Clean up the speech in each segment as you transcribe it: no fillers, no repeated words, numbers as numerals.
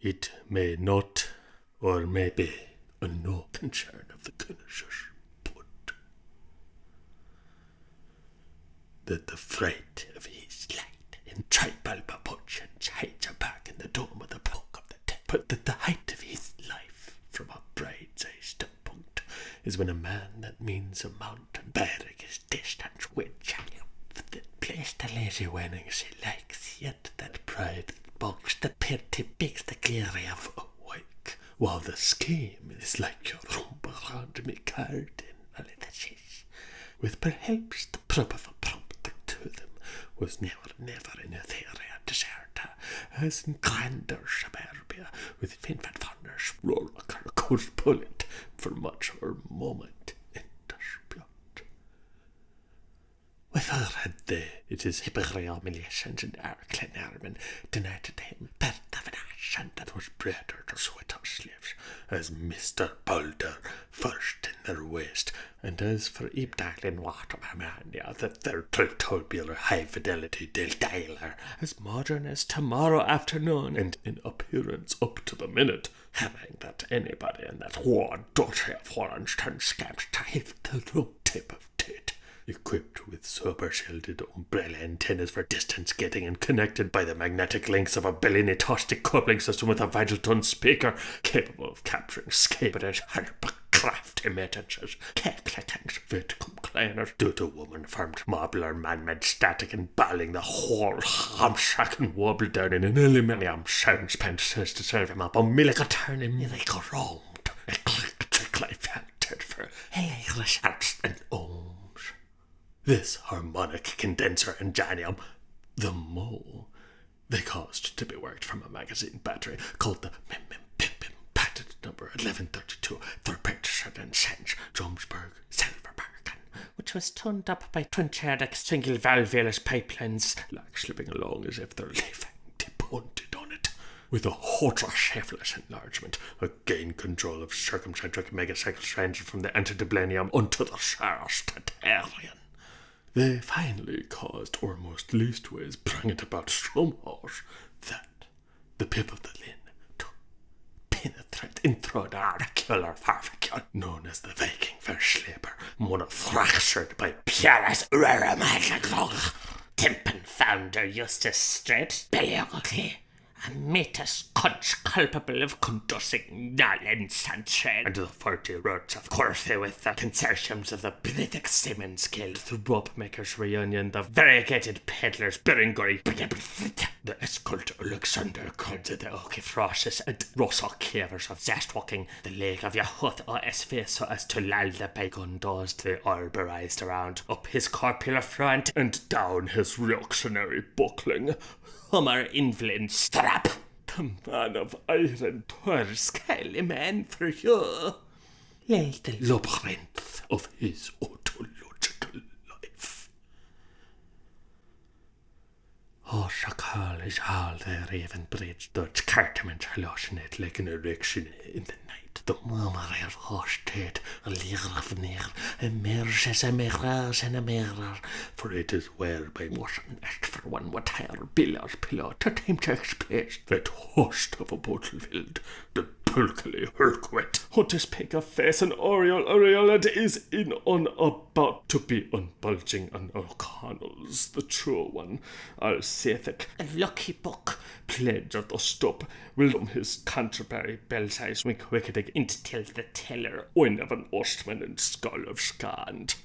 It may not, or may be, no concern of the Connoisseurs, but that the fright of his light in tribal proportions hides her back in the dome of the block of the tent, but that the height of his life from a bride's eye standpoint is when a man that means a mountain bearing his distance with triumph, that place the lazy winning she likes, yet that pride box the purty bigs the glory of awake, while the scheme is like your rumble round me garden, a little shish, with perhaps the prop of a prompting to them was never in a theory a deserter, as in grander suburbia, with Finfat Farners roll a course bullet for much or moment in dispute. With her had they, it is hypocriomulations and Arclenarman denied him part of an action that was better to sweat our slaves, as Mr. Boulder first in their waist, and as for Ibdalin Watermania, that their Tultulbular high fidelity del dialer, as modern as tomorrow afternoon, and in appearance up to the minute, having that anybody in that war daughter of Warrenstein scamps to hit the rope tip of tit, equipped with sober-shielded umbrella antennas for distance getting and connected by the magnetic links of a billinitostic coupling system with a Vitalton speaker capable of capturing scapered hypercraft emittances, K-clickings, Vitcom claners, due to woman-formed mobler man-made static and balling the whole hamsack and wobble down in an aluminium sound spent says to serve him up a millicaturn in millicaromed, a click-trick-like filtered for Irish arts and ohms. This harmonic condenser and janium, the mole, they caused to be worked from a magazine battery called the Mim patent number 1132, Thorpetterson and Senge, Jomsburg, Silverbergen, which was tuned up by twin-charic single valvulus pipelines, like slipping along as if their living depended on it, with a Hotra-shapeless enlargement, a gain control of circumcentric megacycles ranging from the antediblenium unto the Sarastadarian. They finally caused, or most leastways bring it about somehow, that the pip of the lin to penetrate into the auricular farficule, known as the Viking Verschleber, monofractured by Pierre's Uramaglog, Timpen founder Eustace Strait, biologically, a metis conch culpable of conducting Nalin Sanchez, and the 40 roads of Corfu with the consortiums of the British Simmons Guild, the rope makers' reunion, the variegated peddlers, Berengory, the Escult Alexander, Cords, the Oakifrosses, and Rossok Cavers of Zestwalking, the Lake of Yahut OSV, so as to lull the bacon doors to the arborized around, up his corpulent front, and down his reactionary buckling. Hummer Invlin Strap, the man of iron, skyly man for you, lay the labyrinth of his ontological life. Oh, Shakal is all there, even bridge, Dutch cartament hallucinate like an erection in the night. The murmur of hosted, a leer of near, emerges a mirrors and a mirror, for it is well by motion asked for one what higher billows pillow to time to express that host of a bottle-filled, the pulkily hurquet, who to speak of face and aureole that is in on about to be unbulging and O'Connell's, the true one, Alsathic, a lucky book, pledge of the stop, will his Canterbury bell-size wink wicked into till the teller, win of an Ostman and skull of Scand.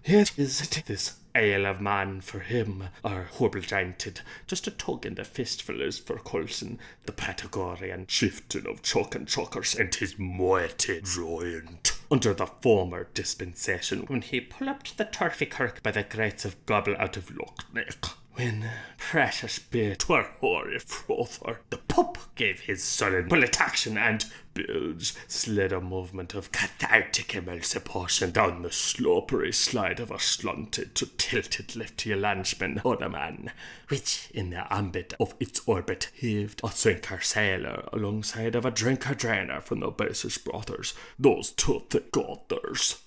Yet is it this ale of man for him, or horrible-jointed, just a tug in the fistful is for Coulson, the Patagorian chieftain of Chuck and Chuckers, and his mighty giant, under the former dispensation, when he pulled up to the Turfy Kirk by the grates of Gobble out of Loch Neck. When precious be 'twere hoary frother, the pup gave his sullen bullet action, and Bilge slid a movement of cathartic emancipation down the slopery slide of a slunted to tilted lifty landsman on a man, which in the ambit of its orbit heaved a sinker sailor alongside of a drinker drainer from the basis brothers, those two thick gothers.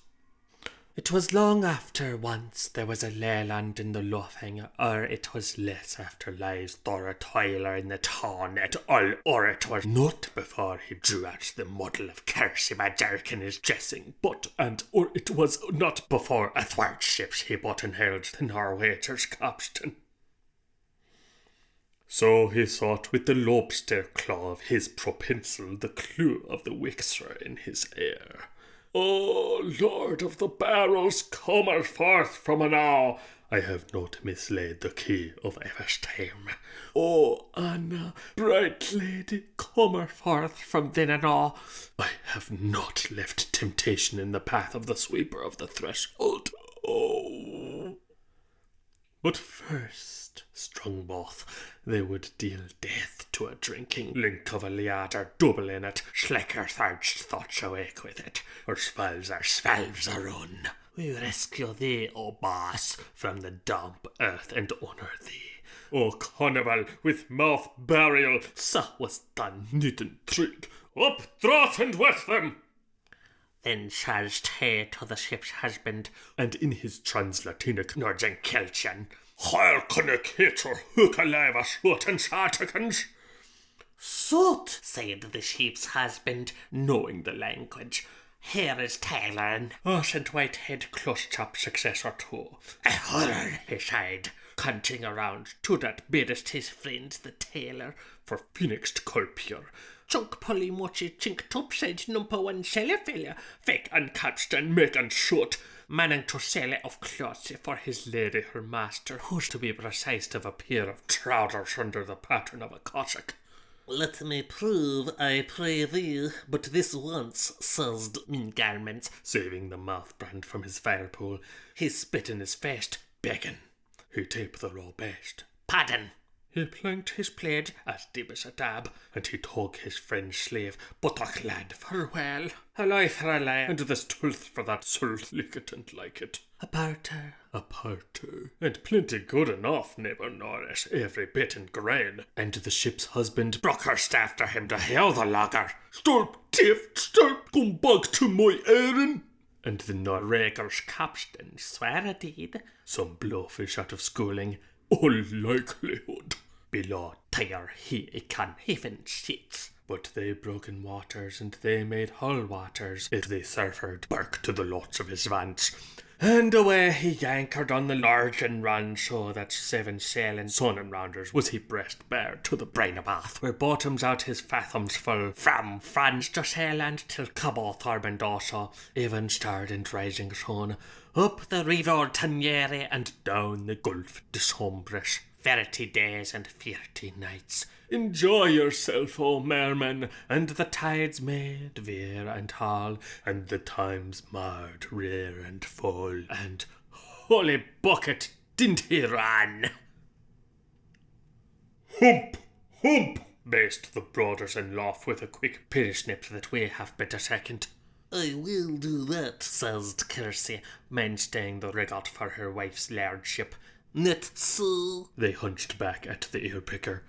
It was long after once there was a Leyland in the Loughing, or it was less after lies Dora Tyler in the town at all, or it was not before he drew out the model of Kersie by Derek in his dressing, or it was not before athwart ships he buttonholed the Norwager's capstan. So he sought with the lobster claw of his propensile the clue of the Wixer in his ear. O Lord of the barrels, come forth from enow. I have not mislaid the key of Everstein. O Anna, bright lady, come forth from then enow. I have not left temptation in the path of the sweeper of the threshold. Oh. But first, Strongboth, they would deal death to a drinking link of a liader double in it, slicker thirst thoughts awake with it, or svalves are run. We rescue thee, O boss, from the damp earth and honour thee. O carnival with mouth burial, so was done needn't treat. Up, draught and with them! Then charged he to the ship's husband, and in his translatinic Northern Keltian, 𝐓𝐇𝐄 𝐌𝐎�𝐄𝐕𝐄𝐑 Sot, said the ship's husband, knowing the language. Here is Taylor and St. Whitehead Close-chop successor too. A horror, he sighed, hunting around to that biddest his friend the tailor for Phoenix culpure. Chunk Polly Mochi Chink Topside Number 1 seller failure, fake and capstan make and shoot, manning to sell it of cloths for his lady her master, who's to be precise of a pair of trousers under the pattern of a cassock. Let me prove, I pray thee, but this once, says mean garments, saving the mouth brand from his firepool. He spit in his face, begging. He taped the raw best. Pardon. He planked his blade as deep as a dab, and he took his friend's slave, Buttock lad, farewell. A life for a lie, and this tooth for that sult lickett like it. A parter, and plenty good enough, neighbour Norris, every bit in grain. And the ship's husband Brockhurst after him to hail the logger. Stop, Tiff, stop, come back to my errand. And the Norweger's capstan swear a deed, some blowfish out of schooling, all likelihood. Below tire he can heaven shits. But they broke in waters, and they made hull waters, if they surfered back to the lots of his vans. And away he anchored on the large and run, so that 7 sailing sun and rounders was he breast bare to the brain of Bath, where bottoms out his fathoms full, from France to Sailand till Cabo Thorben Dosa, even starred in rising sun, up the River Taniere and down the Gulf de Sombres. 30 days and 30 nights. Enjoy yourself, O merman, and the tides made veer and haul, and the times marred rear and full, and holy bucket, didn't he run? Hump, hump, based the brothers-in-law with a quick perisnip that we have but a second. I will do that, says Kersie, mainstaying the rig-out for her wife's lordship. Not so. They hunched back at the ear-picker.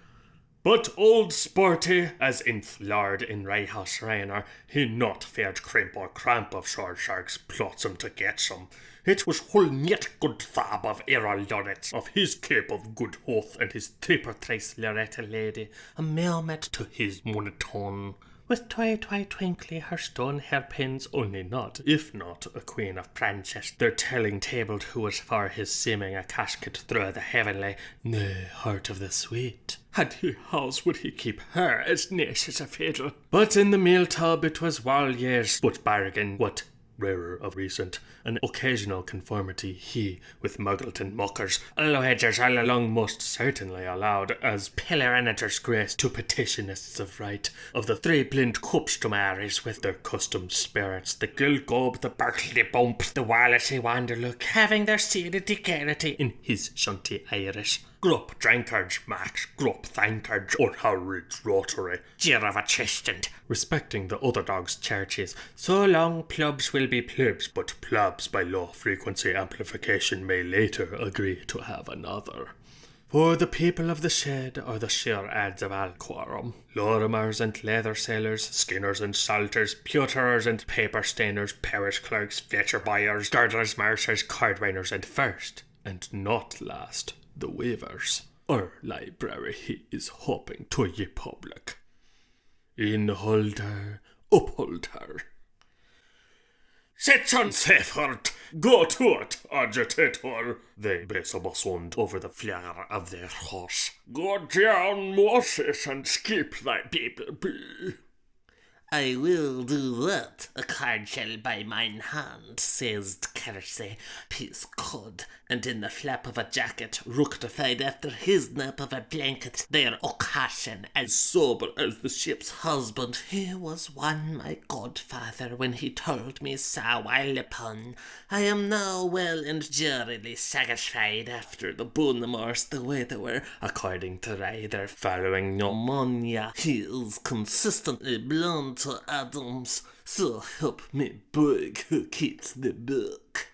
But old Sporty, as lord in Ryehouse Rainer, he not feared crimp or cramp of sword sharks plots him to get some. It was whole net good thab of Errol Lorets, of his cape of good oath and his triple trace Loretta lady, a mermaid to his monotone. With twinkly her stone hairpins only not, if not a queen of Frances, their telling tabled who was for his seeming a casket through the heavenly, nay, heart of the sweet. Had he house would he keep her as nice as a fiddle. But in the meal tub it was wall years, but bargain, what rarer of recent, an occasional conformity he, with Muggleton muckers, allowagers all along most certainly allowed, as pillar anators grace to petitionists of right, of the 3 blind cupstomaries with their custom spirits, the Gilgob, the Berkeley Bump, the Wallasey Wanderlook, having their seeded degarity in his shunty Irish. Grup drankards, Max, grup thankards, or Harrod's Rotary, jeer of a chestant, respecting the other dogs' churches. So long plebs will be plebs, but plebs by low frequency amplification may later agree to have another. For the people of the shed are the sheer ads of all quorum. Lorimers and leather sailors, skinners and salters, pewterers and paper stainers, parish clerks, fetcher buyers, girdlers, mercers, cardwainers, and first, and not last, the weavers. Our library he is hoping to ye public. Inholder, upholder. Sit on Sefort, go to it, agitator, they besabasund over the flare of their horse. Go down, Moses, and skip thy people be. I will do that. A card shall by mine hand, says 𝐓𝐇𝐄 𝐌𝐎�𝐄, and in the flap of a jacket, rooktified after his nap of a blanket, there occasion as sober as the ship's husband. He was one my godfather when he told me so while upon. I am now well and jurily satisfied after the Boonamors the way they were, according to rather following pneumonia. He is consistently blown to Adams, so help me bug who keeps the book.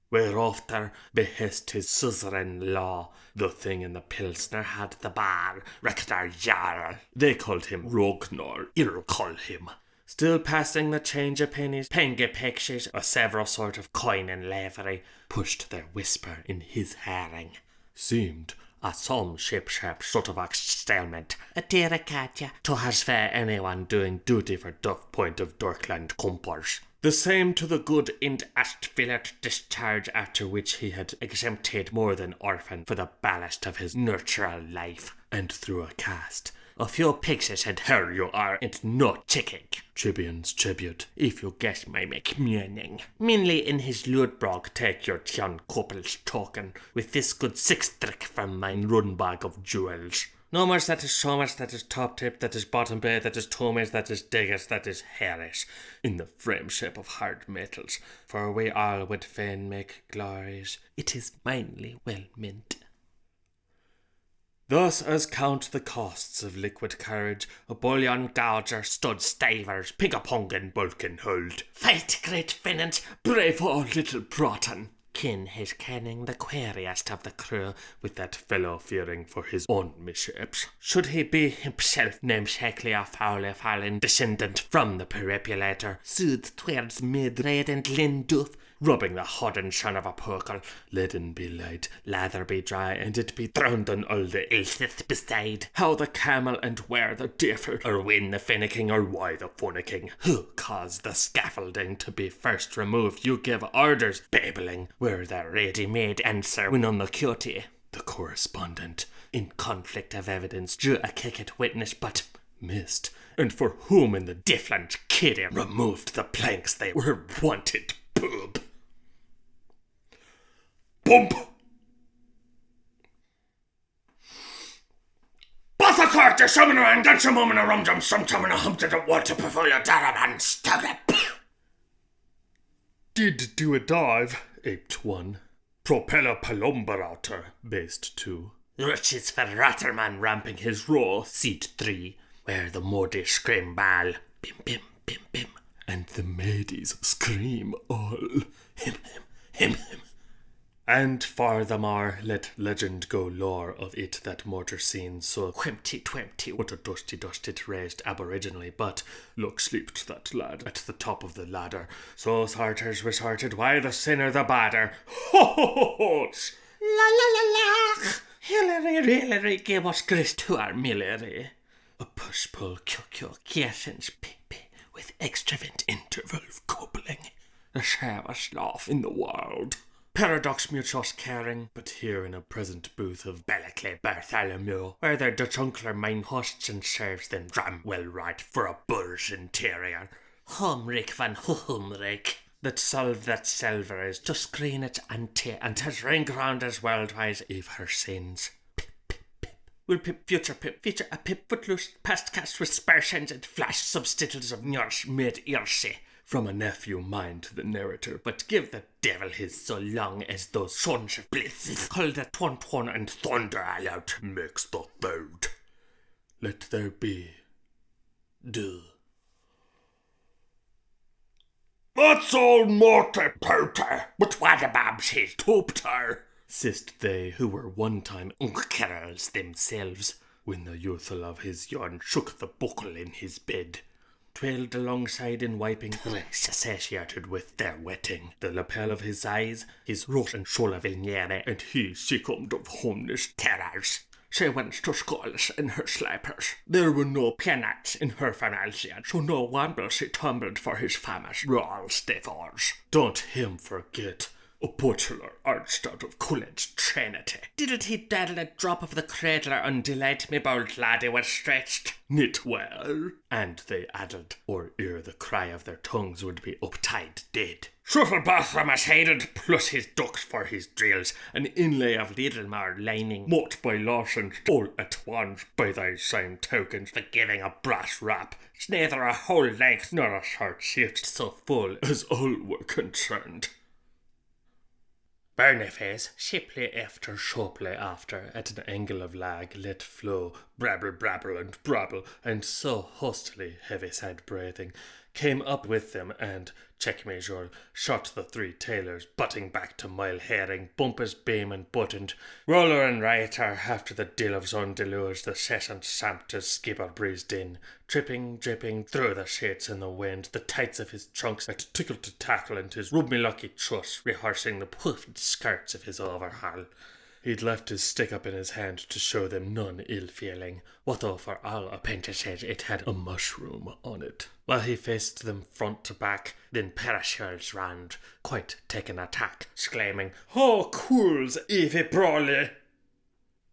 Whereafter behest his suzerain-law, the thing in the Pilsner had the bar, Rector Jarl. They called him Rognor, I'll call him. Still passing the change of pennies, penge pictures, or several sort of coin and lavery, pushed their whisper in his herring. Seemed a some ship-sharp sort of experiment, a dericatja, to has fair anyone doing duty for Duff Point of Dorkland Compers. The same to the good ind Astfillet discharge, after which he had exempted more than orphan for the ballast of his natural life, and through a cast. A few pixes and here you are, and no chicken. Tribun's tribute, if you guess my meaning. Meanly in his Ludbrog take your Tion Couple's token, with this good sixtrick from mine run bag of jewels. No more that is Somers, that is Top Tip, that is Bottom Bay, that is Thomas, that is Diggers, that is Harris, in the frameship of hard metals, for we all would fain make glories. It is minely well meant. Thus as count the costs of liquid courage, a bullion gouger, stud stavers, pig-a-pong and bulkin hold. Fight, great Finnegans, Brave all little Broughton. Kin his kenning the queeriest of the crew, with that fellow fearing for his own mishaps. Should he be himself namesakely a foul fallen descendant from the peripulator, soothed towards mid-raid and linduth, rubbing the hodden son of a poker, leaden be light, lather be dry, and it be drowned on all the ilsith beside. How the camel and where the devil, or when the finicking, or why the funicking, who caused the scaffolding to be first removed, you give orders, babbling, where the ready-made answer when on the cutie. The correspondent, in conflict of evidence, drew a kick witness, but missed, and for whom in the different kitty removed the planks they were wanted, boob. Bump! Bothacourt, summoner, and get some woman a rum-dum, sometime in a hump to the water before your daraban stirrup. Did do a dive, aped one. Propeller palomberator, based two. Riches for Ratterman ramping his roar, seat 3. Where the modish scream ball, bim bim bim bim, and the maidies scream all, him him him him. And furthermore, let legend go lore of it that mortar scene so 𝐓𝐇𝐄 what a dusty it raised aboriginally, but look sleeped that lad at the top of the ladder, so sarters was sorted, why the sinner the badder. Ho ho ho ho! La la la la! Hillary gave us grist to our Millery. A push-pull 𝐓𝐇𝐄 pee with extravagant interval of coupling, the sharpest laugh in the world. Paradox mutuous caring, but here in a present booth of Balaclay Bartholomew, where their Dutch uncler mine hosts and serves them dram well right for a burr's interior. Humrick van Humrick. That solve that silver is just green its ante, and has ring round as worldwise if her sins. Pip, pip, pip. Will pip, future a pip footloose, past cast with sparshens and flash substitutes of nurse mid earsy. From a nephew mind the narrator, but give the devil his so long as those sons of blitzes call the twan and thunder aloud makes the third. Let there be. Do. That's all mortar powder, but what about his topter? Sist they who were one time unkerls themselves, when the youthful of his yarn shook the buckle in his bed, trailed alongside in wiping, satiated with their wetting, the lapel of his eyes, his rot and shoulder vilniere, and he succumbed of homeless terrors. She went to schools in her slippers. There were no peanuts in her fanalsia, so no wonder she tumbled for his famous raw stiffers. Don't him forget, a butler arched out of college Trinity. Didn't he daddle a drop of the cradler and delight me bold laddie was stretched? Knit well, and they addled, or ere the cry of their tongues would be uptied dead. Shuttlebathramas hated, plus his ducks for his drills, an inlay of Littlemar lining, Mocked by Lawson, all at once by thy same tokens, the giving a brass rap, neither a whole length nor a short shift, so full as all were concerned. Bernifes, Shiply after, at an angle of lag, let flow, brabble, and brabble, and so hostily, heavy-sad breathing, came up with them, and, check measure, shot the three tailors, butting back to mile herring, bumpus beam and buttoned, roller and writer, after the dill of zone deluge, the cessant samped as skipper breezed in, dripping through the sheets in the wind, the tights of his trunks that tickled to tackle, and his rub-me-lucky truss, rehearsing the puffed skirts of his overhaul. He'd left his stick up in his hand to show them none ill-feeling, what though for all apprentices it had a mushroom on it. While he faced them front to back, then parachutes round, quite taken attack, exclaiming, "Ho, cools, 𝐓𝐿 𝐄𝐕𝐄𝐑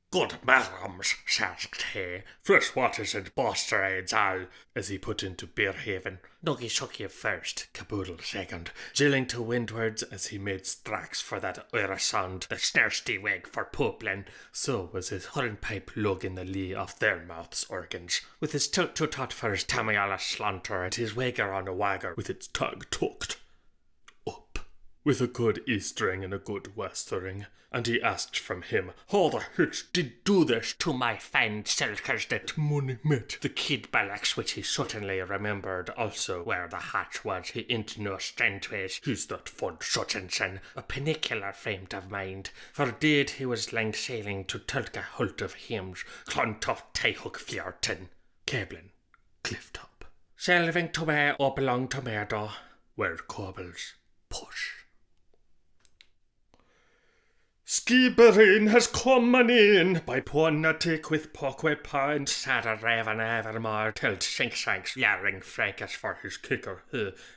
Good madams, says he, fresh waters and bostarades all," as he put into Beerhaven. Nuggy shook you first, Caboodle second, jilling to windwards as he made stracks for that Oirasond, the snirsty wig for Poplin. So was his hornpipe lug in the lee of their mouths' organs, with his tilt to tot for his tamiala slanter, and his wagger on a wagger with its tug tucked up, with a good eastering and a good westering. And he asked from him, how the hitch did do this to my fine silkers that money met. The kid ballocks, which he certainly remembered also where the hatch was, he into no strengthways. He's that fun Hutchinson, a penicular framed of mind, for deed he was lang sailing to Tulka Hult of Hymns, Clontoft Tayhook Fjorton, Cablin, Clifftop, Shelving to me or belong to me, though, where cobbles push. Skibbereen has come in by Ponatic with Pockway Pine, Sada Raven evermore, Telt Shanks, Yarring Frankus for his kicker,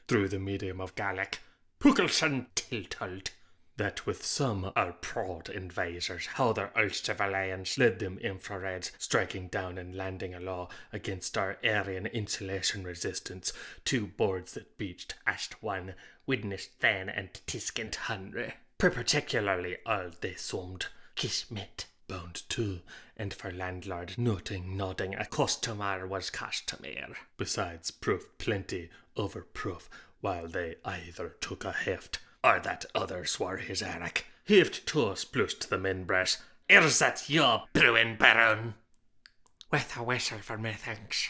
through the medium of Gaelic, Puckleson Tiltold, that with some are proud invasers, how their Ulster Alliance led them infrareds, striking down and landing a law against our Aryan insulation resistance, two boards that beached Asht one, Widnes Than and Tiskent Henry. Particularly all they summed, Kismet, bound too, and for landlord nodding, a customer was customere. Besides proof plenty over proof, while they either took a heft, or that other swore his eric. Heft to splushed the men brass, "Is that your brewing baron?" With a whistle for me, thanks.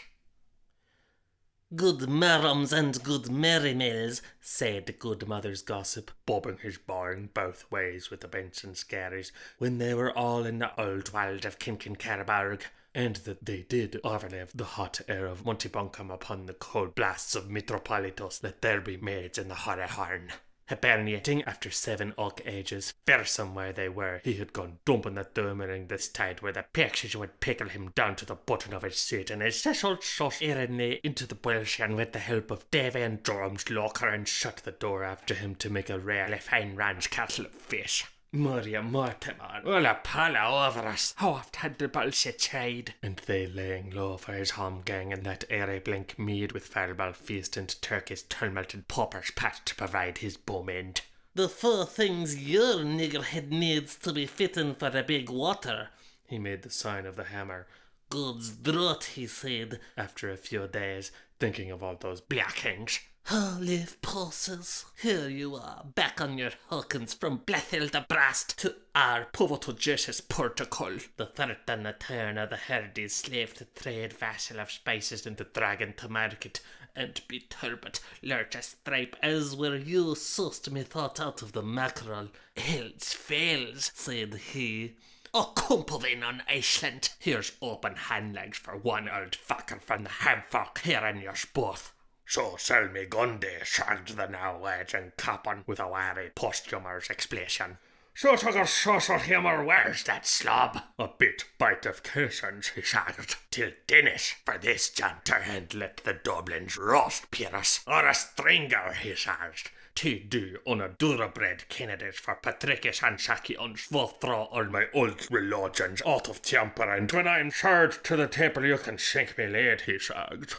"Good merrums and good merry mills," said the good mother's gossip, bobbing his barn both ways with the Benson scaries, when they were all in the old wild of Kinkincarbarg, and that they did overlive the hot air of Montebuncombe upon the cold blasts of Metropolitos, that there be maids in the horror horn. Hibernating after 7 oak ages, fearsome where they were, he had gone dumping the doomering this tide where the pixies would pickle him down to the button of his suit, and his cecil shot Irenae into the Boylshan with the help of Davy and Durham's locker, and shut the door after him to make a really fine ranch castle of fish. Maria Mortimer, well a palla over us, how oft had the bullshit tried? And they laying low for his home gang in that airy blink mead with fireball feast and Turkish tumulted pauper's pat to provide his bum end. "The 4 things your niggerhead needs to be fitting for the big water." He made the sign of the hammer. "God's drought," he said, after a few days, thinking of all those blackings. Live pulses. Here you are, back on your Hawkins from Blethilda Brast to our pivotal justice protocol. The third and the turn of the Herdes slave to trade vassal of spices into dragon to market and be turbot, lurch a stripe as were you sussed me thought out of the mackerel. Else fails, said he. Oh, Kumpelvin on Iceland. Here's open hand legs for one old fucker from the Hamfork here in your both. So sell me Gundy, shagged the now wedge and capon with a wary posthumer's explanation. So took a social humour, where's that slob? A bit bite of Caissons, he shagged, till Dennis for this janter and let the Dublins roast Pierce, or a stringer, he shagged. To do on a thoroughbred candidates for Patricius and Sacians will throw all my old religions out of temper, and when I'm charged to the table you can sink me late, he shagged.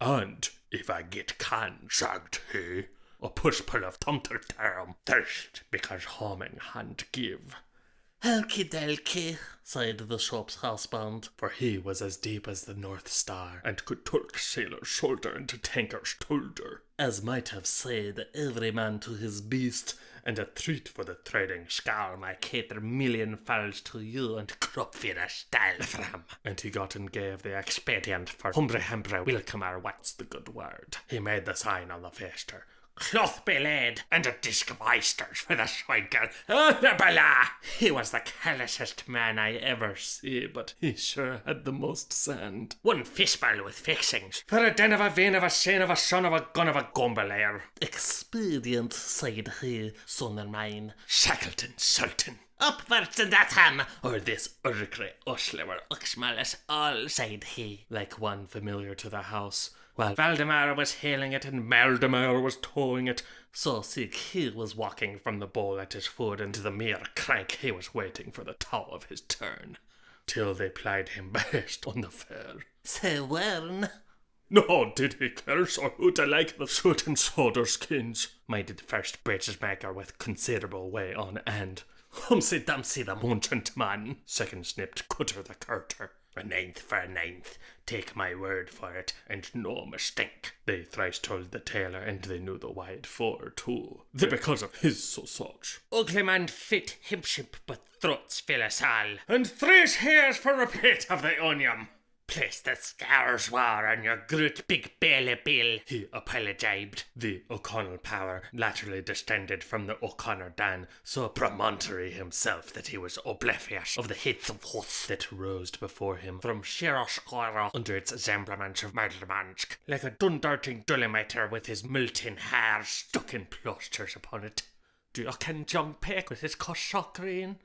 And if I get canned, shagged he, a push-pull of tumter term, thirst because homing hand give. Okie-dokie, sighed the shop's housebound, for he was as deep as the North Star, and could turk sailor's shoulder into tanker's shoulder. As might have said, every man to his beast, and a treat for the trading scour my cater million fowls to you and crop feeder style from. And he got and gave the expedient for humbre Wilcomar, what's the good word? He made the sign on the fester. Cloth belayed and a disc of oysters for the swinker. Oh, the bala! He was the carelessest man I ever see, but he sure had the most sand. One fistful with fixings. For a den of a vein of a sain of a son of a gun of a gumbelayer. Expedient, said he, son of mine. Shackleton Sultan. Upwards and at him, or this urgre uslever uxmalis all, said he, like one familiar to the house. While Valdemar was hailing it and Maldemar was towing it, so sick he was walking from the bowl at his foot, and to the mere crank he was waiting for the tow of his turn, till they plied him best on the fair. Say wern. No, did he curse or who to like the soot and soda skins? Minded first breeches maker with considerable way on end. Humpsy Dumpsy the Munchant man, second snipped Cutter the Curter. A ninth for a ninth, take my word for it, and no mistake. They thrice told the tailor, and they knew the wide for too. They because of his so such. Ugly man fit himship, but throats fill us all. And 3 hairs for a bit of the onion. Place the scours war on your great big belly bill, he apologized. The O'Connell power latterly descended from the O'Connor Dan, so promontory himself that he was oblivious of the hits of horse that rose before him from Shiroscora under its semblance of Marlemansk, like a dundarting dullimeter with his molten hair stuck in plasters upon it. Do you ken John Peck with his cossockgreen?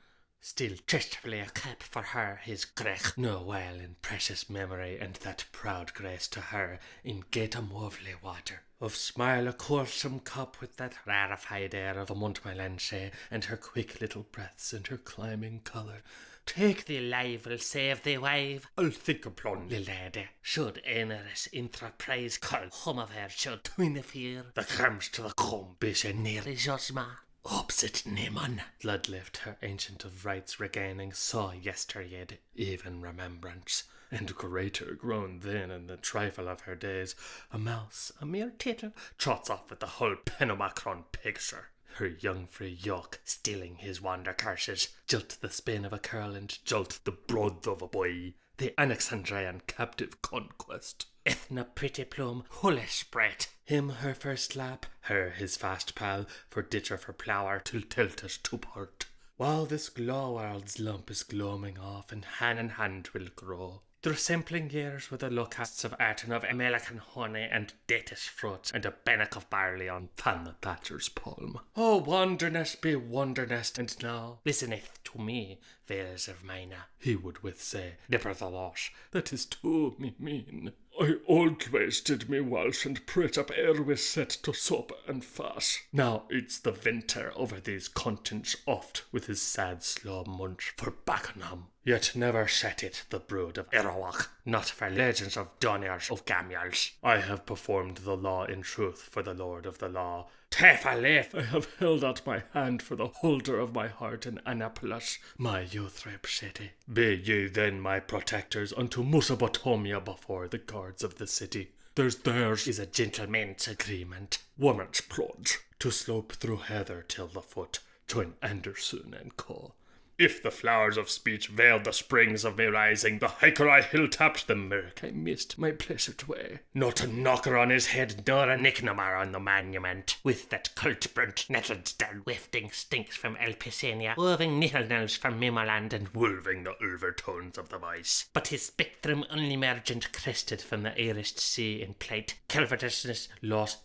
Still trustfully a cap for her, his grech, no well in precious memory, and that proud grace to her in Gaeta-Movely water. Of smile a wholesome cup with that rarefied air of a Montmorency, and her quick little breaths and her climbing colour. Take thee life will save thee wife. I'll think upon the lady. Should onerous enterprise call home of her should twin the fear. The comes to the comb, be she near Josma. Opposite Naaman, Bloodlift, her ancient of rights regaining, saw yesterday even remembrance, and greater grown then in the trifle of her days. A mouse, a mere titter, trots off with the whole Pennomacron picture. Her young free yoke, stealing his wander curses, jilt the spin of a curl and jolt the brood of a boy. The Alexandrian captive conquest. Ethna pretty plum, holy spread. Him her first lap, her his fast pal, for ditcher for plower, till tilt us to port. While this glow world's lump is gloaming off, and hand in hand will grow. Through sampling years with the locusts of Arton of American honey and datis fruits, and a bannock of barley on Fan the Thatcher's palm. Oh, wonderness be wonderness, and now listeneth to me, vales of Mina, he would with say, nevertheless, that is too me mean. I always did me Welsh and prit up ere we set to sup and fast. Now it's the winter over these continents oft with his sad slow munch for Beckenham. Yet never set it the brood of Erowach, not for legends of Doniers of Gamyals. I have performed the law in truth for the Lord of the Law. Tefalef, I have held out my hand for the holder of my heart in Annapolis, my Euthrip city. Be ye then my protectors unto Mesopotamia before the guards of the city. Theirs is a gentleman's agreement, woman's pledge, to slope through heather till the foot, join Anderson and Co. If the flowers of speech veiled the springs of me rising, the hiker I hill-tapped, the murk I missed my blessed way. Not a knocker on his head, nor a nicknamar on the monument, with that cult-burnt nettled down wafting stinks from Elpisania, woving nittle-nose from Mimoland, and wolving the overtones of the voice. But his spectrum unlemergent crested from the airest sea in plight, covetousness lost,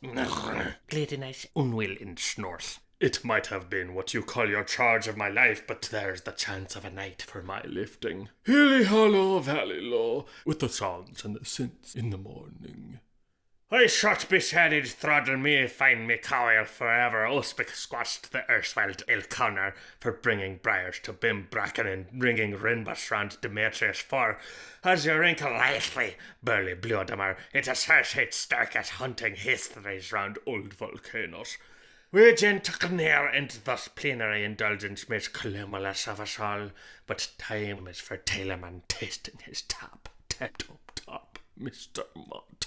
gladiness, unwill in snorth. It might have been what you call your charge of my life, but there's the chance of a night for my lifting. Hilly hollow, valley low, with the sounds and the scents in the morning. I shot besaded throttle me, find me cowl forever, Uspic squashed the erstwhile Elconner for bringing briars to Bim Bracken and ringing Rinbus round Demetrius for, as you wrinkle lightly, burly Bloodamar, it associates stark at hunting histories round old volcanoes. We took near into thus plenary indulgence most clamorous of us all, but time is for Tailorman tasting his top, top, Mr. Mott.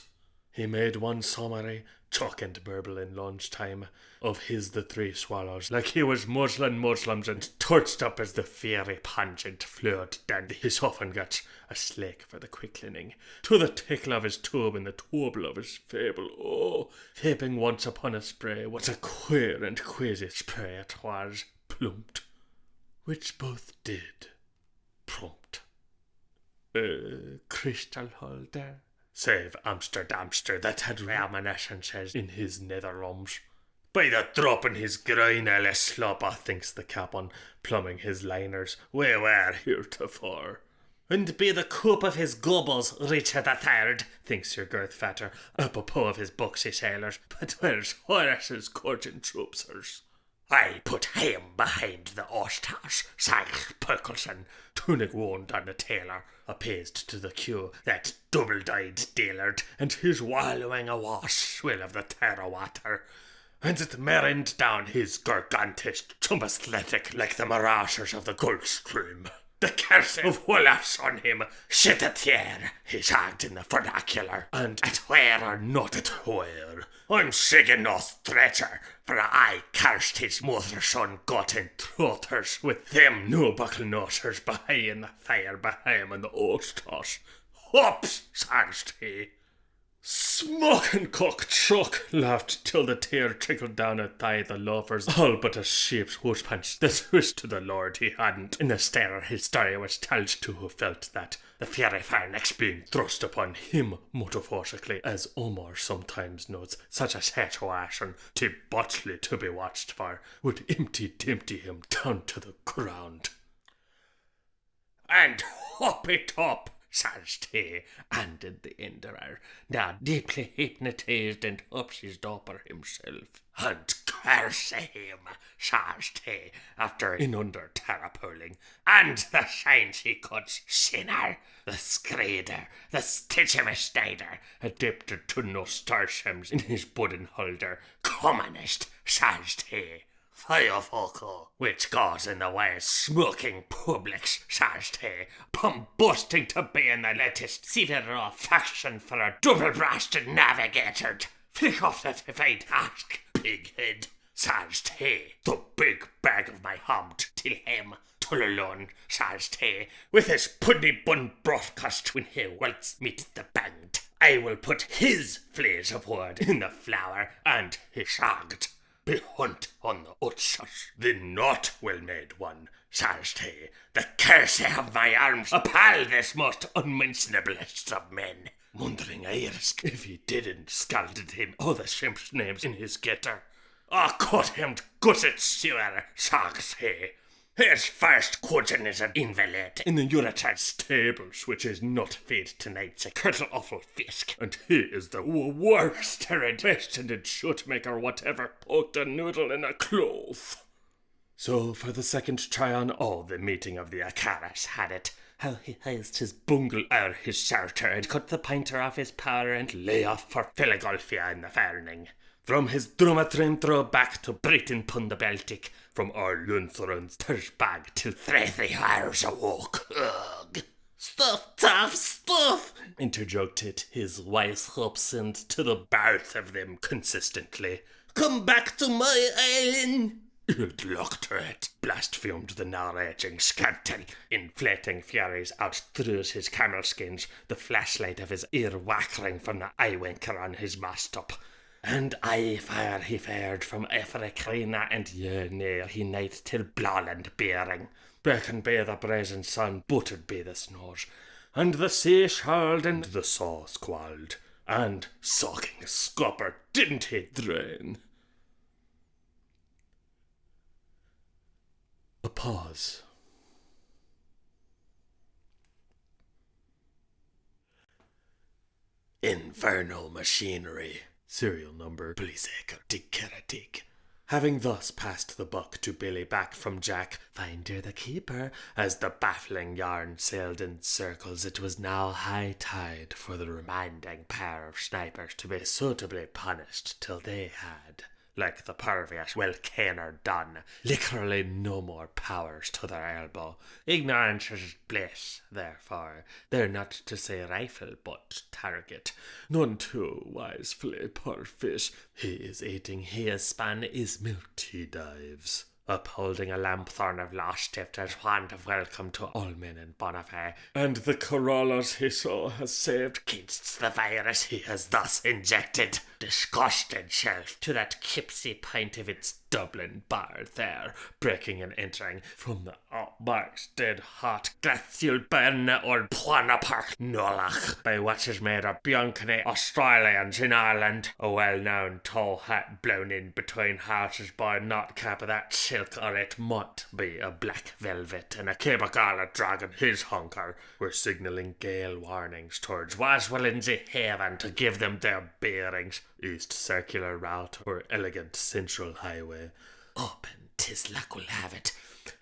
He made one summary, chalk and burble in lunchtime, of his the three swallows, like he was Muslims and torched up as the fiery pungent flowed down his often got a slake for the quicklining, to the tickle of his tube and the tubble of his fable. Oh, vaping once upon a spray was a queer and queasy spray it was, plumped, which both did prompt. Crystal holder, save Amsterdamster that had reminiscences in his netherlums. By the drop in his groin, Ellis Slopper, thinks the capon, plumbing his liners, we were heretofore. And by the coop of his gobbles, Richard III, thinks Sir Girthfatter, apropos of his boxy sailors, but where's Horace's courting troopsers? I put him behind the Osthouse, sang Perkelson, tunic wound on the tailor, appeased to the queue, that double-dyed dealard, and his wallowing awash swill of the terra water, and it merrined down his gargantish chumbathletic like the marashers of the Gulf Stream. The curse of Wolf's on him, shit at here, he shagged in the vernacular, and at where or not at where. I'm sigging no stretcher, for I cursed his mother's son got in trotters with them no buckle nosers behind the fire behind in the Osthouse. Hops, says he. Smoking cock chuck, laughed till the tear trickled down at thigh the loafers, all but a sheep's hoosh punch that wished to the Lord he hadn't. In the stare his story was told to who felt that, the fiery fire next being thrust upon him metaphorically, as Omar sometimes notes, such as Hethoashen, to Botchley to be watched for, would empty him down to the ground. And hop it up, says he, ended the Enderer, now deeply hypnotized and ups his daughter himself. And curse him, says he, after in under terrapoling, and the signs he cuts, sinner, the screeder, the stitchemistider, addicted to no starshims in his budding holder, commonest, says he. Firefocal, which goes in the way of smoking publics, says he, boasting to be in the latest Civil faction for a double-breasted navigator. Flick off that if I'd ask, big head, says he, the big bag of my hummed till him, Tullalone, says he, with his pudding bun broadcast when he welts meet the band. I will put his fleas of wood in the flour, and he shagged. Be hunt on the utsers, the not well-made one, says he, the curse of my arms appall this most unmentionablest of men. Wondering Irisk if he didn't scalded him all the shrimps' names in his getter. I cut him gusset sewer, says he. His first cousin is an invalid in the United stables, which is not fed tonight's a kettle awful fisk, and he is the worst and best and shootmaker whatever poked a noodle in a cloth. So for the second try on all the meeting of the Acaras had it, how he hazed his bungle out his sarter and cut the pinter off his powder and lay off for Philadelphia in the farning. From his Drumatrim throw back to Britain pun the Baltic, from our Lunthorun's Tirsbag till 3 hours a walk. Ugh. Stuff, tough, stuff, interjected his wise husband to the both of them consistently. Come back to my island. You'd look to it, blasphemed the now raging Scantel, inflating furies out through his camel skins, the flashlight of his ear whackering from the eye winker on his mast-up. And aye fire he fared from Africana and near he night till Blawland bearing. Breaking by the brazen sun, buttered by the snows, and the sea shawled and the saw squalled, and sucking scupper didn't he drain? A pause. Infernal machinery. Serial number 𝐓𝐇𝐄 𝐌𝐎𝐒𝐓 Having thus passed the buck to Billy back from Jack, find her the keeper, as the baffling yarn sailed in circles, it was now high tide for the remaining pair of snipers to be suitably punished till they had, like the pervious Will-Caner done, literally no more powers to their elbow. Ignorance is bliss, therefore. They're not to say rifle, but target. None too wisely, poor fish. He is eating his span is milk tea dives. Upholding a lanthorn of lost tipped as wand of welcome to all men in Bonifay, and the Corollas he so has saved against the virus he has thus injected. Disgusted shelf to that kipsy pint of its Dublin bar there, breaking and entering from the outmarks dead hot glacial burn or Buonapark Nolach, by what is made of Bianchany Australians in Ireland, a well-known tall hat blown in between houses by a knotcap of that silk, or it might be a black velvet, and a cable gala dragging his hunker were signalling gale warnings towards Waswellinsey Haven to give them their bearings. East circular route or elegant central highway. Open, 'tis luck will have it.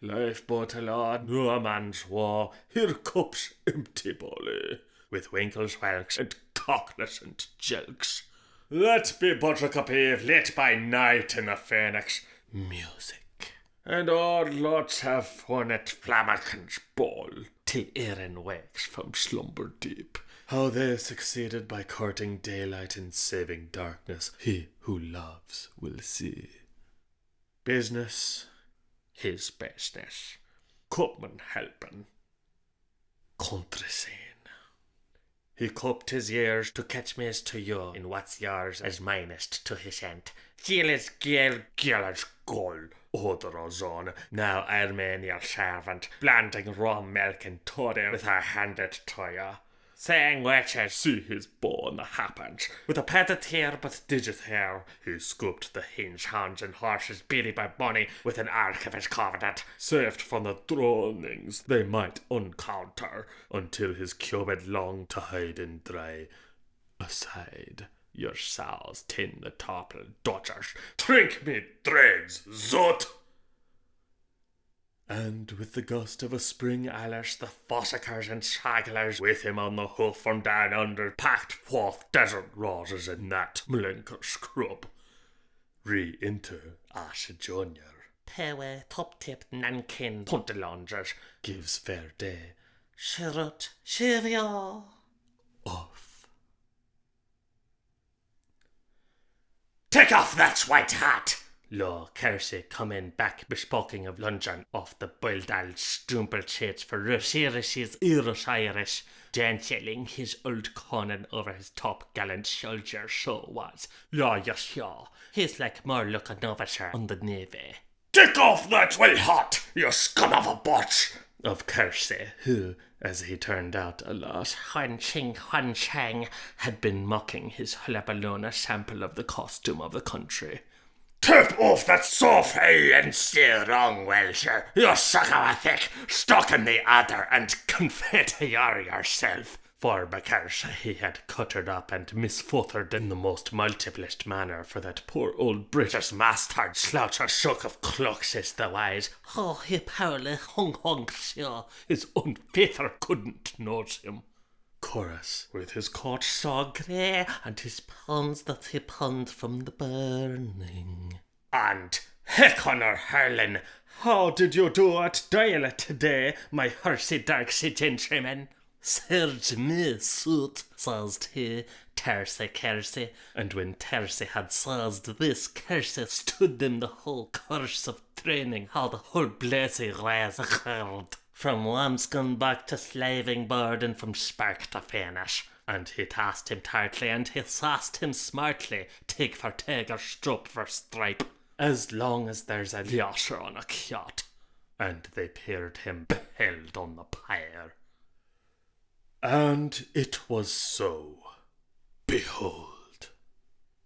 Lifeboat alone, no man's war. Here cups empty bully, with winkles, whelks, and cockless and jelks. Let be Buttercup Eve lit by night in the Phoenix. Music. And all lots have fun at Flammakin's ball, till Erin wakes from slumber deep. How they succeeded by courting daylight and saving darkness, he who loves will see. Business, his business. Cupman helping. Country scene. He cupped his ears to catch me as to you, in what's yours as minest to his end. Gillis Gillis Gull, Odoros on, now Ermine your servant, blanding rum, milk and toddy with her handed to you. Saying witches, see his bone happens. With a petted hair but digit hair, he scooped the hinge hounds and horses beaten by money with an ark of his covenant, saved from the drownings they might encounter, until his cubed longed to hide and dry. Aside, your sows tin the topple dodgers, drink me dregs, zot! And with the gust of a spring Alice, the fossicers and shagglers with him on the hoof from down under, packed forth desert roses in that Malinker scrub. Re-enter Asha Junior. Pewe, top-tipped nankin, puntalongers, gives fair day. Shirut, shirya. Off. Take off that white hat! Lo, Kersey come in back bespoking of Luncheon off the Boildal Strumpel Church for Rusirish's Irish, gentling his old Conan over his top gallant soldier, so was. Yes, he's like more look an officer on the navy. Take off that well hot, you scum of a botch! Of Kersey, who, as he turned out, alas, Huan Chang, had been mocking his hullabalona sample of the costume of the country. Tip off that sofa and steer wrong, Welcher. You suck of a thick, stuck in the other, and confetti yourself. For because he had cuttered up and misfuttered in the most multiplest manner for that poor old British mastard sloucher shook of Cluxis the wise. Oh, he powerly hung sure, his unfaithful couldn't notice him. Chorus, with his coat so grey, and his puns that he punned from the burning. And, heck on her hurling, how did you do at Dale today, my hersey darksy gentleman? "Serge me suit," says he, 𝐓𝐇𝐄 𝐌𝐎𝐒𝐄. And when 𝐓𝐇𝐄 had says this, 𝐓𝐿 stood him the whole course of training, how the whole blessed rise occurred. From Lambscombe back to slaving board and from spark to finish. And he tasked him tartly and he sassed him smartly, tig for tig or strup for stripe, as long as there's a leasher on a kjot. And they peered him beheld on the pyre. And it was so. Behold.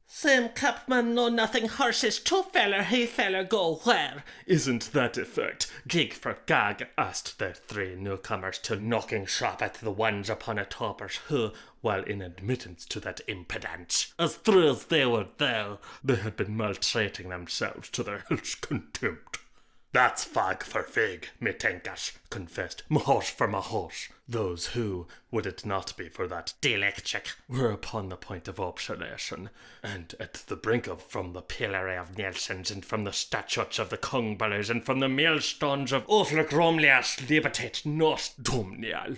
"Same capman know nothing horses, two feller, he feller go where?" Isn't that effect? Gig for gag, asked the three newcomers to knocking shop at the ones upon a topers who, while in admittance to that impudence, as true as they were there, they had been maltreating themselves to their hell's contempt. That's fag for fig, methinkas, confessed Mahos for Mahos. Those who, would it not be for that dialectic, were upon the point of obsolescence, and at the brink of from the pillory of Nelsons, and from the statutes of the Congbellers, and from the millstones of Oflagromlias libertate nos domnial.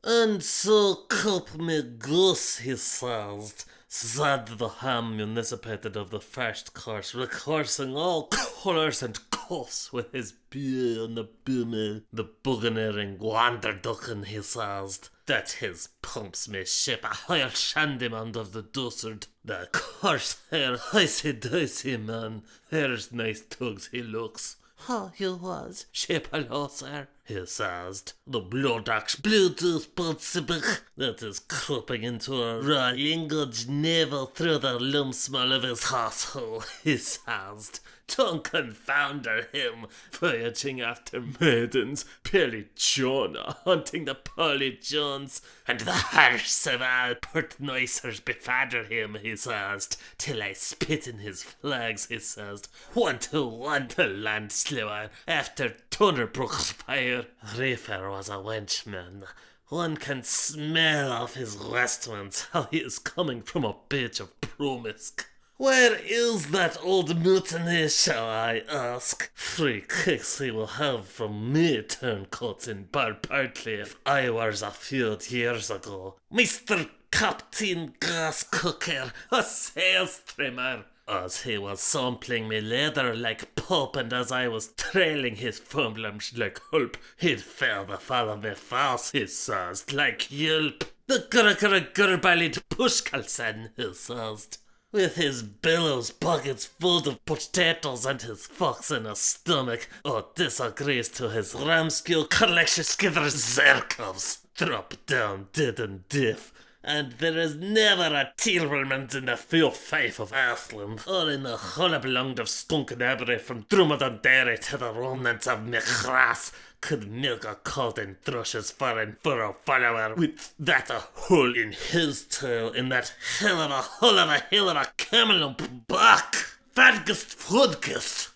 "And so cup me goose," he says, said the ham municipated of the first course, recoursing all colours and cuffs with his beer on the boomel, the buganeering wanderducken, he says, that his pumps may ship a higher shandymand of the dussard. The course here, hoisey-doisey man, there's nice tugs he looks. "Oh, you was, shape hello, sir," he says. "The bloodaxe Bluetooth Botsibich that is cropping into a raw language navel through the lumsmall of his hosshole," he says. "Don't confounder him, voyaging after maidens, Billy Jonah, hunting the Polly Jones, and the harse of all pert nicers befadder him," he says, "till I spit in his flags," he says. 1-1 the land slewer, after Thunderbrook's fire. Reefer was a wenchman. One can smell off his vestments how he is coming from a bitch of Promisk. Where is that old mutiny, shall I ask? 3 kicks he will have from me, turncoats in Barpartley, if I was a few years ago. Mr. Captain Gas Cooker, a sales trimmer. As he was sampling me leather like pulp, and as I was trailing his fumblums like hulp, he'd fail to follow me fast, he says, like yelp. The gur-gur-gur-bellied pushkalsen, he says. With his billows buckets full of potatoes and his fox in his stomach, disagrees to his ramskew collection skithers zerkovs. Drop down dead and deaf. And there is never a tearment in the full faith of Iceland, or in the hullabalong of Skunkenabry from Dromedary to the remnants of McGrath, could milk a colt in thrushes for a follower with that a hole in his tail, in that hell of a hill of a camelump back. Fadgest Fudgest.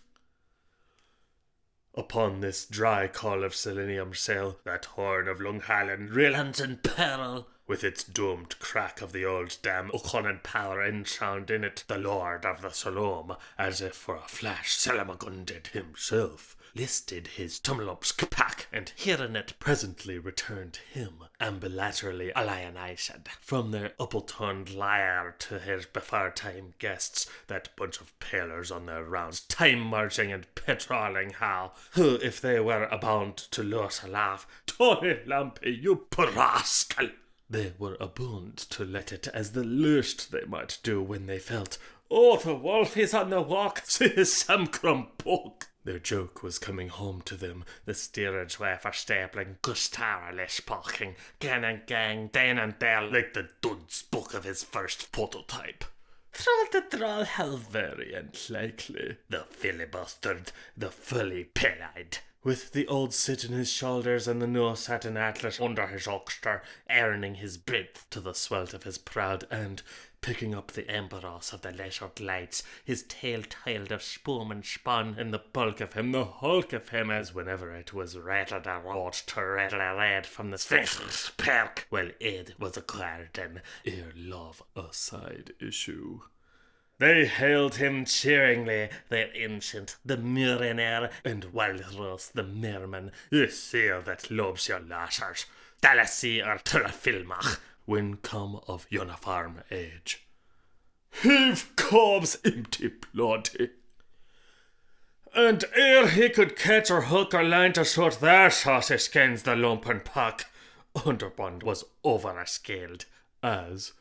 Upon this dry call of selenium sail, that horn of Lunghallen Rillands in peril, with its doomed crack of the old dam O'Conan power ensound in it, the Lord of the Salome, as if for a flash Salamagunded himself, listed his tumulopsk pack, and hearing it presently returned him, ambilaterally alionized, from their uppletoned lyre to his beforetime guests, that bunch of palers on their rounds, time marching and patrolling how, who if they were abound to lose a laugh, Tony Lampy, you rascal! They were abound to let it as the least they might do when they felt, "Oh, the wolf is on the walk, see his Samcrum book." Their joke was coming home to them, the steerage way for stapling, Gustara sparking, gan and gang, dan and there, like the dunce book of his first prototype. Troll the troll, how very unlikely. The filibustard, the fully pilleyed. With the old sit in his shoulders and the no satin atlas under his oxter, earning his breadth to the swelt of his proud and, picking up the emperors of the leisured lights, his tail tiled of spume and spun, in the bulk of him, the hulk of him, as whenever it was rattled or wrought to rattle a red from the Sphinx's perk, well, it was acquired and ere love a side issue. They hailed him cheeringly, the ancient, the millionaire, and Walrus the merman. You see that loves your lashers. Dallasy or Trafilmach, when come of uniform age. 𝐓𝐇𝐄 And ere he could catch or hook or line to shut their saucy skins, the lumpen pack underbund was overscaled as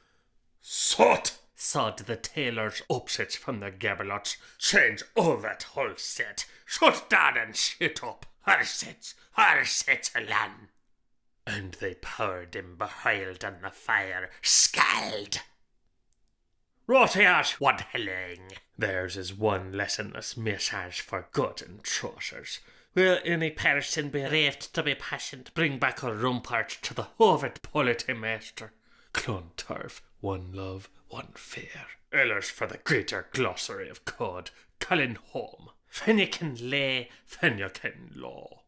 "Sot!" Sod the tailors upsets from the gabelots. Change all that whole set. Shut down and shit up. Our sets alone. And they poured him behind on the fire, scald. Rotty out, one helling. Theirs is one lessonless message for gut and trousers. Will any person bereft to be patient bring back a rumpart to the hovet polity master? Clontarf, one love, one fear. Ellers for the greater glossary of cod, Cullen home. Finnegans lay, Finnegans law.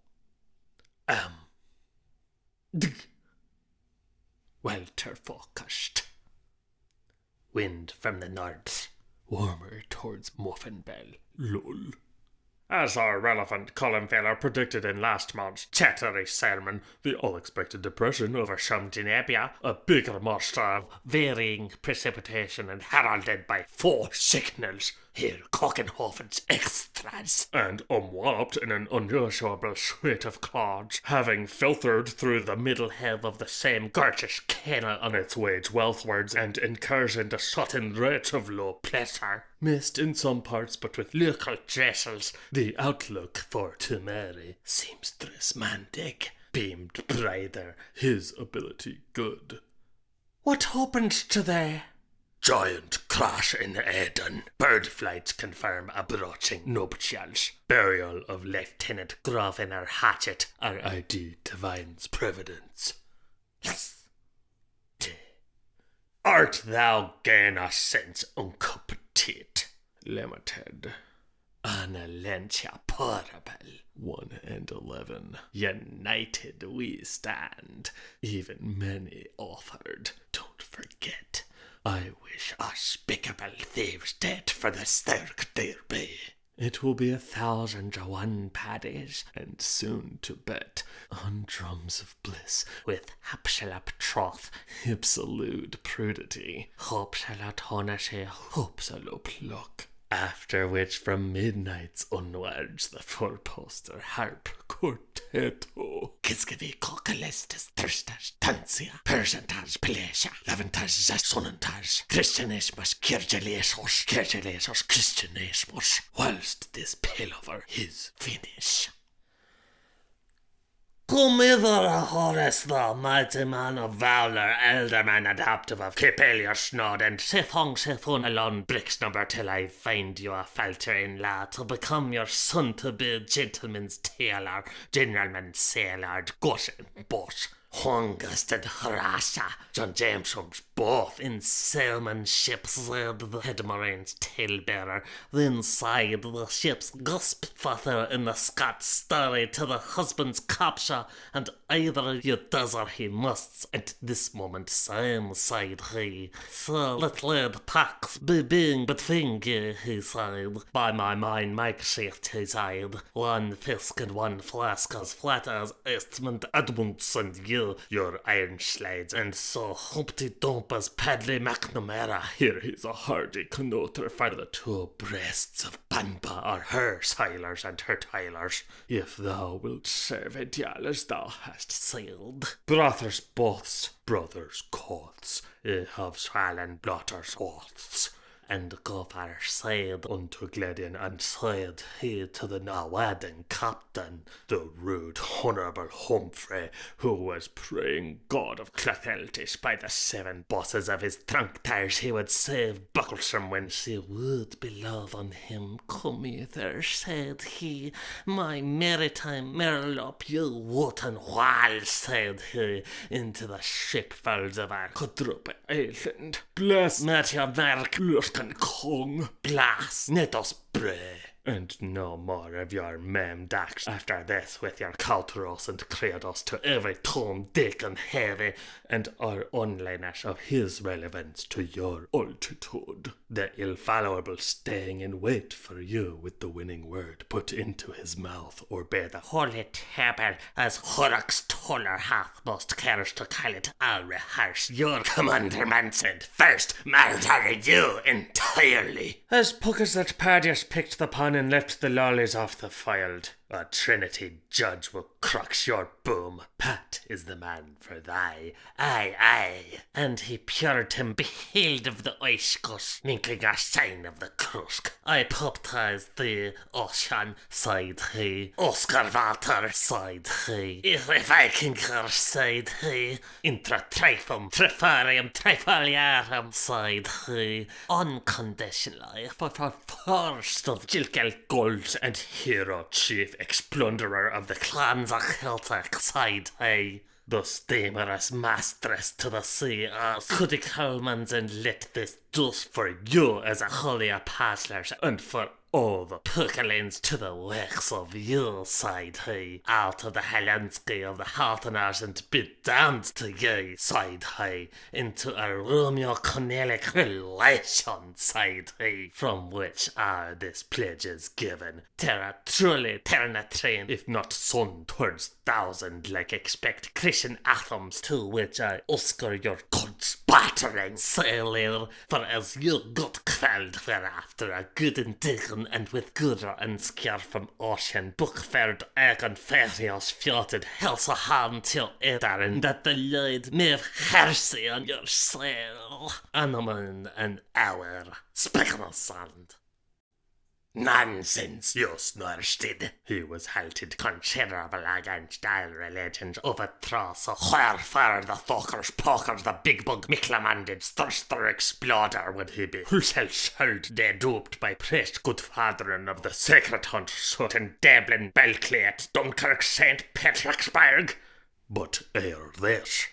Welter focused. Wind from the north, warmer towards Muffin Bell. Lull. As our relevant column feller predicted in last month's chattery sermon, the unexpected depression over Shamdinabia, a bigger monster of varying precipitation and heralded by 4 signals, here Cockenhoffen's extras, and umwalloped in an unusual suite of clouds, having filtered through the middle half of the same gorgeous canal on its way westwards and incurs into sudden rates of low pleasure. Missed in some parts but with local trestles, the outlook for tomorrow seems trismantic, beamed brighter, his ability good. What happened to the giant crash in Eden? Bird flights confirm approaching nuptials. Burial of Lieutenant Grosvenor Hatchet, R.I.D. Divine's Providence. Yes. Art thou gain a sense uncompetite? Limited. Analentia portable. 1 and 11. United we stand. Even many offered. Don't forget. I wish unspeakable thieves dead for the stirk there be. It will be 1,001 paddies, and soon to bet, on drums of bliss, with absolute troth, absolute prudity, absolute honesty, absolute luck. After which from midnights onwards the four-poster harp quartetto. 𝐓𝐇𝐄 𝐌𝐎𝐒𝐓 𝐄𝐕𝐄𝐑 Percentage Pleasure Leventas Sonnentas Christianismus Kirchelesos Christianismus. Whilst this palaver is finished. Come hither, Horace, the mighty man of valor, elderman adaptive of Kipelius Snod, and Sithon along bricks number till I find you a faltering lad to become your son-to-be gentleman's tailor, generalman sailor, gushin boss. Hungest and Harasha, John Jameson's both in sailmanship, said the head marine's talebearer. Then sighed the ship's gusp father in the Scots story to the husband's capture, and either you does or he must. At this moment, Sam sighed he. So let lead packs be being between ye, he sighed. By my mind, makeshift, he sighed. 1 fisk and 1 flask as flat as Esmond Edmunds and you. Your iron slides, and so Humpty Dump as Padley McNamara. Here he's a hardy connoter for the 2 breasts of Banba are her sailors and her tailors. If thou wilt serve ideal as thou hast sailed. Brothers boths, brothers coths, have swollen blotters oaths. And Gofar said unto Gledian, and said he to the Nawadan captain, the rude honourable Humphrey, who was praying God of Clotheltis by the 7 bosses of his trunktars he would save Bucklesham when she would be love on him. Come hither, said he, my maritime merlop, you wotan whale, said he, into the shipfolds of our quadruped island. Bless Matthew Mark Luskan Kong, bless net us bray. And no more of your mem dacks after this with your culturos and credos to every tomb, dick and heavy, and our unliness of his relevance to your altitude. The infallible staying in wait for you with the winning word put into his mouth, or by the Holy table, as Horrocks Toller hath most cares to call it, I'll rehearse your commandments and first murder you entirely. As Puckers that Pardius picked the pun and left the lollies off the field, a Trinity judge will crux your boom. Pat is the man for thy. Aye. And he pured him beheld of the oishkus, minking a sign of the krusk. I baptized thee, Ocean, sighed he. Oscar Walter, sighed he. If I concur, sighed he. Intra trifum, trifarium, trifoliarum, sighed he. Unconditionally, for first of Jilkel Gold and hero chief explunderer of the clans of Celtic, sighed he. Thus demerous mastress to the sea, as Cuddy Coleman's and lit this dust for you as a holier passlers, and for all the Puckalins to the works of you, sighed he. Out of the Helensky of the Haltoners and be damned to ye, sighed he. Into a Romeo-Cornelic relation, sighed he, from which are this pledges given. Terra truly ternatrain, if not son towards thousand, like expect Christian atoms, to which I oscar your gods battering sailor, for as you got quelled were after a good indignant and with gooder and scare from ocean bookferd egan ferios fjotted helse ham till edaren that the Lord may have mercy on your soul. Anomen an hour, speckle sand. Nonsense, you snorsted. He was halted considerable against all religions overthrow, so wherefore the fuckers pokers the big bug Miclamanded thirster exploder would he be, who shall shout they duped by priest good fathering of the sacred hunt Sutton, Dublin, Belclate, Dunkirk, St. Petersburg. But ere this,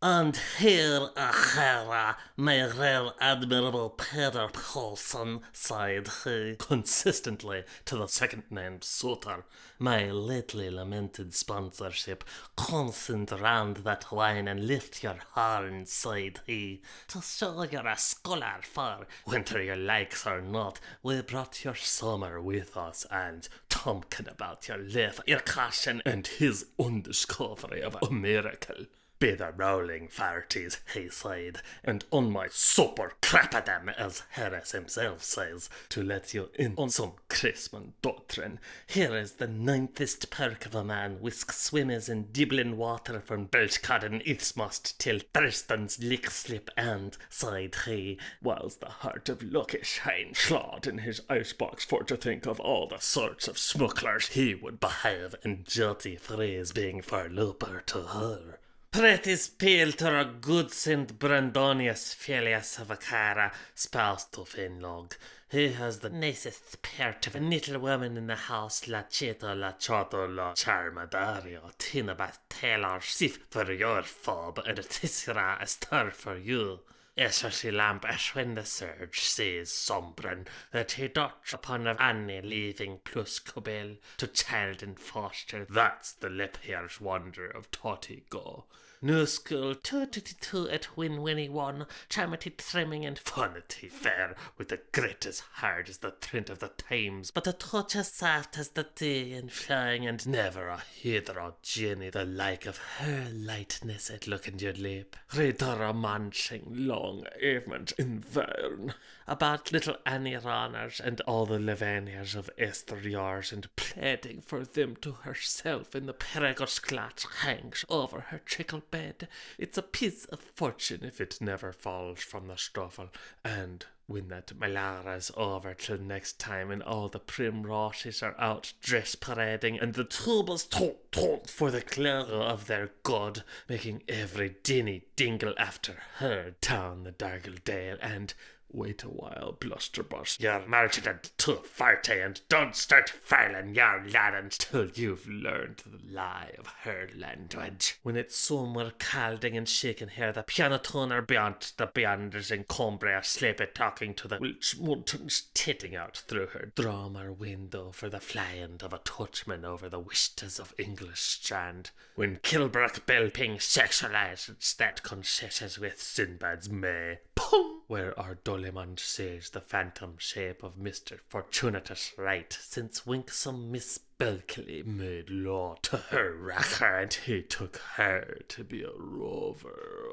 and here Ahara, my real admirable Peter Paulson, sighed he, consistently to the second-named suitor, my lately lamented sponsorship, consent round that wine and lift your horn, sighed he, to show you're a scholar, for, whether you likes or not, we brought your summer with us, and Tomkin about your life, your caution, and his undiscovery of a miracle. Be the rolling farties, he said, and on my super crappadam, as Harris himself says, to let you in on some Chrisman doctrine. Here is the ninthest perk of a man whisk swimmers in Dublin water from Belchcadden Ismost till Thurston's lick slip and, sighed he, whilst the heart of Luckish Hein slod in his icebox for to think of all the sorts of smugglers he would behave, and jolty phrase being for looper to her. Pretty spiel to a good St. Brandonius Filius of a cara, spouse to Finlog. He has the nicest pert of a little woman in the house, la chito, la choto, la charmadario, tinabat tailor, sif for your fob, and a tissera a star for you. Essersi lamp as when the surge says sombren that he dots upon of Annie leaving plus Cobel to child and foster. That's the lip hair's wonder of Totty go. New school 222 at Winnie 1, charmity trimming and funnity fair, with a grit as hard as the trint of the times, but a touch as soft as the day and flying, and never a hydro Jenny the like of her lightness at looking your lip. Reader a manching long evenings in Vern, about little Annie Ranners and all the Lavaniers of Esther Yars, and pleading for them to herself in the Peregos clatch hangs over her trickle bed. It's a piece of fortune if it never falls from the stoffel, and when that Malara's over till next time and all the primroses are out dress parading and the tubas tolt for the glory of their god, making every dinny dingle after her down the Dargle Dale, and Wait a while, Blusterburst. You're marching to 40 and don't start filing your lad until you've learned the lie of her language. When it's somewhere calding and shaking here, the piano tuner beyond the beyonders in Cumbria sleepy talking to the Welsh mountains, titting out through her drama window for the flying of a touchman over the vistas of English strand. When Kilbrook Belping sexualizes that concesses with Sinbad's May. Pum! Where our Dolemond says the phantom shape of Mr. Fortunatus right, since winksome Miss Belkley made law to her racker, and he took her to be a rover,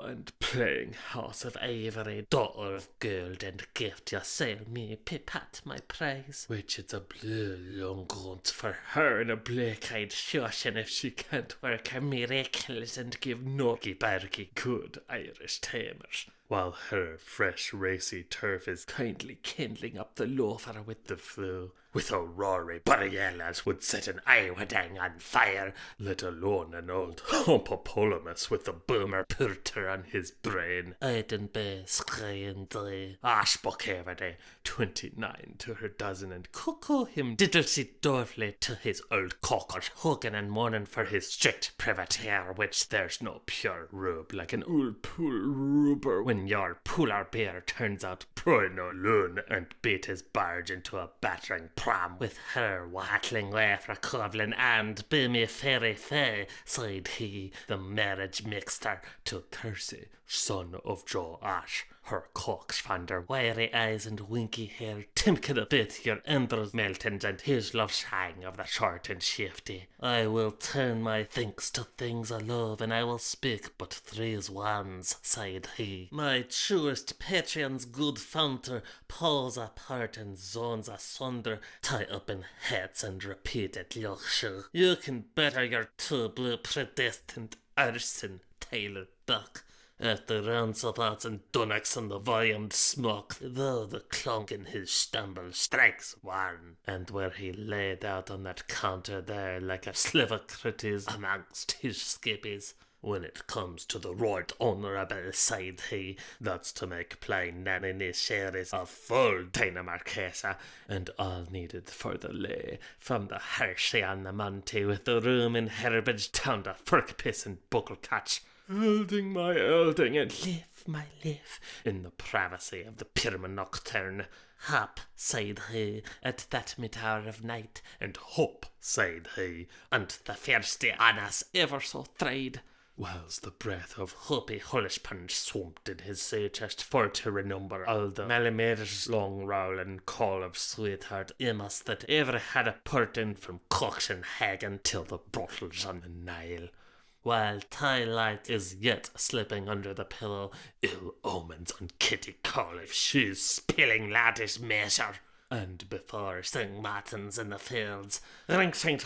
and playing House of Avery, daughter of gold and gift, you sail me pippat my prize, which it's a blue long grunt for her in a black-eyed shoshin if she can't work her miracles and give norky-barky good Irish tamers. While her fresh racy turf is kindly kindling up the loafer with the flue, with a rory Borealas would set an Iwadang on fire, let alone an old Hompopolamus with the boomer purter on his brain. Aiden be screen day, Ashbokevade, 29 to her dozen, and cuckoo him diddlesy dovely to his old cockers, hugging and mourning for his strict privateer, which there's no pure rube like an old pool ruber when your polar bear turns out poor no loon and beat his barge into a battering pram with her wattling way for Covelin, and be me fairy fay, said he, the marriage mixter, to 𝐓𝐄 son of Joe Ash, her cox fander, wiry eyes and winky hair, timkin a bit your embers meltings, and his love sang of the short and shifty. I will turn my thinks to things I love, and I will speak but three's ones, said he. My truest patrion's good founter, paws apart and zones asunder, tie up in hats and repeat at Yorkshire. You can better your two blue predestined arson, Taylor Duck. At the roundabouts and dunnocks and the volumed smoke, though the clunk in his stumble strikes one, and where he laid out on that counter there like a sliver critters amongst his skippies. When it comes to the right honourable, said he, that's to make plain nanny shares of full Dinamarquesa, and all needed for the lay, from the Hershey on the Monty with the room in Herbage down to Firkpiss and Bucklecatch. Elding my elding, and live my live in the privacy of the Pyramid Nocturne. Hop, said he, at that mid-hour of night, and hop, said he, and the firsty on us ever so tried. Whilst the breath of Hoppy Hullishpunch swamped in his sea chest for to renumber all the millimeters long roll and call of sweetheart Immas that ever had a port in from Coxenhagen till the bottles on the Nile. While twilight is yet slipping under the pillow, ill omens on Kitty call if she's spilling lattice measure. And before St. Martin's in the fields, ring Saint,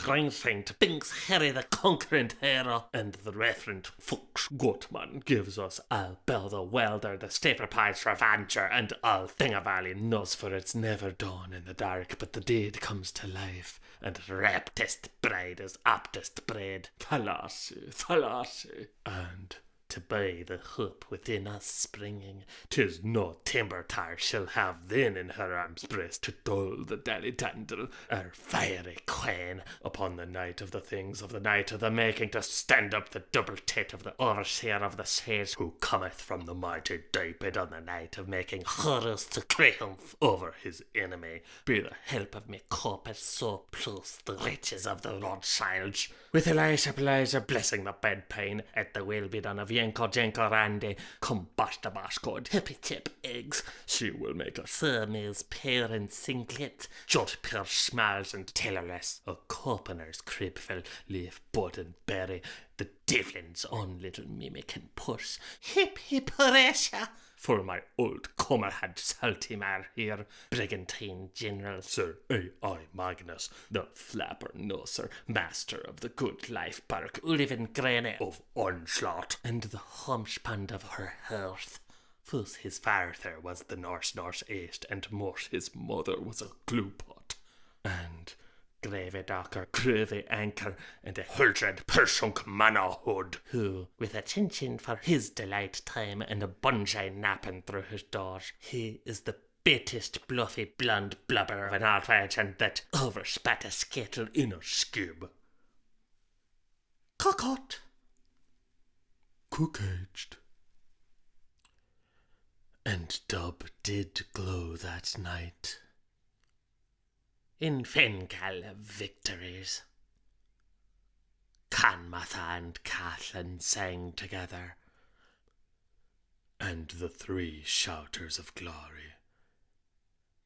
Binks Harry the conquering hero, and the Reverend Fuchs Goatman gives us all Bell the Welder, the Staple Pies Revanger, and all Thingavalley knows, for it's never dawn in the dark, but the deed comes to life, and raptest bride is aptest bread. Thalassi, and to be the hope within us springing, 'tis no timber tar she'll have then in her arm's breast to dull the dally-dandle, our fiery queen, upon the night of the things of the night of the making, to stand up the double tit of the overseer of the seas, who cometh from the mighty David on the night of making horrors to triumph over his enemy, be the help of me corpus so plus the riches of the Rothschilds, with Elisha blessing the bedpain, at the will be done of Jenko Randy, come basta bascod, hippy tip eggs, she will make a Sirme's pear and singlet, jot pear smalls and tailorless, a copener's cribful, leaf bud and berry, the devlin's own little mimic and puss, hip Horatia, for my old comrade Saltimar here, brigantine general Sir II.iii Magnus, the flapper noser, master of the good life bark Ulivin Grene of Onslaught, and the homespand of her hearth. Fus his father was the North-North-East, and Morse his mother was a glue pot. And grave docker, groovy anchor, and a 100% manhood, who, with a chin-chin for his delight time and a bungee napping through his doors, he is the bittest bluffy blonde blubber of an old virgin that overspat a skater in a skib. Cockot. Cook-aged. And Dub did glow that night. In Fingal victories, Canmatha and Kathleen sang together, and the 3 shouters of glory,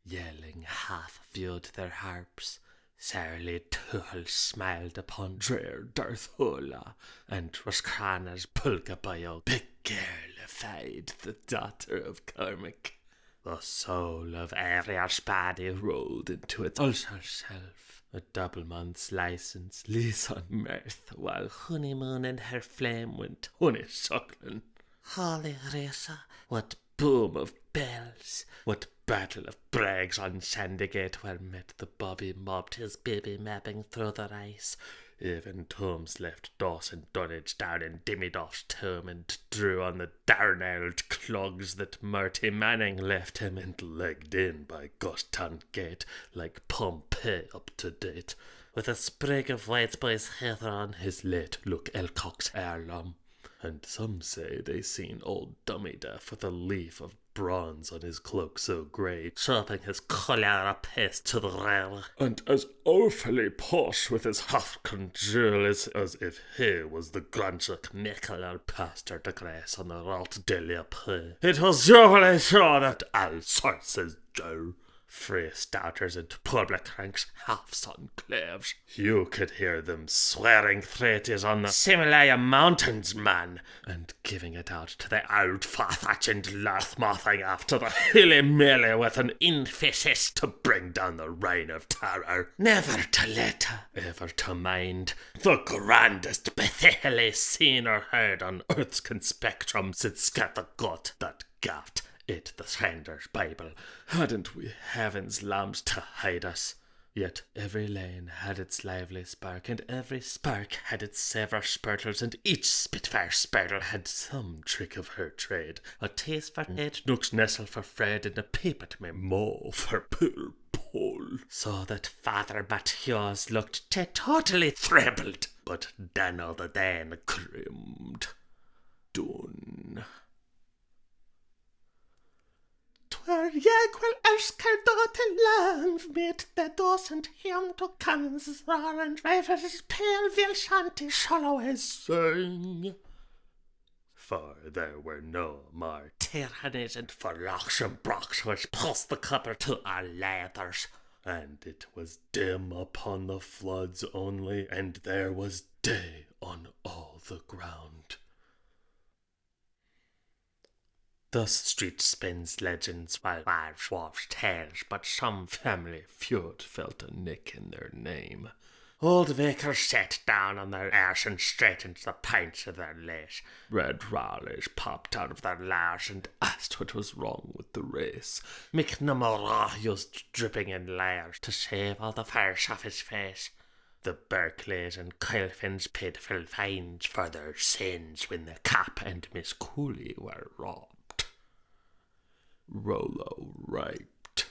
yelling half-viewed their harps. Sarely Tuhl smiled upon drear Darthola, and Roscrana's Pulgabayo, big girlified the daughter of Cormac. The soul of every Arspadi rolled into its ulcer self, a double month's license, lease on mirth, while honeymoon and her flame went honeysuckling. Holy Risa, what boom of bells, what battle of brags on Sandygate where met the Bobby mobbed his baby mapping through the ice. Even Toombs left Dawson Dunnage down in Dimmidoff's tomb and drew on the darnelled clogs that Murty Manning left him and legged in by Guston Gate like Pompeii up to date, with a sprig of white boy's heather on his late Luke Elcock's heirloom. And some say they seen old Dummy Deaf with a leaf of bronze on his cloak so grey, chopping his cholera paste to the rail, and as awfully posh with his half-con jewel as if he was the Grunchuk Mickle or Pastor de Grace on the Ralt Delia Pré. It was doubly sure that all sources Joe. Free stouters and public ranks, half-son claves. You could hear them swearing threaties on the Himalaya mountains, man, and giving it out to the old Fathach and Larthmothing after the hilly melee with an emphasis to bring down the reign of terror. Never to let, ever to mind, the grandest Bethely seen or heard on earth's conspectrum since Scattergut that gaffed it the Strander's Bible. Hadn't we heaven's lamps to hide us? Yet every lane had its lively spark, and every spark had its sever spurtles, and each Spitfire spurtle had some trick of her trade. A taste for Ed, Nook's nestle for Fred, and a peep at me Mo for Pool Paul. So that Father Matthews looked totally threbled, but Daniel the Dan grimmed. Done. Tw'r Iegwel Erskardot and Lamb made the docent hymn to cannons roar and rivers pale vil shanty shallows sing. For there were no more tyrannies and forlocks and brocks which passed the copper to our lathers, and it was dim upon the floods only, and there was day on all the ground. Thus street spins legends while wives wash tales, but some family feud felt a nick in their name. Old vicars sat down on their arse and straightened the pints of their lace. Red Rowleys popped out of their lars and asked what was wrong with the race. McNamara used dripping in layers to shave all the fires off his face. The Berkeleys and Kilfins paid full fines for their sins when the Cap and Miss Cooley were robbed. Rollo raped.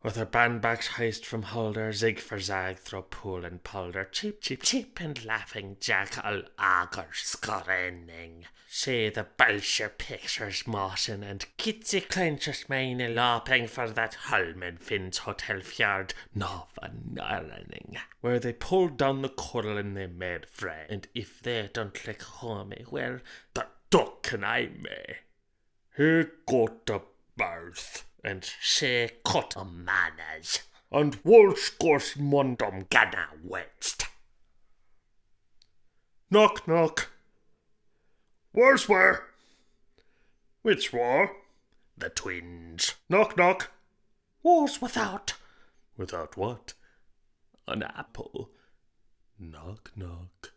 With her bandbags heist from Holder, zig for zag through pool and polder, cheap, cheap, cheap, and laughing Jack all auger scorening. See the Belcher pictures mossing and Kitsy clenches mine lopping for that Holman Finn's Hotel Fjord, Nova Narrening, where they pulled down the cuddle and they made fray, and if they don't like homie, well, the duck can I may. He got a birth, and she cut a manners, and Walsh goes mundum gana west. Knock, knock. Where's where? Which war? The twins. Knock, knock. War's without. Without what? An apple. Knock, knock.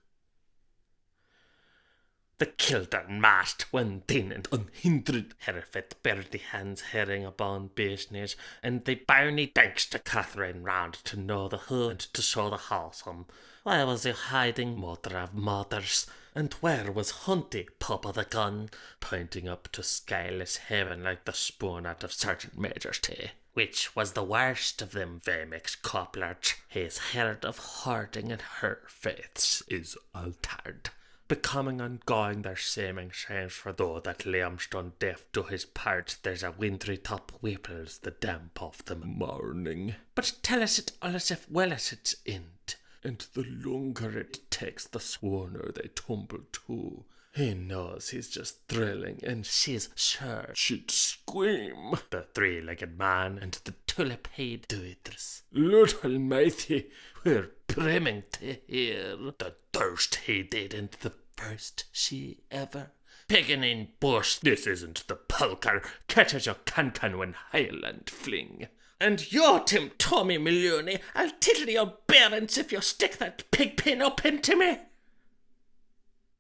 The kiltern mast went in and unhindered Herefit birdie hands herring upon business, and they barney thanks to Catherine round to know the who and to show the wholesome. Where was you hiding, mother of mothers? And where was Hunty, pup of the gun, pointing up to scaleless heaven like the spoon out of Sergeant Major's tea? Which was the worst of them Vamix copplers? His heard of hoarding and her faiths is altered, becoming and going their seeming change for though that Liam's done deaf to his part, there's a wintry top whipples the damp of the morning. But tell us it all as if well as it's end, and the longer it takes the sooner they tumble to. He knows he's just thrilling, and she's sure she'd scream. The three-legged man and the tulip-eyed doiters. Little matey, we're brimming to hear the thirst he did and the first she ever. Piggin in bush, this isn't the pulker, catch as you can when Highland fling. And you're Tim Tommy Maloney, I'll tiddle your parents if you stick that pig pin up into me.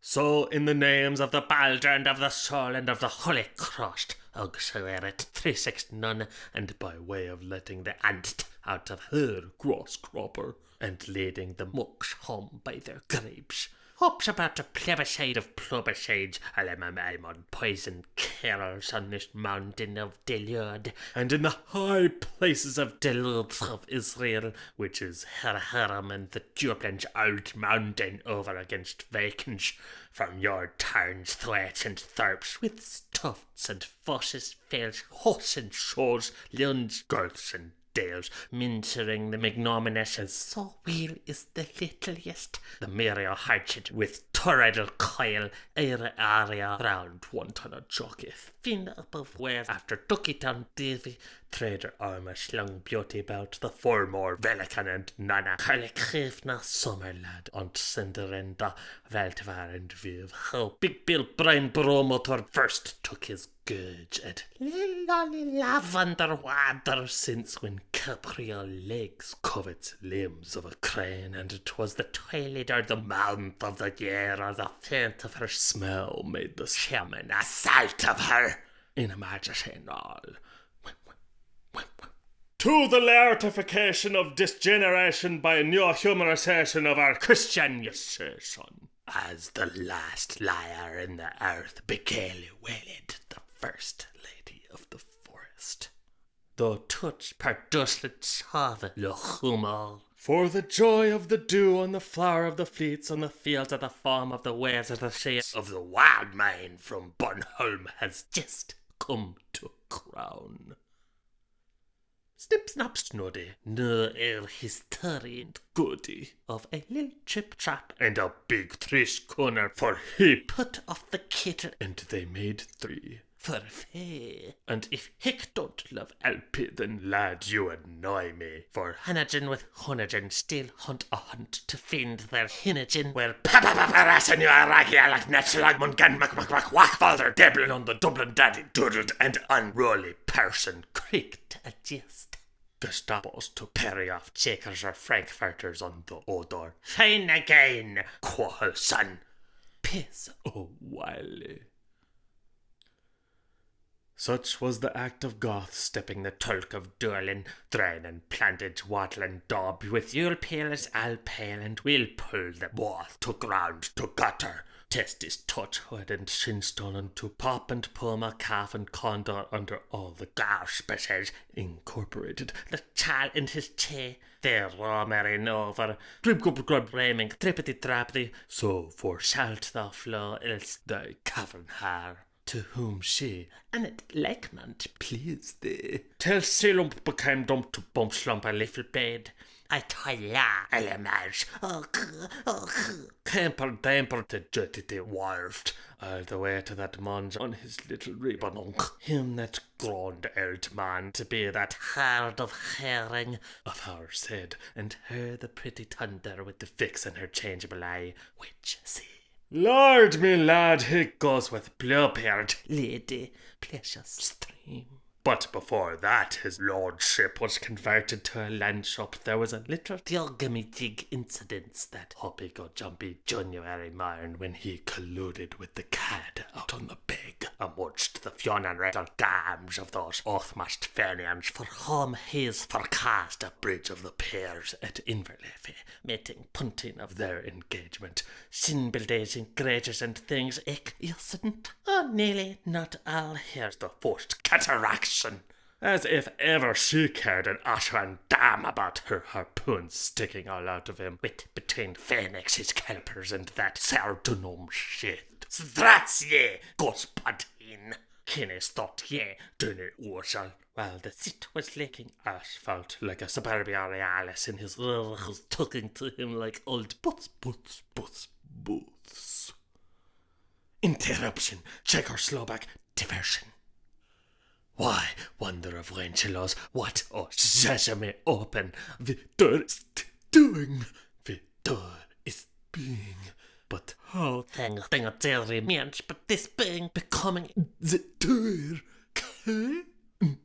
So, in the names of the Balder and of the Soul and of the Holy Cross, 𝐓𝐇𝐄 𝐌𝐎𝐒 and by way of letting the ant out of her gross cropper, and leading the mooks home by their grapes, hopes about a plebiscite of plebiscites, I'm on poison carols on this mountain of Delud, and in the high places of Delud of Israel, which is Herharam and the Juplin's old mountain over against Vacans, from your towns, thwaits and thorps, with stuffs and fosses, fails, horse and shows, lunds, girths and dales, mincering the ignominious, as so weel is the littlest, the merrier hatchet with torridal coil, area round one ton of jockey, fin above where after Duckytown Davy, trader armour slung beauty about the Formour, Velican and Nana, Carlichivna summer lad, on Cinderenda, Veltvar and Viv, how Big Bill Brian Bromotor first took his gurge at lavender water, since when capriole legs covets limbs of a crane, and it was the twilight or the month of the year or the faint of her smell made the shaman assault of her in a majesty all. To the lartification of disgeneration by new humorization of our Christianization, as the last liar in the earth begally wailed the first lady of the forest. Though touch perduslet save le humor, for the joy of the dew on the flower of the fleets on the fields of the foam of the waves of the sea of the wild man from Bornholm has just come to crown. Snip snap snoddy, no history and goody of a little trip trap and a big trish corner, for he put off the kettle and they made three for fair. And if Hick don't love Alpy, then lad you annoy me, for Hanagen with Hunagen still hunt a hunt to find their Hinagen, where Papapaparasan you are like Netslag Mungan Mac Father Deblin on the Dublin Daddy doodled and unruly person creaked a jest. Gestapos to parry off Shakers or Frankfurters on the odor. Fine again, quahl son. Piss o wily. Such was the act of Goth stepping the tulk of Durlin, drain and plantage wattle and daub, with you'll pale as I'll pale, and we'll pull the both to ground to gutter. Test his touchwood and shinstone unto pop and puma, calf and condor under all the garspices incorporated. The chal and his che, their roamering over, grib grub raming, trippity trappity, so for shalt thou flow, else thy cavern har. To whom she, and it like not pleased thee, till Silump became dump to bump slump a little bed. I tell ya, Elamage, camper damper to jutty warfed, all the way to that munge on his little ribbonunk, him that groaned old man to be that hard of herring of our said, and her the pretty thunder with the fix in her changeable eye, which see. Lord, me lad, he goes with blue-beard lady, precious stream. But before that, his lordship was converted to a land shop. There was a little 𝐓𝐇𝐄 incidents that hoppy go jumpy January morn when he colluded with the cad out on the beg amongst the fionn little dams of those oathmast Finnegans for whom he's forecast a bridge of the peers at Inverleigh, making punting of their engagement. sin buildings and grages and things isn't nearly not all Here's the forced cataraction, as if ever she cared an ashen damn about her harpoon sticking all out of him, wit between Phoenix his kelpers and that sardunum shit. Strats ye, Gospodin, Kynnes thought ye, dunne orsal. While the seat was licking Asphalt like a suburbia realis in his was talking to him like old boots. Interruption, Czechoslovak diversion. Why, wonder of Wencelos, what sesame open, the door is doing, the door is being, but how thing remains, but this being becoming the door,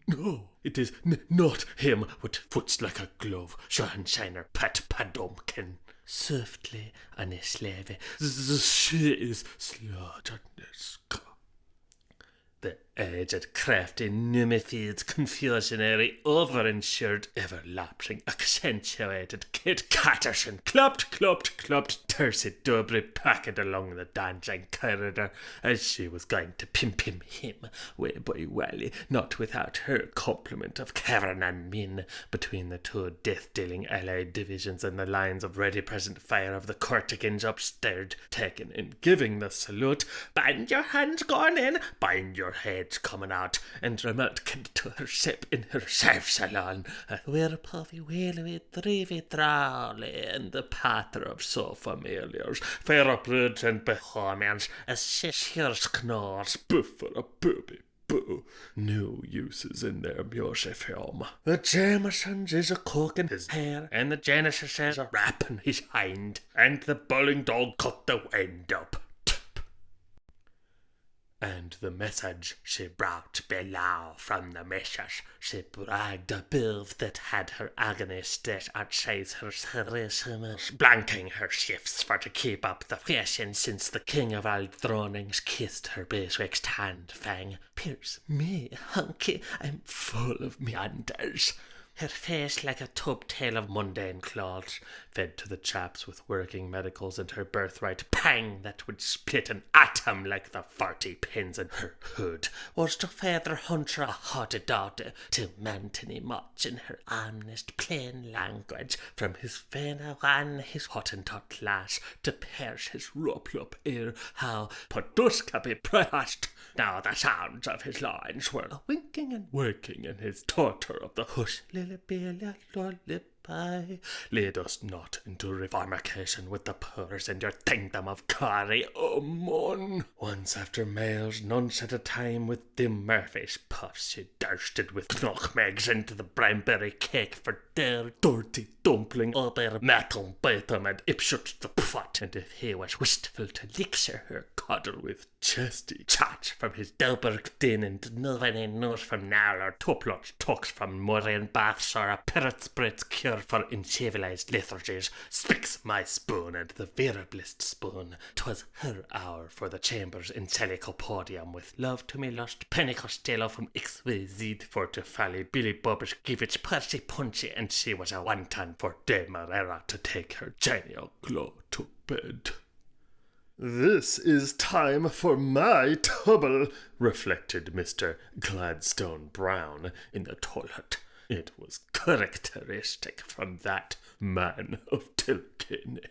no, it is not him with foots like a glove, Schoenshiner Pat Padomkin. Softly on a slave, she is slaughtered. The aged, crafty, numified, confusionary, overinsured, ever-lapsing, accentuated Kit Catterson clubbed, Tercy Dobry packed along the dancing corridor as she was going to pimp him way by Wally, not without her complement of Kevin and Min between the two death-dealing allied divisions and the lines of ready-present fire of the Cortigans upstairs, taking and giving the salute, bind your hands going in, bind your heads coming out, and remote to her ship in her safe salon, where puffy wheelie drivy drawly, and the patter of so familiars, fair broods and behomans, as shishers knors, boof for a booby boo, new uses in their music film. The Jamesons is a cooking his hair, and the Genesis is a wrapping his hind, and the bowling dog cut the wind up. And the message she brought below from the missus, she bragged above that had her agony state outside her seriousness, blanking her shifts for to keep up the fashion since the king of all thronings kissed her betwixt hand fang. Pierce me, hunky, I'm full of meanders. Her face like a tub-tail of mundane clothes, fed to the chaps with working medicals and her birthright pang that would split an atom like the 40 pins in her hood, was to feather hunter a haughty daughter to maintain much in her honest plain language, from his vein wan his Hottentot lass to pierce his rope ear, how Poduska be pressed. Now the sounds of his lines were a winking and working in his torture of the hush lullaby. Lead us not into reformication with the poors in your kingdom of Corrie, O mon. Once after males, nonce at a time, with dim Murphy's puffs, she dursted with knockmegs into the brownberry cake for their dirty dumpling over metal bottom and ipshut the pot, and if he was wistful to licture her coddle with chesty chats from his Delberg din and nobody knows from now or tuplots talks from Moraine baths or a parrot's breath cure for uncivilized lethargies, speaks my spoon and the verablest spoon. 'Twas her hour for the chambers in Celicopodium with love to me lost Penny Costello from 𝐓𝐶 for to Fally Billy Bobbers give its Percy Punchy, and she was a wanton for Demerara to take her genial glow to bed. This is time for my trouble, reflected Mr. Gladstone Brown in the toilet. It was characteristic from that man of Kilkenny.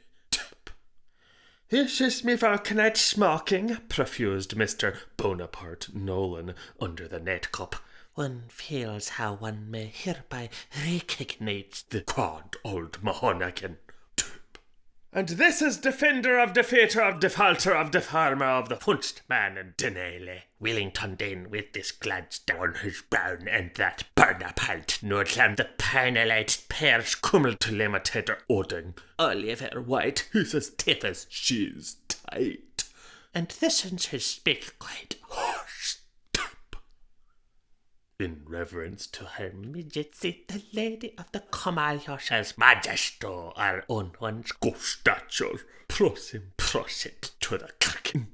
This is me falconet smoking, profused Mr. Bonaparte Nolan under the net-cup. One feels how one may hereby recognize the grand old Mahonnakin. And this is defender of defeater of defaulter of defarmer of the punched man and Denele. Willington Dane with this Gladstone his brown and that Bernapalt Nordlam the panelite pairs cummel to limitator Odin. Oliver White, he's as stiff as she's tight. And this is his speak quite hush. in reverence to her Majesty, the Lady of the 𝐓𝐄 Majesty, our own ones. go stature. Prosit to the Kirkin.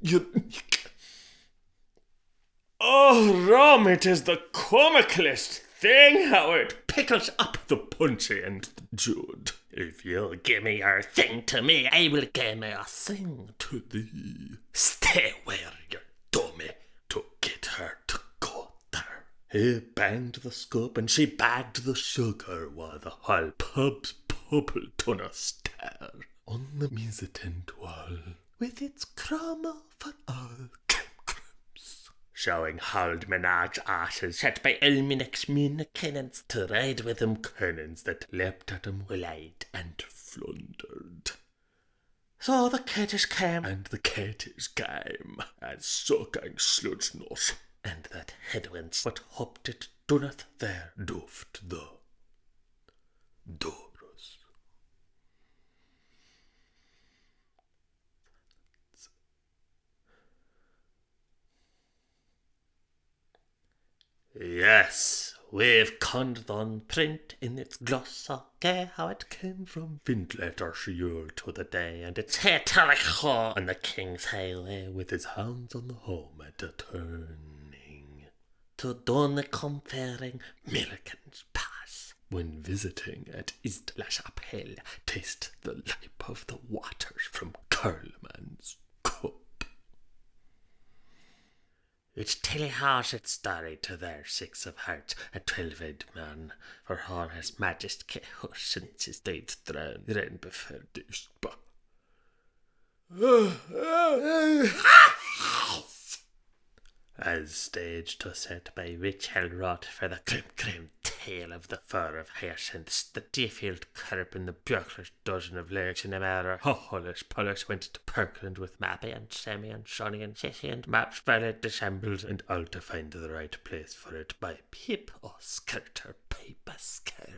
Oh, Rum, it is the comicalest thing how it pickles up the punchy and the Jude. If you'll give me your thing to me, I will give me a thing To thee, stay where you're dummy. to get her to go there. He banged the scoop and she bagged the sugar while the whole pub's bubbled on a stair. On the mezzanine wall, with its crumble for all crimps, Showing Harold Menag's asses set by Ilminix Mina Kennans to ride with him cannons that leapt at him wide and floundered. So the Kentish came, And the Kentish came, as sucking sludge nut, and that headwinds but hoped it doeth there doft the doors. Yes, we've conned on print in its gloss gay how it came from Findleter's Yule to the day, and its Hey Taricho on the King's Highway with his hands on the home at a turning, to Donna comparing Milliken's Pass. when visiting at Isla-Chapelle, taste the lip of the waters from Curlman's cup. Which tell how it story to their 6 of hearts, a 12-eyed man, for all his majesty since his dead throne ran before this book. As staged to set by Richel Rot for the Grim tale of the fur of hyacinths, the Deerfield carp and the Björklish dozen of legs in a matter. Hollish Polish went to Kirkland with Mappy and Sammy and Sonny and Sissy and Maps valid dissembles, and all to find the right place for it by Pip or Skirter Pipe Skill.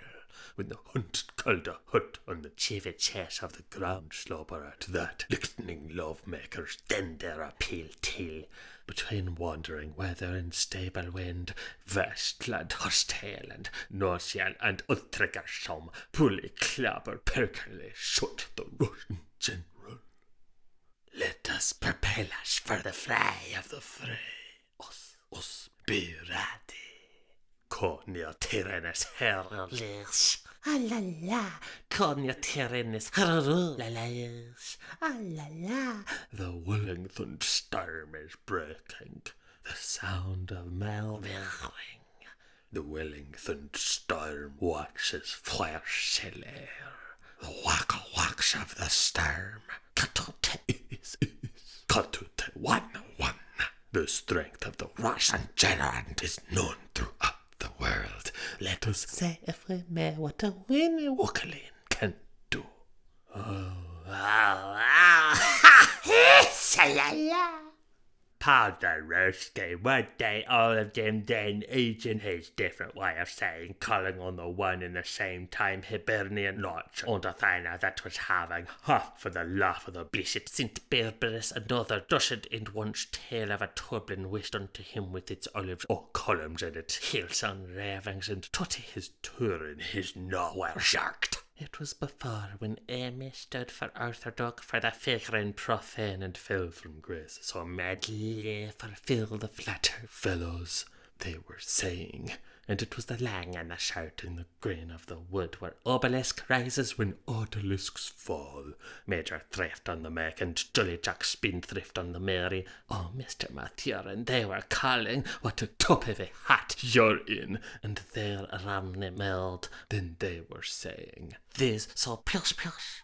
when the hunt called a hut on the Chiefy chase of the ground slobber at that listening love-makers then there appeal till between wandering weather and stable wind, Vestland hostile and Norsial and Uttrigger some pulley clabber perkily shut the Russian general. Let us prepare us for the fray of the fray. Us be ready. Cornea Tyrannis herrlis. Ah la la, Cornea Tyrannis herrlis. Ah la la. The Wellington storm is breaking, the sound of malveering. The Wellington storm waxes fiercely. The wacks of the storm. Katute is Katute 1-1. The strength of the Russian giant is known throughout the world. Let us say, if we may, what a Winnie Wookalin can do. Padarovsky, one day all of them then, each in his different way of saying, calling on the one and the same time Hibernian notch on the thiner that was having, for the laugh of the blessed St. Barbarous, another dushed in one's tale of a Tublin wished unto him with its olives columns and its hills on ravings, and tutty his Turin his nowhere sharked. It was before when Amy stood for orthodox for the figure and profane and fell from grace, so madly fulfill the flatter fellows, they were saying, and it was the lang and the shout in the grain of the wood where obelisk rises when odalisks fall. Major Thrift on the Mac and Jolly Jack Spindthrift on the Mary. Oh, Mr. Mathurin, they were calling, what a top of a hat you're in, and there Ramney milled. Then they were saying, this so plus,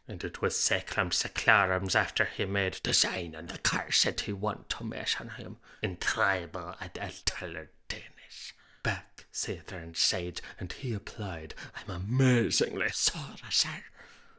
and it was Seclam Seclarums after he made design, and the car said he want to mention him in tribal and altered Danish. Back, Sather and Sage, and he applied, I'm amazingly sorry, sir.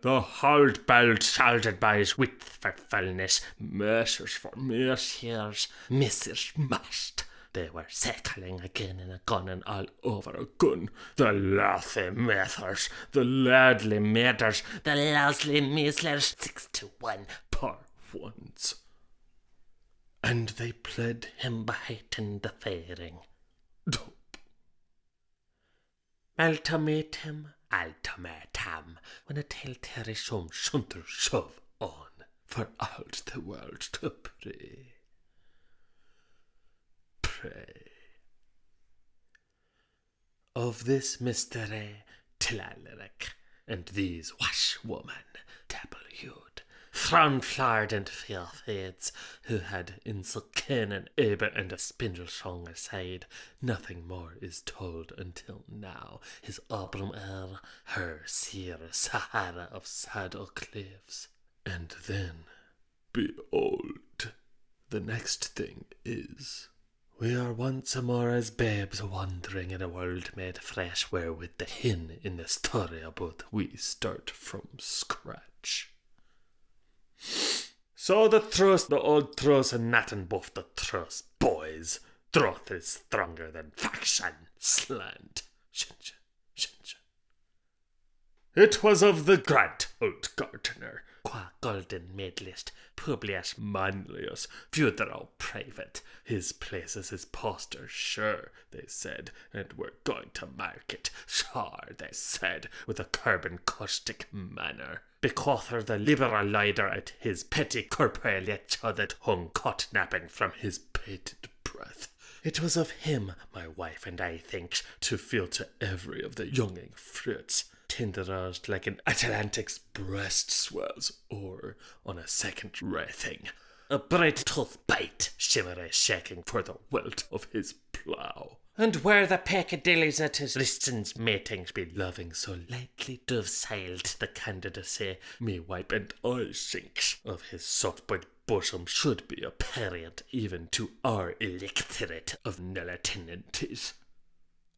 The hold belt shouted by his wit for fullness, mercers for merciers, missers must. They were circling again and a gun and all over a gun. The lathy mathers, the ladly maiders, the lousely measlers, 6-1 poor ones. And they pled him behighten the fairing. Ultimatum, ultimatum, when a telltale some shunter shove on, for all the world to pray. Pray. Of this mystery, Tillaleric, and these washwoman, double-hued, frown-flowered and fair-fades, who had in so keen an aber and a spindle-song aside, nothing more is told until now, his Abram her seer Sahara of sad 𝐓𝐄 𝐿𝐓. And then, behold, the next thing is, we are once more as babes wandering in a world made fresh, wherewith the hin in the story about we start from scratch. So the old truce and natin buff the truce, boys. Troth is stronger than faction, slant. Shinja, shinja. It was of the Grant old gardener, qua golden medalist, Publius Manlius, Funeral Private. His place is his poster, sure, they said, and we're going to mark it, sure, they said, with a carbon caustic manner. Bequather the liberal leader at his petty corporeature that hung caught-napping from his pated breath. It was of him, my wife and I think, to feel to every of the younging fruits, tenderized like an Atlantic's breast swells, or on a second wraithing. A bright tooth bite, shimmery shaking for the wilt of his plough. And where the peccadillies at his wrists matings be loving so lightly dove-sailed the candidacy, me wipe and I sinks of his soft-bud bosom should be apparent even to our electorate of nullatenantes.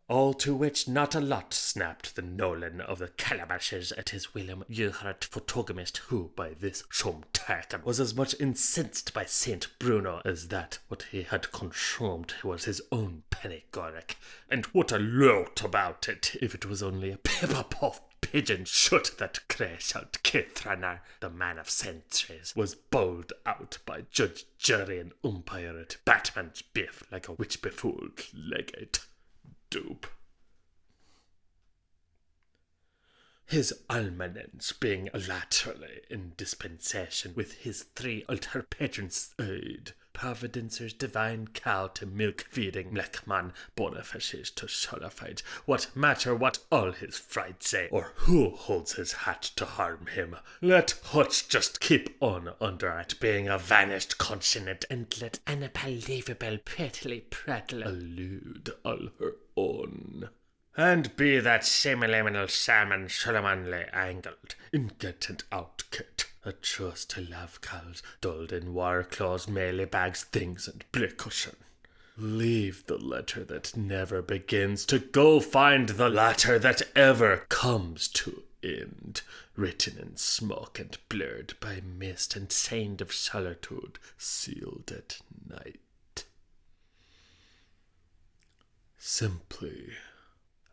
All to which not a lot snapped the Nolan of the calabashes at his William Euhart photogamist, who by this some taken was as much incensed by Saint Bruno as that what he had consumed was his own panegyric, and what a lout about it, if it was only a pepper-puff pigeon shoot that crash out Kithranar, the man of centuries, was bowled out by judge, jury, and umpire at Batman's biff like a witch-befooled legate. Dupe. His almanens being latterly in dispensation with his three altar patrons' aid, Providencer's divine cow to milk-feeding Mleckman, Bonifaces to Solified, what matter what all his fright say, or who holds his hat to harm him? Let Hutch just keep on under it, being a vanished consonant, and let unbelievable prettily prattle allude all her own. And be that semiliminal salmon solomonly angled, in get and out kit, a trust to love cows, dulled in war claws, melee bags, things, and percussion. Leave the letter that never begins to go find the latter that ever comes to end, written in smoke and blurred by mist and sand of solitude, sealed at night. Simply,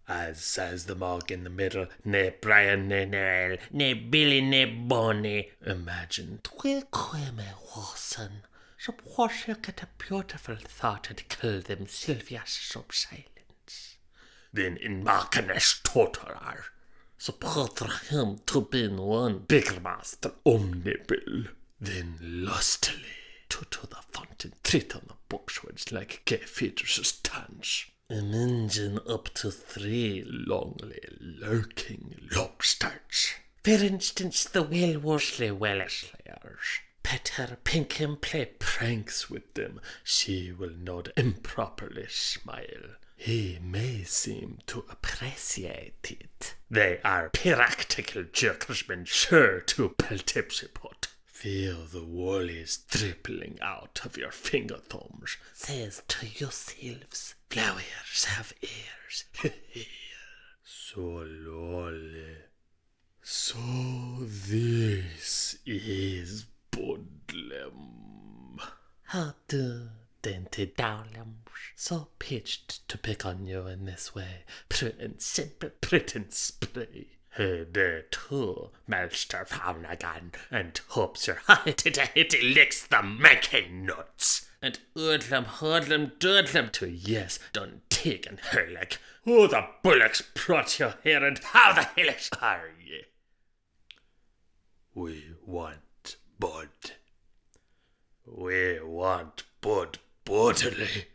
as says the Mog in the middle, ne Brian, ne Noel, ne Billy, ne Bonnie, imagine 𝐓𝐄 𝐒 Subwashing at a beautiful thought had killed them Sylvia's subsilence. Then in Marcanesh Totorar, supporter him to be in one bigger master omnibil. Then lustily to the fountain treat on the boxwoods like gay feeders' tans. An engine up to 3 longly lurking lobsters. For instance, the Whale-Worsley Welleslayers. Peter Pinkham play pranks with them. She will not improperly smile. He may seem to appreciate it. They are practical jerkersmen, sure to Peltipsipot. Feel the woolies dribbling out of your finger thumbs. Says to yourselves, flowers have ears. So lolly. So this is Budlem. How do dainty darlings so pitched to pick on you in this way? Pert and simple, pert and spray. Hey there too, Master Faunagan, and hopes your hitty licks the mankin nuts. And oodlem, hoodlem, doodlem to yes, done pig and her leg. Who the bullocks brought you here, and how the hellish are ye? We want Bud. We want Bud bodily.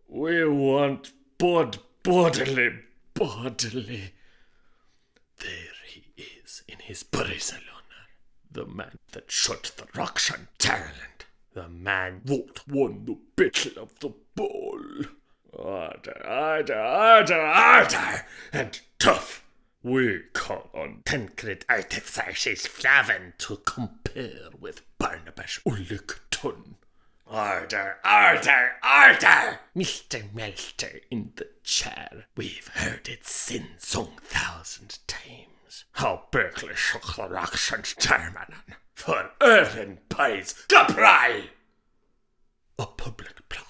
We want Bud bodily. There he is in his prison honor. The man that shot the rocks on Ireland. The man that won the Battle of the Ball. Order, and tough. We call on Tancred Artaxerxes Flavin to compare with Barnabas Ullickton. Order! Mr. Melster in the chair. We've heard it sung 1,000 times. How Berkeley shook the rocks on Termanan for Erlen Pies Gaprai! A public plot.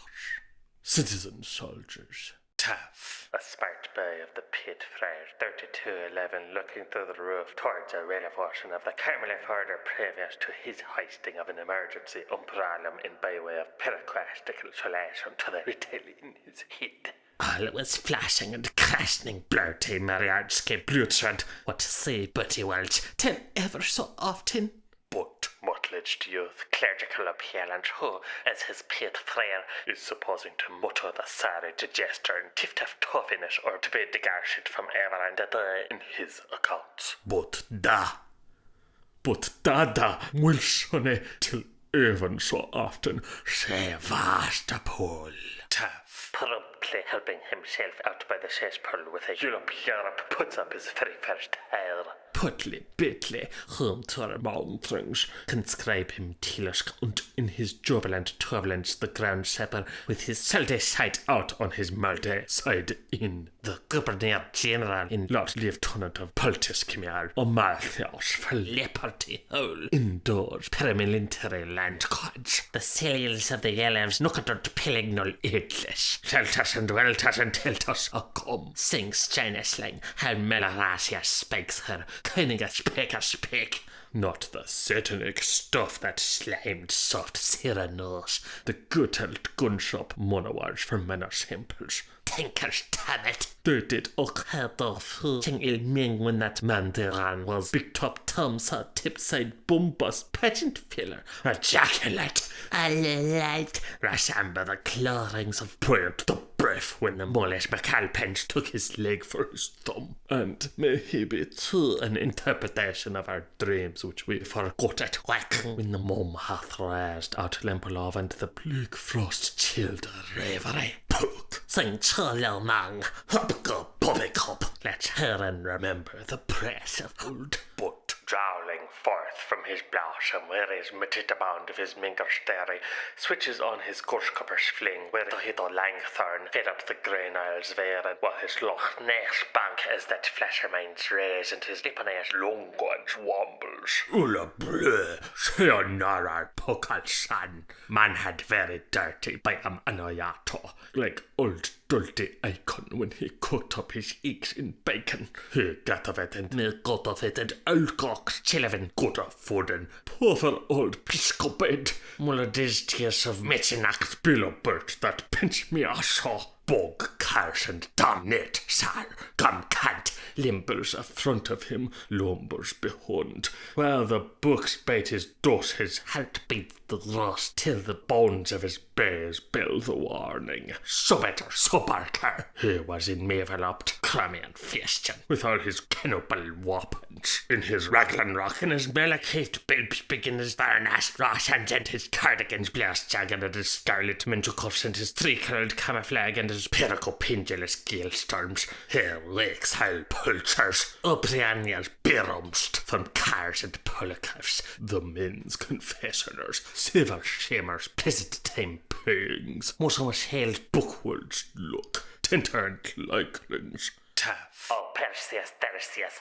Citizen soldiers. Taff. A smart boy of the pit friar, 3211, looking through the roof towards a revelation of the Carmelite order previous to his hoisting of an emergency umbrellum in by way of pyroklastical solation to the retail in his head. All was flashing and crashing, blurty Mariardsky bloodshed. What say, Bertie Welch, tell ever so often? But muttledged youth, clerical appellant who, as his pit friar, is supposing to mutter the sorry digester and tiff-taff toughiness or to be degarshed from ever and a day in his accounts. But da, Wilsone, till even so often, say vast a pull. Taff. Promptly helping himself out by the cesspool with a Europe puts up his very first hair. Putly bitly, whom to mountains, conscribe him Tilusk, and in his jubilant turbulence the ground supper with his salty sight out on his multi side in. The Governor General in Lord Lieutenant of Poltiskimiar, or Malthaus for Liberty Hole, indoors paramilitary land codes. The sails of the elves nookadot pillignol idlish. Teltas and weltas and teltas a come. Sings China slang, how Melarasia speaks her. Königa speak. Not the satanic stuff that slimed soft Cyranos, the good old gun shop monowards for Manor Temples. Tankers, damn it! They did ook head off who King Il-Ming when that Mandaran was big top Tom's tip-side boom-bust pageant filler. Ejaculate! Allight! Resemble the clawings of Bryant the Brave when the Molesh McAlpine took his leg for his thumb. And may he be too an interpretation of our dreams which we forgot at whack when the mum hath raised out Lempolov and the bleak frost chilled reverie. Poot! Sing Cholil Mang, hop go bobby cup. Let's hear and remember the press of old. But jowling forth from his blossom where his bound of his mingerstery switches on his gushcuppers fling where the hito langthorn fed up the Green Isles there and what his Loch Ness bank as that flashermind's rays and his liponae's longods wombles. Ula bleu, sayonara pokal san. Man had very dirty by Anoyato, like old Dulty Icon when he cooked up his eggs in bacon. He got of it and me got of it and Ulcock chillevin good of food and poor old piscoped. Mulla dis tears of Metzenacht Billowbert that pinch me a saw. Bog, cars and damnate, sal, gum cant, limbers front of him, lumbers behind. While the books bait his dose, his heart beats the rust, till the bones of his bears bell the warning. Subetter, subarker, he was in Mavelopt, crummy and fiestian, with all his cannibal weapons. In his raglan rock, and his melachate bilbs begin his varnast ross, and his cardigans blast jagged and his scarlet minjucuffs, and his three-curled camouflage, and his pendulous gale-storms. Here wakes hell pulchers, O'Brienne's birumst, from cars and pullcuffs, the men's confessioners, silver shimmers, pleasant time pings, most hailed bookwards look, tenturned likelings. Taff. Oh, Perseus,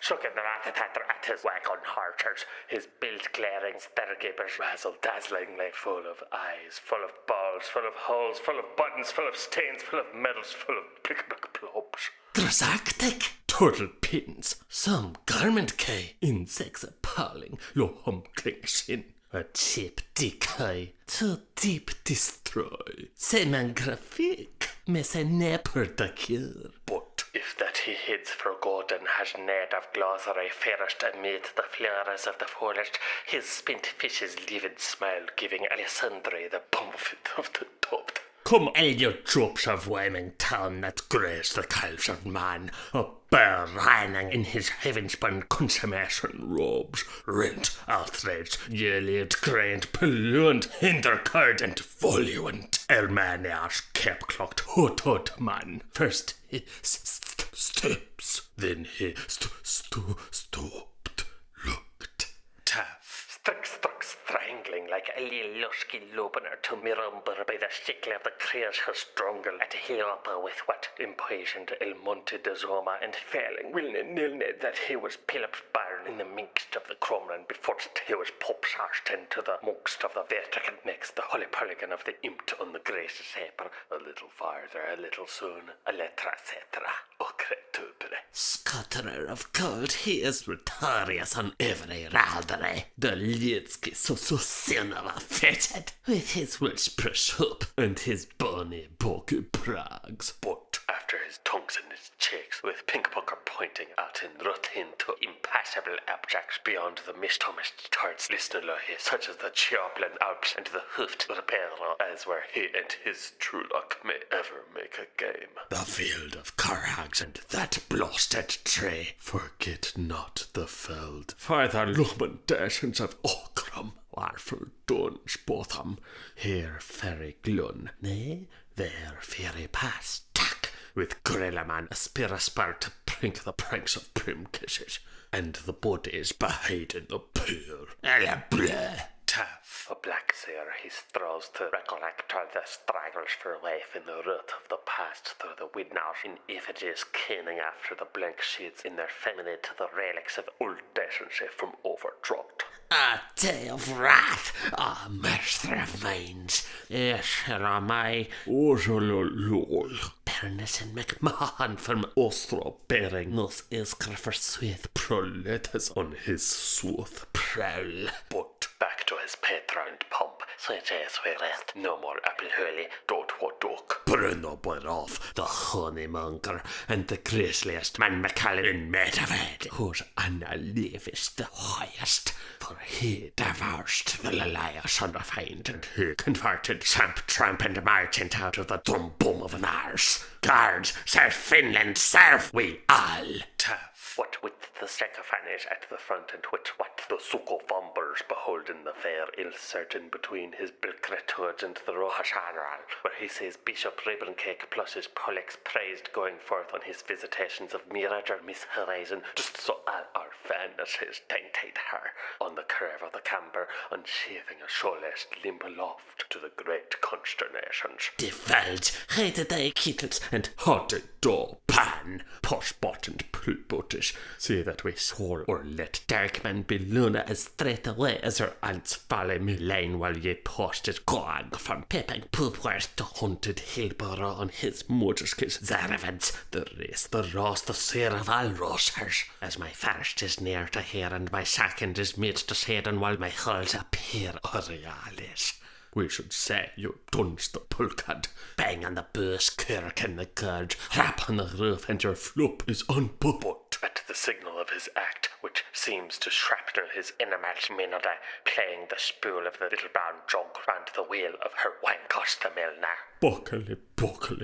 shook in the rat-a-tatter at his wagon harchers, his built glaring stargapers razzle-dazzlingly full of eyes, full of balls, full of holes, full of buttons, full of stains, full of medals, full of pick-a-pick plobs. Drasactic, turtle pins, some garment kay, insects appalling, lo hum-cling sin. A cheap decay, too deep destroy. C'est magnifique. me say neper the cure. But if that he hides for good and has need of glossary first amid the flowers of the forest, his spent fishes livid smile giving Alessandre the benefit of the doubt. Come all you troops of Wyoming town that grace the calves of man, a bear reining in his heaven-spun consummation robes, rent, outraged, yelled, grained, polluant, hindercurd, and voluant. Elmanias cape-clocked hut man. First he steps, then he stooped, looked. Taff struck strangling like a little lusky lobener to Mirumber by the sickle of the creature's strangle at Hiopa with what impatient El Monte de Zoma and failing wilne nilne that he was Philip's barn in the midst of the Cromlin before he was popsarched into the amongst of the Vatican next the holy polygon of the impt on the grace saper a little farther, a little soon, a letra cetera, ocretubre. Scatterer of cold, he is victorious on every raldery. The Lidsky so sin of a fetid, with his Welsh brush hoop and his bonny boggy prags. But after his tongues in his cheeks, with pink pucker pointing out in rutin to impassable objects beyond the mistomist tarts listenerlohe, such as the Chiablin Alps and the hoofed Repero, as where he and his true luck may ever make a game. The field of Carhags and that blasted tree, Forget not the feld. for the lamentations of Ockram, warful duns botham, here fairy glun, nay, there fairy pass, tack, with Grellaman aspiraspar to prink the pranks of prim kisses, and the bodies behide in the poor. Alla bleh. Taff, a black seer, he straws to recollect all the straggles for life in the root of the past through the widnout in effigies caning after the blank sheets in their feminine to the relics of old decency from overdrought. A day of wrath, a master of veins, Esheramai, Osololol. Bernice and McMahon from Ostro bearing nos iskra for sweet Proletas on his sooth. prowl. But back to his petra and pump, such as we rest no more apple hurley, don't what duck. Bruno off the honeymonger, and the grisliest man McCallum in Metaved, whose Anna Leaf is the highest, for he divouched the Lalaya son of Hind, and he converted tramp and merchant out of the dumb bum of an arse. Guards, serve Finland, serve we all. Taff, what with the Stecafanes at the front and with what the Suco bombers behold in the fair ill certain between his Bilkretods and the Rojas General, where he says Bishop Ribbencake plus his Pollux praised going forth on his visitations of Mirage or Miss Horizon, just so all our fantasies tainted her on the curve of the camber, unshaving a showless limb aloft to the great consternations. Defeld, hated thy kittles, and haunted door pan, posh bot and pull-bootish, see that we swore or let Darkman be Luna as straight away as her aunt's folly me lane while ye posted going from Pipping Poopworth to haunted Hillborough on his motorskis Zaravans, the race, the Ross, the Sir of all Rossers, as my first is near to here and my second is mid to Sheden while my hulls appear Aurealis. We should say you duns the pulkad. Bang on the bus, kirk in the guard, rap on the roof, and your floop is unput. But at the signal of his act, which seems to shrapnel his innermost minode, playing the spool of the little brown junk round the wheel of her wine cost the milliner. Buckle,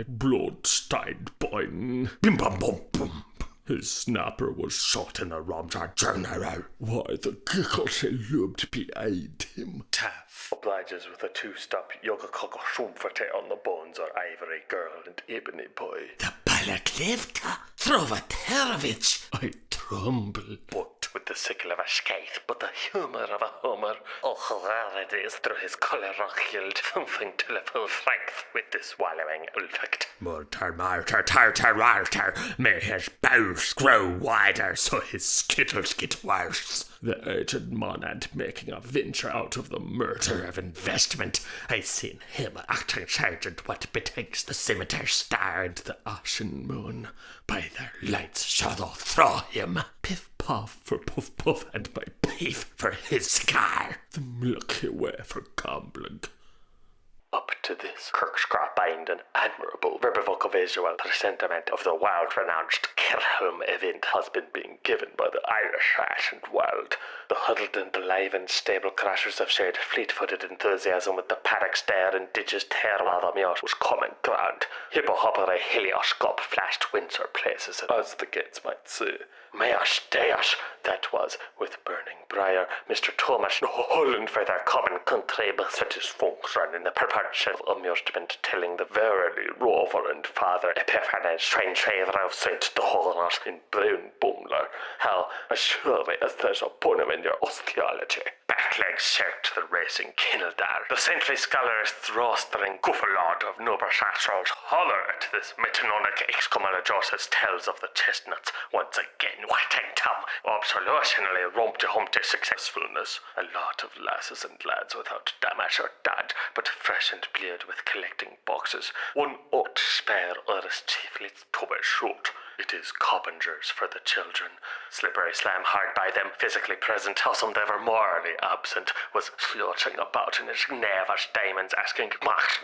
blood-stained boin. Bim bum bum bum. His snapper was shot in the Ramsar General. Why the giggles he looped behind him. Taff obliges with a two-stop yoga coco shumfate on the bones or ivory girl and ebony boy. The Balakhlivka, Trovaterovich, I tremble. But with the sickle of a scythe, but the humour of a homer. Oh, there it is through his colour rock-yield, thumping to the full strength with this wallowing ulfact. Martyr, may his bowels grow wider so his skittles get worse. The aged monad making a venture out of the murder of investment. I seen him acting sergeant what betakes the scimitar star and the ashen moon. By their lights shall thou throw him. Piff puff for puff puff and my beef for his scar. The milky way for gambling. Up to this Kirkscrapind and admirable verbivocovisual presentiment of the world-renounced Kirchholm event has been being given by the Irish fashioned world. The huddled and believing stable crashers have shared fleet-footed enthusiasm with the paddock stare and ditches tear while the mute was common ground. Hippo-hoppery helioscope flashed Windsor places, as the gates might say. Meas Deus, that was, with burning briar, Mr. Thomas Holland for their common country satisfaction in the purpose of amusement, telling the verily Reverend Father Epiphanes, strange favour of St. Doris in Brown Bumler, how, as surely as there's a bonum in your osteology, backlegs circed the racing Kildare. The saintly scholarist's rostering guffalard of noble sacerdotes holler at this metonymic excommunicatus tells of the chestnuts once again wetting Tom absolutely rumpty-humpty successfulness. A lot of lasses and lads without damash or dad, but fresh and bleared with collecting boxes. One ought to spare others chiefly to be short. It is Coppingers for the children. Slippery Slam hard by them, physically present, howsomever morally absent, was floating about in his nervous diamonds, asking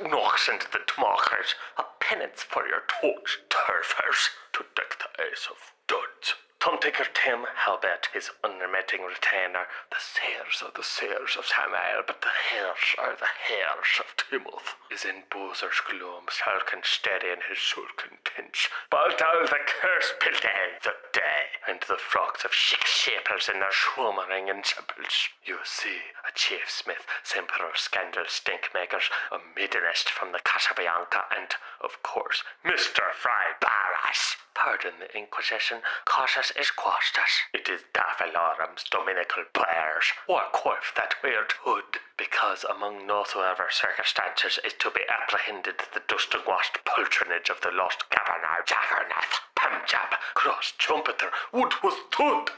knocks into the tomahawkers, a penance for your torch turfers, to deck the ace of duds. Tom Tinker Tim, howbeit his unremitting retainer, the sayers of Samael, but the hairs are the hairs of Timoth, is in Bozer's gloom, sulking steady in his sulking tinch. Bolt all the curse pilday, the day, and the frocks of chic shapers in their schwommering and simples. You see, a chief smith, semper scandal stinkmakers, a middenist from the Casabianca, and, of course, Mr. Fry Barras. Pardon the Inquisition, casus is quastus. It is Daphilorum's dominical prayers, or quaff that weird hood, because among whatsoever circumstances is to be apprehended the dust and washed poltronage of the lost governor Jaggernath, Punjab, cross trumpeter, wood was thud.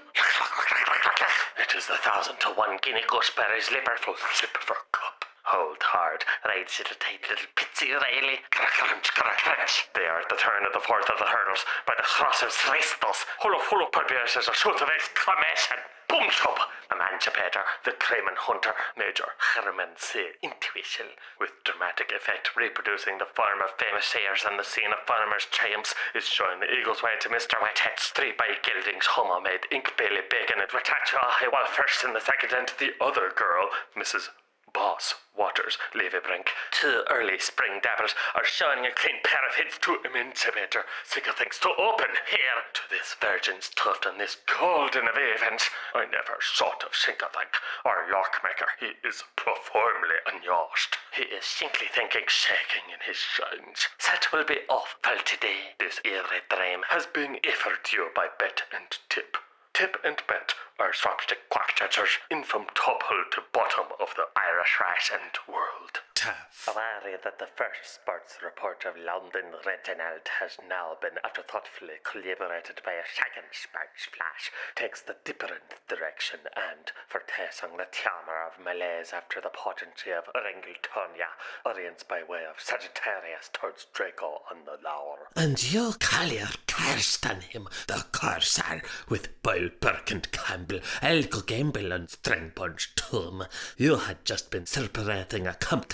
It is the 1,000-to-1 Guinea gooseberries lipperful sip for cup. Hold hard, rides it a tight little pitsy Riley. Crunch. They are at the turn of the fourth of the hurdles by the cross of Sristos. Hullo, Pulpiers is a shoot of exclamation. Boom shop! Emancipator, the Crayman Hunter, Major Herman C. Intuition, with dramatic effect reproducing the form of famous sayers and the scene of farmers' triumphs, is showing the eagle's way to Mr. Whitehead's 3x gildings homemade ink Bailey bacon and Ratacha, while first in the second and the other girl, Mrs. Boss Waters, Levy Brink, 2 early spring dabbers are showing a clean pair of heads to Emancipator, sick of things to open here to this virgin's tuft and this golden of events. I never thought of Sinkathink or Lockmaker. He is profoundly unused. He is simply thinking, shaking in his shines. That will be off for today. This eerie dream has been offered to you by Bet and Tip. Tip and Bet are slapstick quackcatchers in from top hole to bottom of the Irish race and world. Tough. Aware that the first sports report of London Reginald has now been thoughtfully collaborated by a second sports flash, takes the different direction and, for tasting the tiamer of Malaise after the potency of Ringletonia, orients by way of Sagittarius towards Draco on the Lower. And you call your Kirsten him the Corsair, with Boyle, Burke and Campbell, Elko Gamble and String Punch Tom. You had just been celebrating a camp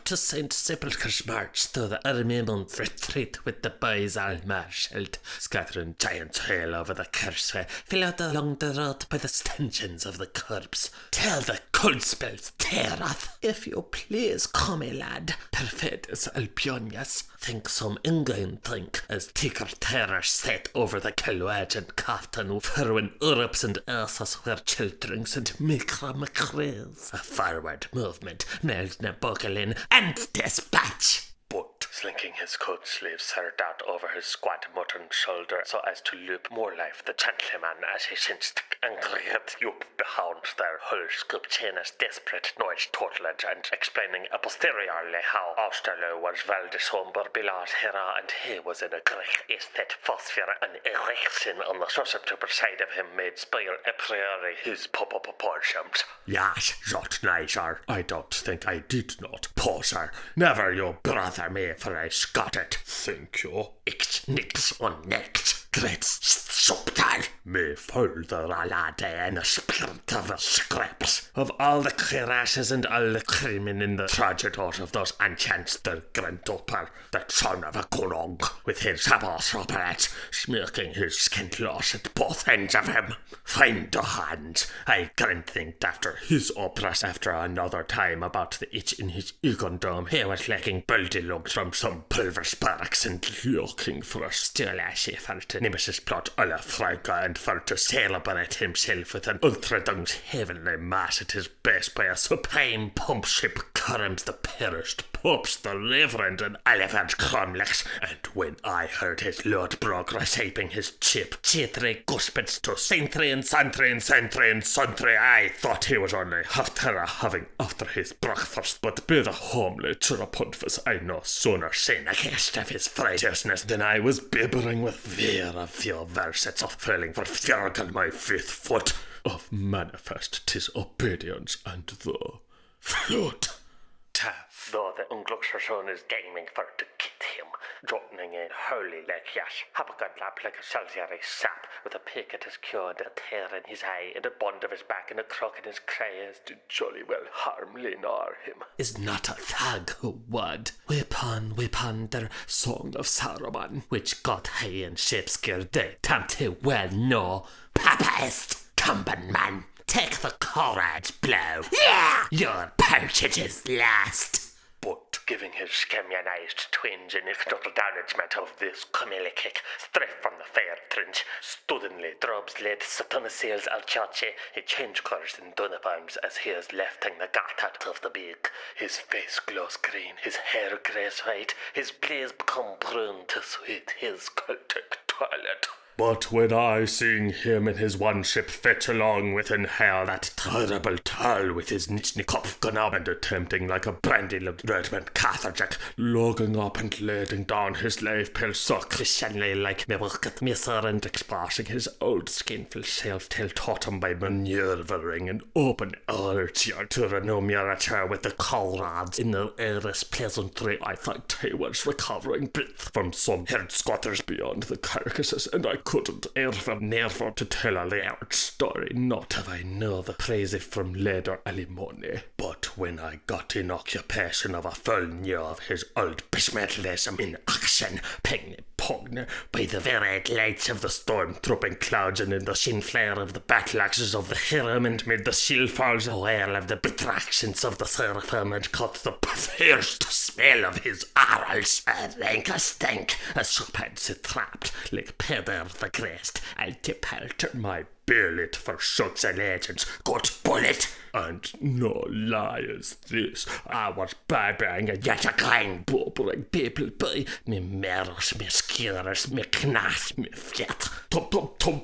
to St. Sepulchre's march through the armament retreat with the boys all marshalled, scattering giant hail over the causeway, fill out along the road by the stanchions of the corpse. Tell the cold spells tear off, if you please, come lad. Perfectus Albionius, think some England think, as Ticker Terror set over the Kilwage and Caftan, Ferwin Urops and Asas were childrings and Micra McCrails. A forward movement, nailed Nabokalin, and dispatch! But, slinking his coat sleeves served out over his squat mutton shoulder so as to loop more life the gentleman as he sensed angry at Yup behind their whole scriptinous desperate noise totalage and explaining a posteriorly how Austerlo was well disomber below Hera and he was in a Greek estate phosphor and erection on the susceptible side of him made spoil a priori his proportions. Yes, that nicer. I don't think I did not, poser. Never you brother me, for I scot it. Thank you. Ich nix und nix. Great subtle. me folder a lad in a spirit of the scraps of all the crashes and all the crimin in the tragedy of those enchants the grandupper, the son of a Gurong, with his sabos operates, smirking his skint loss at both ends of him. Find the hand, I can't think after his operas after another time about the itch in his egondom. He was licking buldy-lugs from some pulver's barracks and looking for a still ashy for to nemesis plot a la Franca and for to celebrate himself with an ultradung's heavenly mass at his base by a supreme pump ship current the perished popes, the reverend and elephant cromlechs, and when I heard his lord progress aping his chip, chitry guspets to sentry and santry and sentry and santry, I thought he was only having after his breakfast, but be the homely chirapunfus I no sooner seen a cast of his frighteousness than I was bibbering with fear of few versets of feeling for Finnegans my fifth foot of manifest 'tis obedience and the flood. Taff. Though the Ungluxerson is gaming for to kit him, dropping in holy like yash, Habakkuk lap like a Salisbury sap, with a pick at his cure and a tear in his eye, and a bond of his back and a crook in his cray, as to jolly well harm Leonor him. Is not a thag who would. Weapon their song of Saruman, which got high in Shakespeare they tempt he well know. Papist, Cumban man, take the Corad's blow. Yeah! Your pouchage is last. But giving his scamionized twins an acknowledgement of this 𝐓𝐄 𝐿𝐒 straight from the fair trench, studently drobs led Satanasiels al church, he changed colours in uniforms as he is lifting the gat out of the beak. His face glows green, his hair greys white, his blaze become brune to suit his cultic toilet. But when I sing him in his one ship fetch along with in hell that terrible tall with his Nitschnikov gun up and attempting like a brandy-looked Redmond Catherjack, logging up and laying down his life pill suck, Christianly like me bucket misser and expressing his old skinful self till taught him by maneuvering an open orchard to remunerate with the Colrads in the airless pleasantry. I thought he was recovering breath from some head squatters beyond the carcasses, and I couldn't never to tell a layout story, not have I know the praise from Leder Alimony. But when I got in occupation of a full knew of his old bismetalism in action, pigny pugny, by the varied lights of the storm-trooping clouds and in the shin flare of the battle-axes of the Hiram and mid the shield falls aware of the betractions of the seraphim and caught the first smell of his arrows. A rank a stink, a shepherd's trapped, like Peter the Christ, I departed my billet for such a legends, good bullet. And no lie is this, I was barbering and yet a kind bubbling people by me mirrors, me skewers, me knass, me fjet, to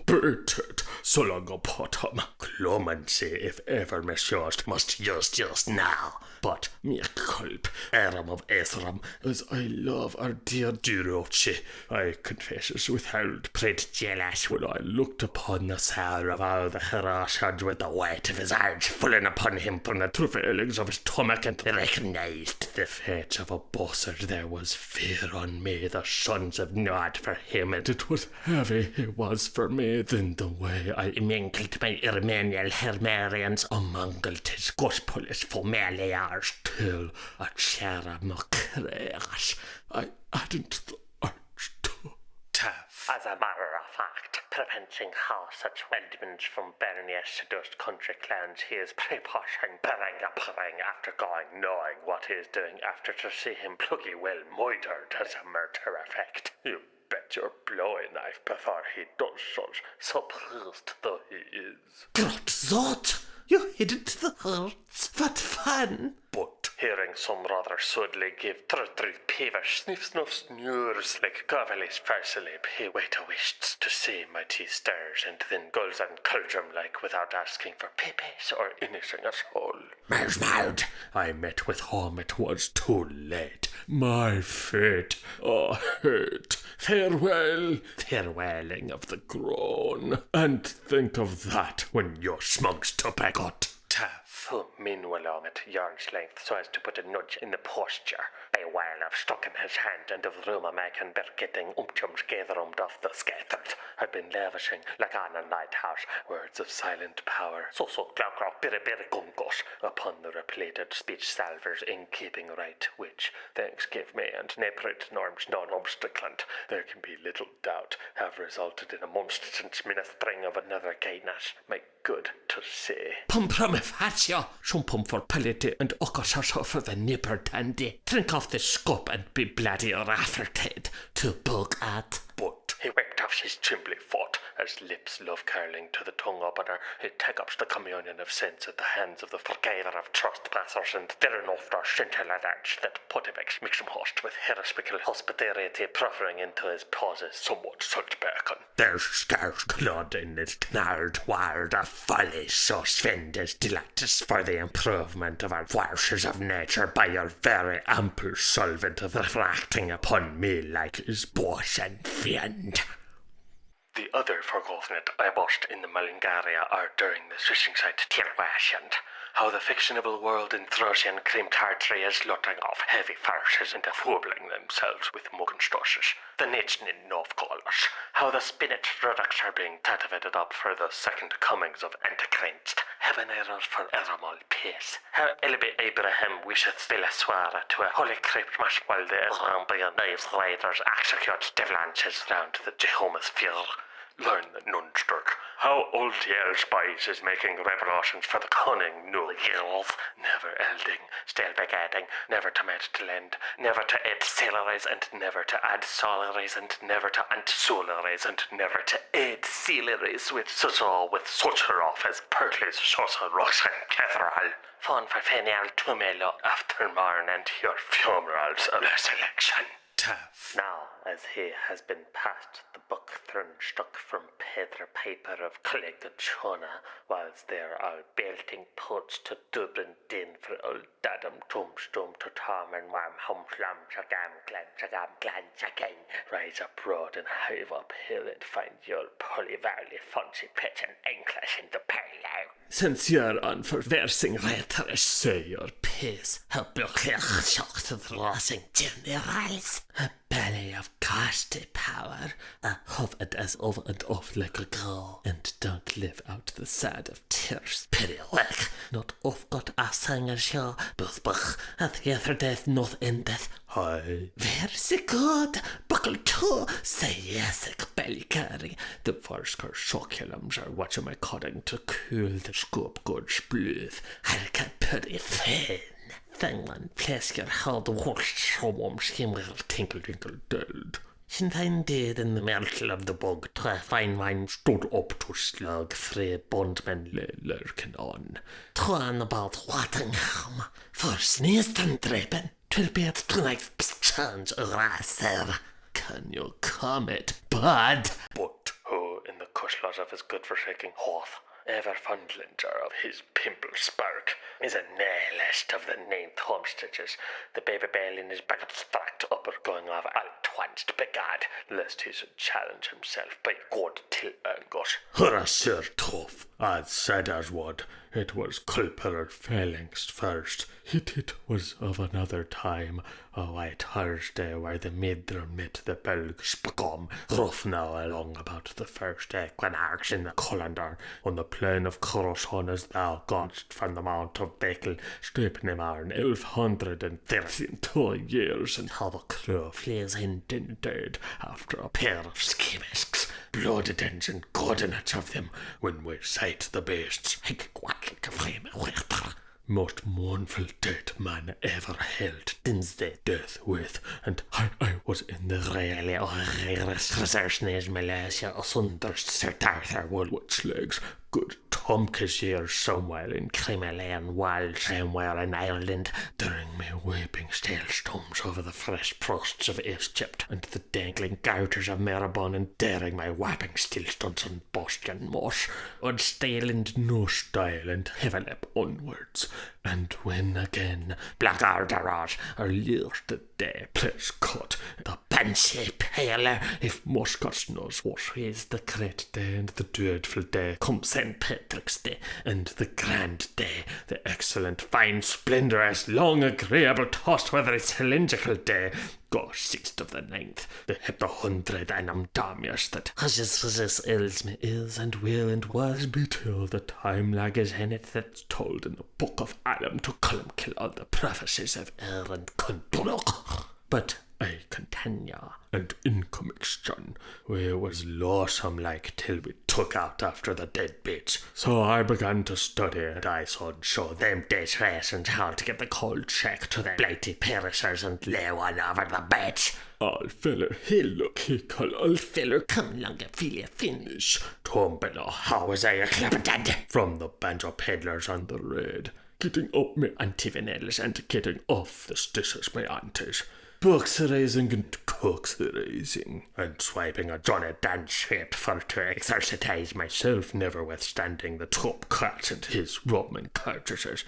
booted, so long upon him. Clemency, if ever messieurs, must use just now. But me culp, Aram of Esram, as I love our dear Duroche, I confess without pride jealous when I looked upon the sour of all the harassed with the weight of his arms falling upon him from the travailings of his stomach, and recognised the fate of a bossard. There was fear on me, the sons of Nod for him, and it was heavy he was for me. Then the way I mingled my Irmenial Hermarians amongled his gospolis familiars till a chera macreas I hadn't the urge to. Taff. As a matter of fact, preventing how such Weldmans from Bernier seduced country clowns, he is preposhing berang after going knowing what he is doing after to see him pluggy well moitered as a murder effect. You bet your blowy knife before he does such, surprised though he is. Grot zot! You hid it to the hearts. What fun! But hearing some rather suddenly give three peevish sniff snores like Govelis farsalib, he wait a wished to see my tea stirs, and then gulls and cauldron like without asking for pippies or anything at all. Mouth! I met with home, it was too late. My fate, hurt. Farewelling of the groan. And think of that when your smug's tobacco. Taff. who, meanwhile along at yarn's length so as to put a nudge in the posture. A while I've stuck in his hand, and of rumour making getting 𝐓𝐄 𝐓 the scattered, had been lavishing like on a lighthouse words of silent power. So clock birri gungus upon the repleted speech salvers in keeping right, which, thanks give me and neprit norms non-obstaclant, there can be little doubt, have resulted in a monstrous ministering of another gayness, my good to say. Pumprum 𝐓𝐇𝐄 𝐿 for polity and okashasha for the nipper dandy. Drink off the scoop and be bloody or aftertaid to bug at. But he wicked off his chimbly foot, as lips love curling to the tongue opener. He take up the communion of sense at the hands of the forgiver of trespassers, and therein after scintilla that Potivex mix him host with herospical hospitality proffering into his pauses somewhat salt bacon. There's scarce clod in this knarred ward of folly, so spend as delightus for the improvement of our forces of nature by your very ample solvent of refracting upon me like his boss and friend. The other forgotten I watched in the Malingaria are during the swishing site Tirwashand, how the fictionable world in Thrusian cream tartary is lotting off heavy farces and affubling themselves with mugenstosses, the Nitschnin Novcallers, how the spinach products are being tativated up for the second comings of Antichrist, heaven error for Eramal peace, how Elbe Abraham wisheth Villaswara to a holy crypt mash while the Rambian knives riders execute devlanches round the Jehomas Fjord. Learn the Nunsterk, how old Yale Spies is making revelations for the cunning new Yales, never elding, still begetting, never to met to lend, never to add salaries and never to add salaries and never to add salaries and never to add salaries with such her off as Pertle's Sosa Russian Cathedral. Fun for Fenial Tumelo after Marn and your funerals of the selection. Tough. Now, as he has been passed the book stuck from Pedro paper of 𝐓𝐇𝐄 whilst there are belting pots to Dublin din for old Dadam Tombstone to Tom and Warm Humslam Chagam Chagam rise up broad and hive up hill and find your polyvalley fancy pitch and English in the parallel. Since you're on for versing rhetoric, Say your piece, help your shock to the losing generals. A belly of ghastly power, a hovered as over and off like a girl, and don't live out the sad of tears. Pity work, not off got a singer show, both at the other death not endeth. hi. Very good, buckle to, say yes, belly carry. The first curriculums are what am I cutting to cool the scope good splooth. I can put it thin. Thingland, place your hold wash, home skimmer, Tinkle dead. Since I did in the myrtle of the bog, to fine wine Stood up to slug free bondmen lurking on. Twan about Wattingham, for sneezed and dripping, 'twill be at tonight's change racer. Can you come it, bud? But who in the cushlas of his good forsaking hoth, ever fondlinger of his pimple spark, is a nailest of the named homestages, the baby bale in his back stract upper going off all twans to begad, lest he should challenge himself by good till Angus. Hurrah, sir, tough. As said as would, it was culprit failings first. It was of another time, a white Thursday, where the midron met the Belg spagum, rough now along about the first equinox in the calendar, on the plain of Coruscant as thou godst from the mount of Bekel, stripping him on 1132 years, and how the crew flees in dead after a pair of skemisks, blooded ends and coordinates of them, when we sight the beasts. Most mournful death man ever held Dinsday death with, and I was in the really research Malaysia asunder Sir Arthur Woolwich legs, good Tomkis years somewhere in Crimean Walsh, somewhere in Ireland, during me weeping storms over the fresh prosts of Egypt, and the dangling garters of Maribon, and daring my whapping stillstunts on Boston Moss, on stale and no style, and heaven up onwards, and when again Black Arderas are leers the day place cut, the fancy paler. If Muscat knows what is the great day and the dreadful day, come St. Patrick's Day, and the grand day, the excellent, fine, splendorous, long, agreeable, tossed weather, cylindrical day, go 6th of the 9th, the hep the 100 annum Damius that Hushes ills me is and will and was be till the time lag is in it that's told in the book of Adam to 𝐓𝐄 all the prophecies of and Cundruk. But I continue, and in commixtion, we was lawsome like till we took out after the dead bits. So I began to study, and I saw show them days race and how to get the cold check to the blighty perishers and lay one over the beds. Old feller, he look, he call old feller, come longer, feel you finish. Tom below, how was I a clapperdad? From the banjo peddlers on the raid, getting up me antivanels and getting off the stitches my aunties. Books raising and cooks raising, and swiping a Johnny Dan shape for to exercise myself, never withstanding the top cut and his Roman cartridges,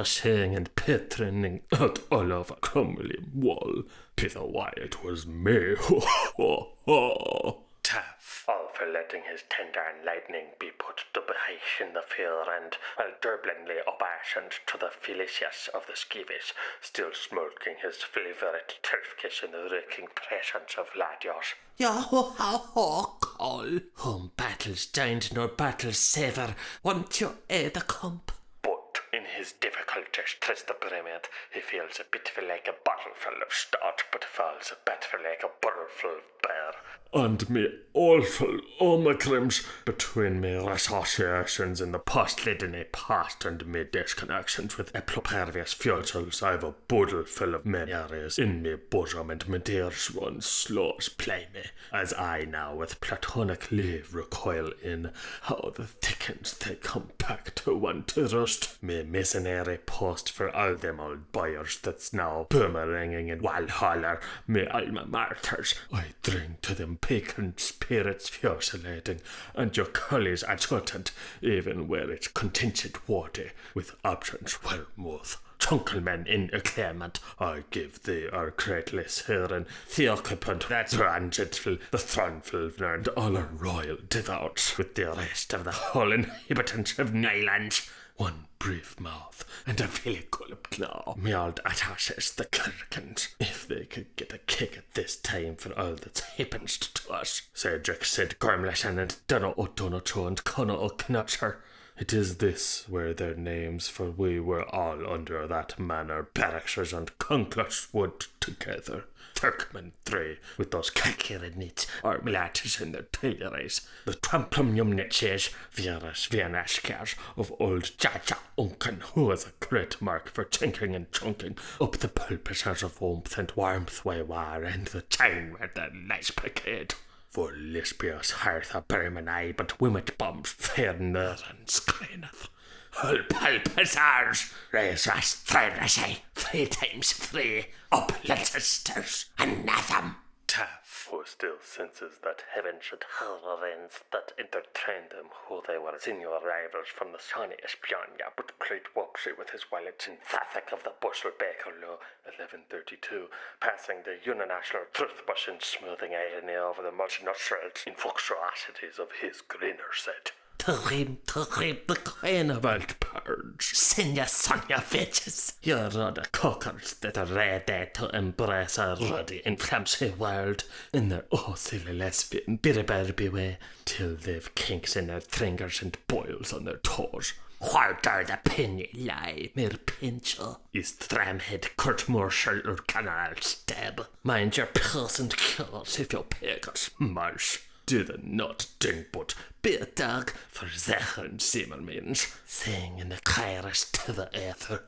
saying and patroning out all over crumbly wall. Pither why it was me, ho ho ho. Taff, all for letting his tender and lightning be put to behind in the fear, and while durblingly obeisant to the Felicius of the Skeevies, still smoking his favourite turf-kiss in the raking presence of Ladios. Ho, call. Whom battles joined nor battles sever, want you the comp. But in his difficulties, 'tis the brimmed, he feels a bit like a bottle full of stout, but falls a bit like a bottle full of bear. And me awful omacrims between me associations in the post-lidiny past and me disconnections with impervious futures, I've a boodle full of memories in me bosom, and me dears one slows play me, as I now with platonic leave recoil in how the thickens they come back to one to rust. Me missionary post for all them old boyers that's now boomeranging in Walhalla, me alma martyrs, I drink to them pagan spirits fusilating, and your cullies adjutant, even where it's contingent water, with options wormwood. Chunklemen in acclaimant, I give thee our greatless heron, the occupant that's transitful, the thronful, and all our royal devout, with the rest of the whole inhabitants of Nyland. One brief mouth and a very gulp claw. Me old attaches the Kirkins, if they could get a kick at this time for all that's happened to us. Cedric said Gormleshan and Dunno O'Donocho and Connor O'Knutcher. It is this were their names, for we were all under that manor barrackers and Conclus wood together. Turkmen 3, with those kakirnits, or milatis in their tilleries, the tramplum yumnitches, viaras vianaskars of old Jaja Unken, who was a great mark for chinking and chunking up the pulpiters of warmth way war, and the chain with the nice brigade. For Lisbia's hearth a berryman eye, but wimmet bombs fair ner and screeneth. Hull pulpiters, raise us 3 times 3, up Leicesters, anathema. Taff, who still senses that heaven should horror ends that entertain them, who they were senior rivals from the Shawnee Espionia, but great Woxy with his wallet in Thathic of the Bushel Baker Law, 1132, passing the uninational truth bush in smoothing irony over the multinationals in voluptuosities of his greener set. Terrim, the queen of old purge. Senior Sonia Fitches. You're other cockers that are ready to embrace a ruddy and flamsy world in their silly lesbian birberby way, till they've kinks in their fingers and boils on their toes. Where do the penny lie, mere pincher? Is Tramhead court-martial or canal stab? Mind your pills and kills if your pagans mouse. Do the not ding but be a dog for Zechen Seaman means, saying in the chorus to the ether.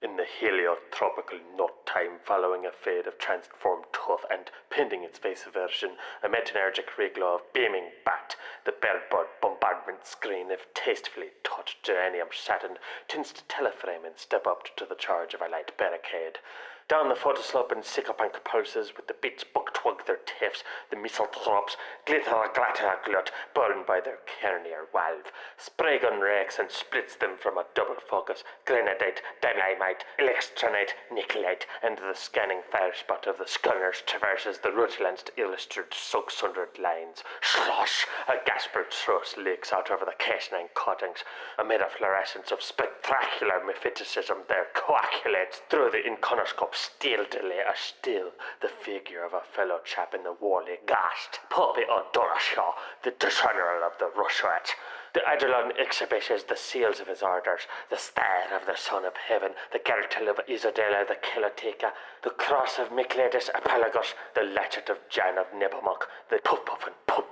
In the heliotropical nut time following a fade of transformed tooth and pending its face version, a metanergic reglow of beaming bat, the bellboard bombardment screen of tastefully touched geranium satin, tints teleframe and step up to the charge of a light barricade. Down the photoslope and sycophank pulses with the beats buck twug their tiffs, the misanthropes, glitter glatter glut, burned by their carnier valve. Spray gun rakes and splits them from a double focus, grenadite, dynamite, electronite, nickelite, and the scanning fire spot of the scunners traverses the rutilanced, illustrated, sug-sundered lines. Slosh! A gaspered thrust leaks out over the casing cuttings. Amid a fluorescence of spectacular mephisticism, there coagulates through the inconoscope stealthily as still the figure of a fellow chap in the woolly gast, Puppy O'Dorashaw, the discerner of the Russettes. The Eidolon exhibits the seals of his orders, the star of the Son of Heaven, the kirtle of Isadela, the 𝐓𝐇𝐄 𝐌𝐎𝐒𝐓, the cross of Micladus Apalagus, the latchet of Jan of Nepomuk, the puff and pum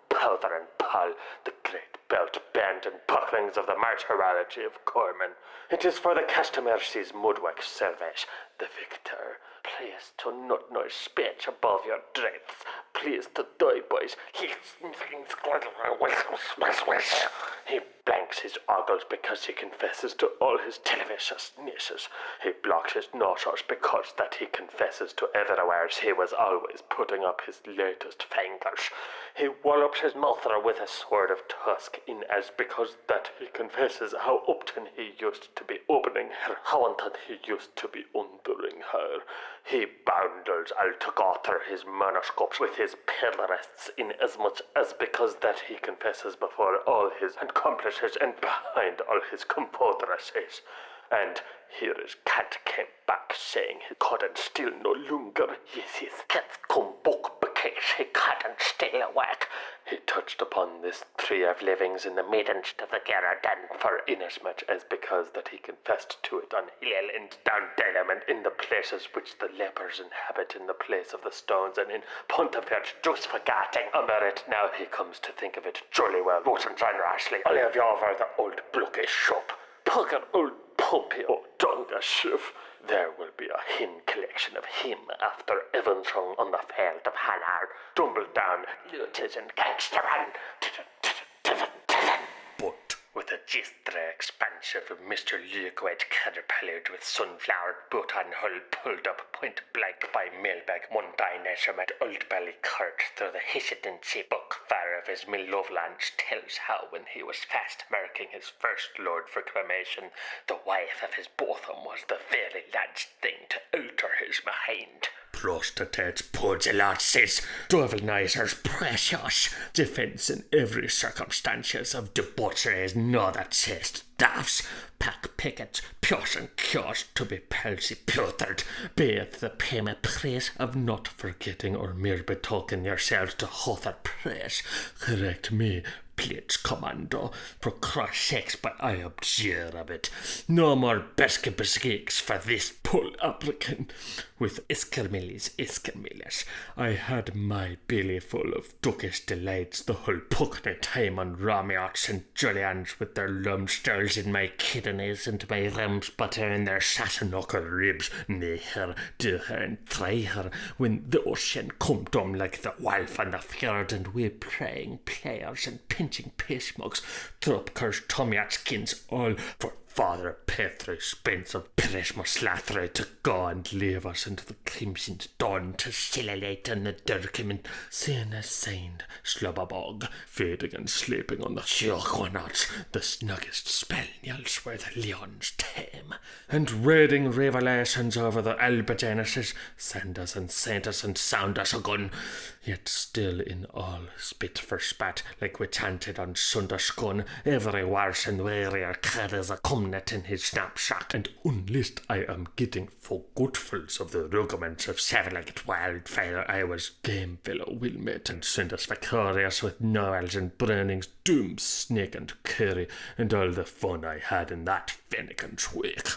powder and pall, the great belt band and bucklings of the martyrology of Corman. It is for the Castamercy's mudwick service, the victor. Please to not noise speech above your dreads. Please to die, boys. He blanks his ogles because he confesses to all his television's nieces. He blocks his nostrils because that he confesses to everywheres he was always putting up his latest fingers. He wallops his mother with a sword of tusk in as because that he confesses how often he used to be opening her, how often he used to be undoing her. He bundles altogether his manuscripts with his pederists in as much as because that he confesses before all his accomplices and behind all his confederacies. And here his cat came back saying he couldn't still no longer. Yes, his cat come back because he couldn't still awake. He touched upon this tree of livings in the midst of the garden, for inasmuch as because that he confessed to it on hill and down delum and in the places which the lepers inhabit in the place of the stones and in Pontefract just forgetting under it. Now he comes to think of it jolly well. Rotten John Rashleigh, all of you over the old blocky shop. Pucker old Puppy O'Dorashaw. There will be a hymn collection of him after Evansong on the field of Hanar, tumbled down, looters and gangsteran. But with a gistre expansive of Mr. Liquid caterpillared with sunflowered buttonhole pulled up point blank by mailbag one dynasm at Old Belly Court through the hesitancy book fire of his Millovlands tells how when he was fast marking his first lord for cremation, the wife of his botham was the very last thing to alter his mind. Prostitutes, pugilates, dovelizers, precious, defence in every circumstances of debauchery is not a chest, daffs, pack pickets, pious and cures to be palsy pewtered, be it the payment praise of not forgetting or mere betoken yourselves to other praise. Correct me, please, Commando, for cross sakes, but I abjure of it. No more biscuits for this poor applicant. With iskermillis, I had my belly full of duckish delights the whole puckney time on Romiots and Julians with their lumsters in my kidneys and my rams butter in their sassanocker ribs, nay her, do her and try her, when the ocean come down like the wolf on the fjord and we praying players and pinching piss mugs, Thrupkers, Tomyatkins, all for Father Petri Spence of Christmas Lathray to go and leave us into the crimson dawn to cellulate in the Durkiman, seeing a signed Slubbabog, fading and sleeping on the Chioquanots, the snuggest spaniels where the leons tame, and reading revelations over the Albigenesis, send us and saint us and sound us a gun, yet still in all spit for spat, like we chanted on Sunderskun, every worse and wearier carries a cumnet in his snapshot, and unlist I am getting forgetfuls of the rudiments of seven-legged wildfire, I was game fellow Wilmette and Sindus victorious with Noels and Browning's Doom, Snake and Curry, and all the fun I had in that Finnegans week.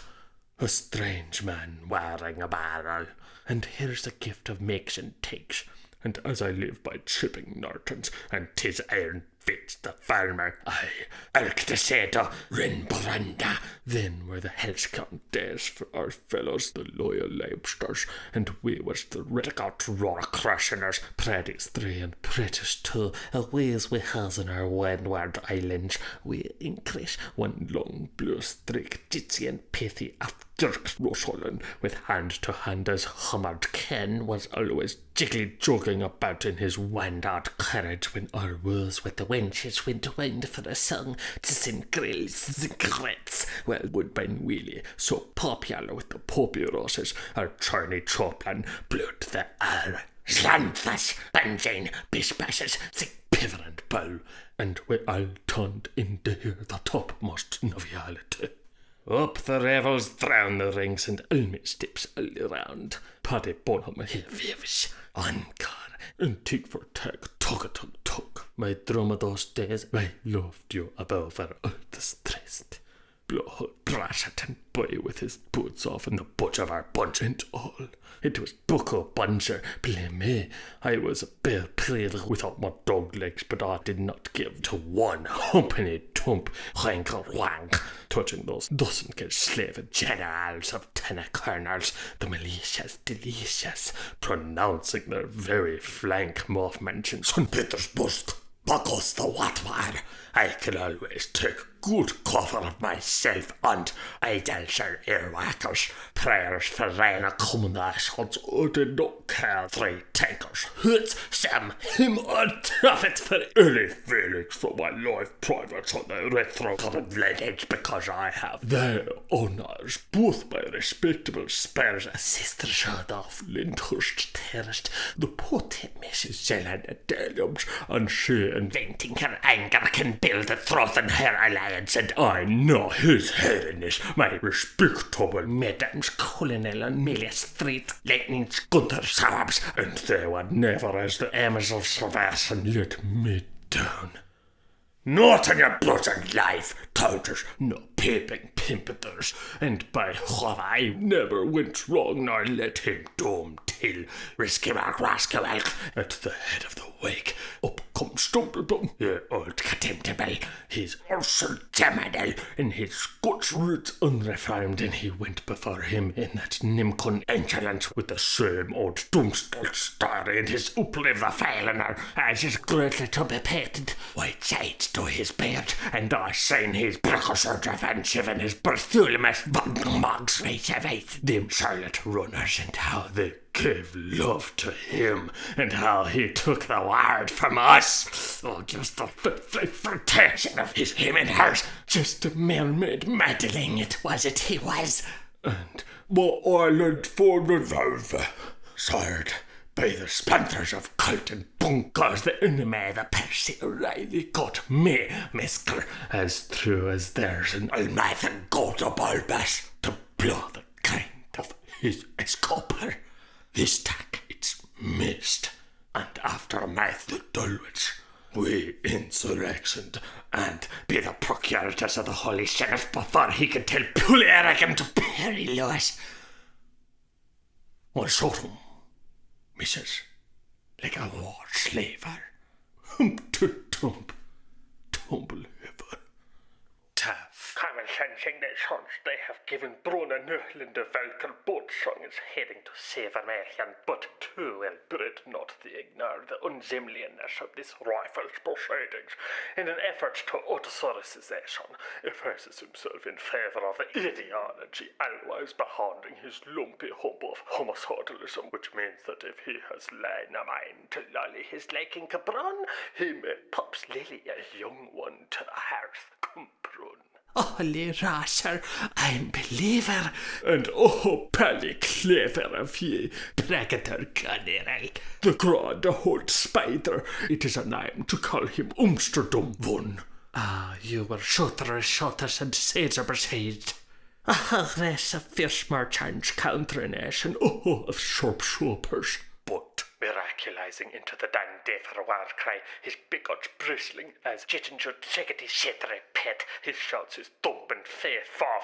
A strange man wearing a barrel, and here's the gift of makes and takes. And as I live by chipping Nortons, and 'tis iron Fitz the farmer, 𝐓𝐇𝐄 𝐌𝐎𝐒𝐄 Then were the Hellscount days for our fellows, the loyal Leibsters, and we was the Riddigout Roar Crusheners, Predis 3 and Predis 2, Aways we has in our windward islands, we increase one long blue streak, jitsi and pithy after Dirk Roshollen, with hand to hand as Hummered Ken was always jiggly jogging about in his wind-out carriage when our wools with the wenches went wind for a song to sing grills, zigrets, well, Woodbine Wheelie, so popular with the poppy roses, our Charney Choplin, blood the air, Slanthas, Banjane, Bispasses, Zig Piver and Bull, and we all turned in to hear the topmost noviality. Up the revels, down the rings, and Ulmi steps all around. Paddy Bonham, he vives, Ankar, and tick for tag, tug. My drum of those days, I loved you above all the stressed. Blowhole, Brashet, and Boy with his boots off, and the butch of our bunch and all. It was Bucko Buncher, blame me. I was a bare player without my dog legs, but I did not give to one humpany tump, wank wank, touching those dozen get slave generals of tenor colonels, the militias delicious, pronouncing their very flank movements in St. Petersburg. Buckles the Watwar. I can always take good cover of myself, and I dancer earwackers, prayers for rain a common shots, I did not care 3 tankers, hits Sam, him on profit for early Felix for my life privates on the retro-current village because I have their honours, both my respectable spares, a sister shot off Lyndhurst Terraced, the poor Mrs. Zeland Deliums, and she inventing her anger can build a troth in her alliance, and I know his headiness, my respectable Madams Colonel on Melia Street, Lightning's Gunther Sabs, and they were never as the Amos of Savas and let me down. Not in your blood and life, touters, no peeping pimpeters, and by I never went wrong nor let him doom till Riskimark Rascalk at the head of the wake. Up comes Stumbledum, ye old contemptible, his ursel Jamadel, and his Scotch roots unreformed, and he went before him in that nimcon insolence with the same old Dumstol story and his uplive the Failener, as is greatly to be pated, white sides to his beard, and I seen his precursor defensive and his Bartholomew Mogs race them Charlotte runners, and how they gave love to him, and how he took the word from us. Oh, just the flirtation of him and hers, just a mermaid meddling it was he was. And my island for the Velva, sired by the splinters of cult and bunkers, the enemy, the Percy O'Reilly got me, misker, as true as there's an almighty god of Albus to blow the kind of his escopper. This tack it's missed, and after math the Dulwich, we insurrectioned, and be the procurators of the Holy Sheriff before he could tell Pulley Arrogant to Perry Lewis. Or shot him, missus, like a war slaver. Tumble ever. Taff. Common sensing that sons they have given Bruna Nuhlin the Velker boat song is heading to save American, but too will Brit not the ignore the unseemliness of this rifle's proceedings in an effort to authorization, effaces himself in favour of the ideology always beholding his lumpy hump of homicidalism, which means that if he has lain a mind to lolly his liking cabron, he may pops Lily a young one to the hearth, cumprun. Holy Rasher, I'm believer, and oh, pally clever of ye, pregator General, the grand old spider, it is a name to call him Umsterdum one. Ah, you were shooters and sager besieged. Ah, there's a fierce merchant's country-nation, oh, of sharpshooters. But miraculizing into the dandy for a war cry, his bigots bristling as Jittinger chickety shittery pet, his shouts his thumping face, far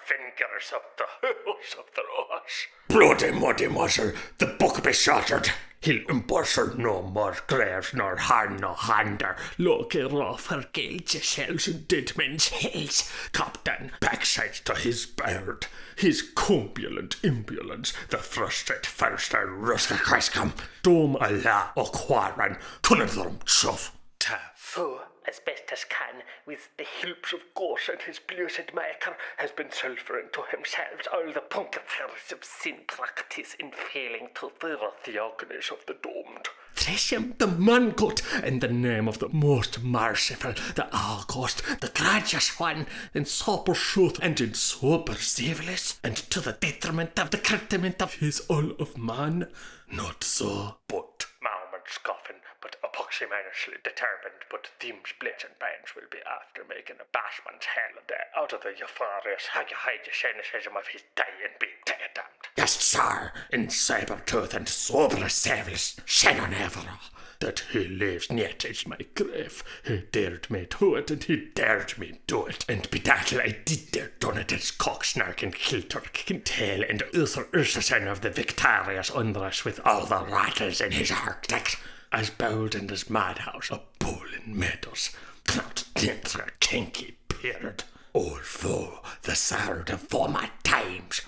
fingers up the hooves of the rush. Bloody muddy muzzle, the book be shattered. He'll embusher no more graves nor harm no hander. Look 𝐓𝐿 𝐄𝐕𝐄𝐑 shells and dead men's hells. Captain, backside to his bird, his cumbulent impudence, the frustrate first and rustic Christcom. Dome Allah o Quaran, Cunadrum chuff. Taff. Who, as best as can, with the help of God and his blessed Maker, has been sulphering to himself all the punctures of sin practice in failing to further the agonies of the doomed. Thresh him the man gut in the name of the most merciful, the August, the gracious one, in sober truth and in sober service, and to the detriment of the creditament of his all of man. Not so, but Murmured scoffing, but epoxymanishly determined, but Them's blatant bands will be after making a bashman's holiday out of the euphorious haggy cynicism of his day and be damned. yes, sir, in saber tooth and sober service, Shannon Evera, that he lives yet is my grave. He dared me to it, and he dared me do it, and bedackle I did dare done it as cocksnark and kilturk tail and Uther Ursason of the victorious Undras with all the rattles in his architect, as bold and as madhouse, a bull in meadows, clout dinter kinky beard. All for the sword of former times,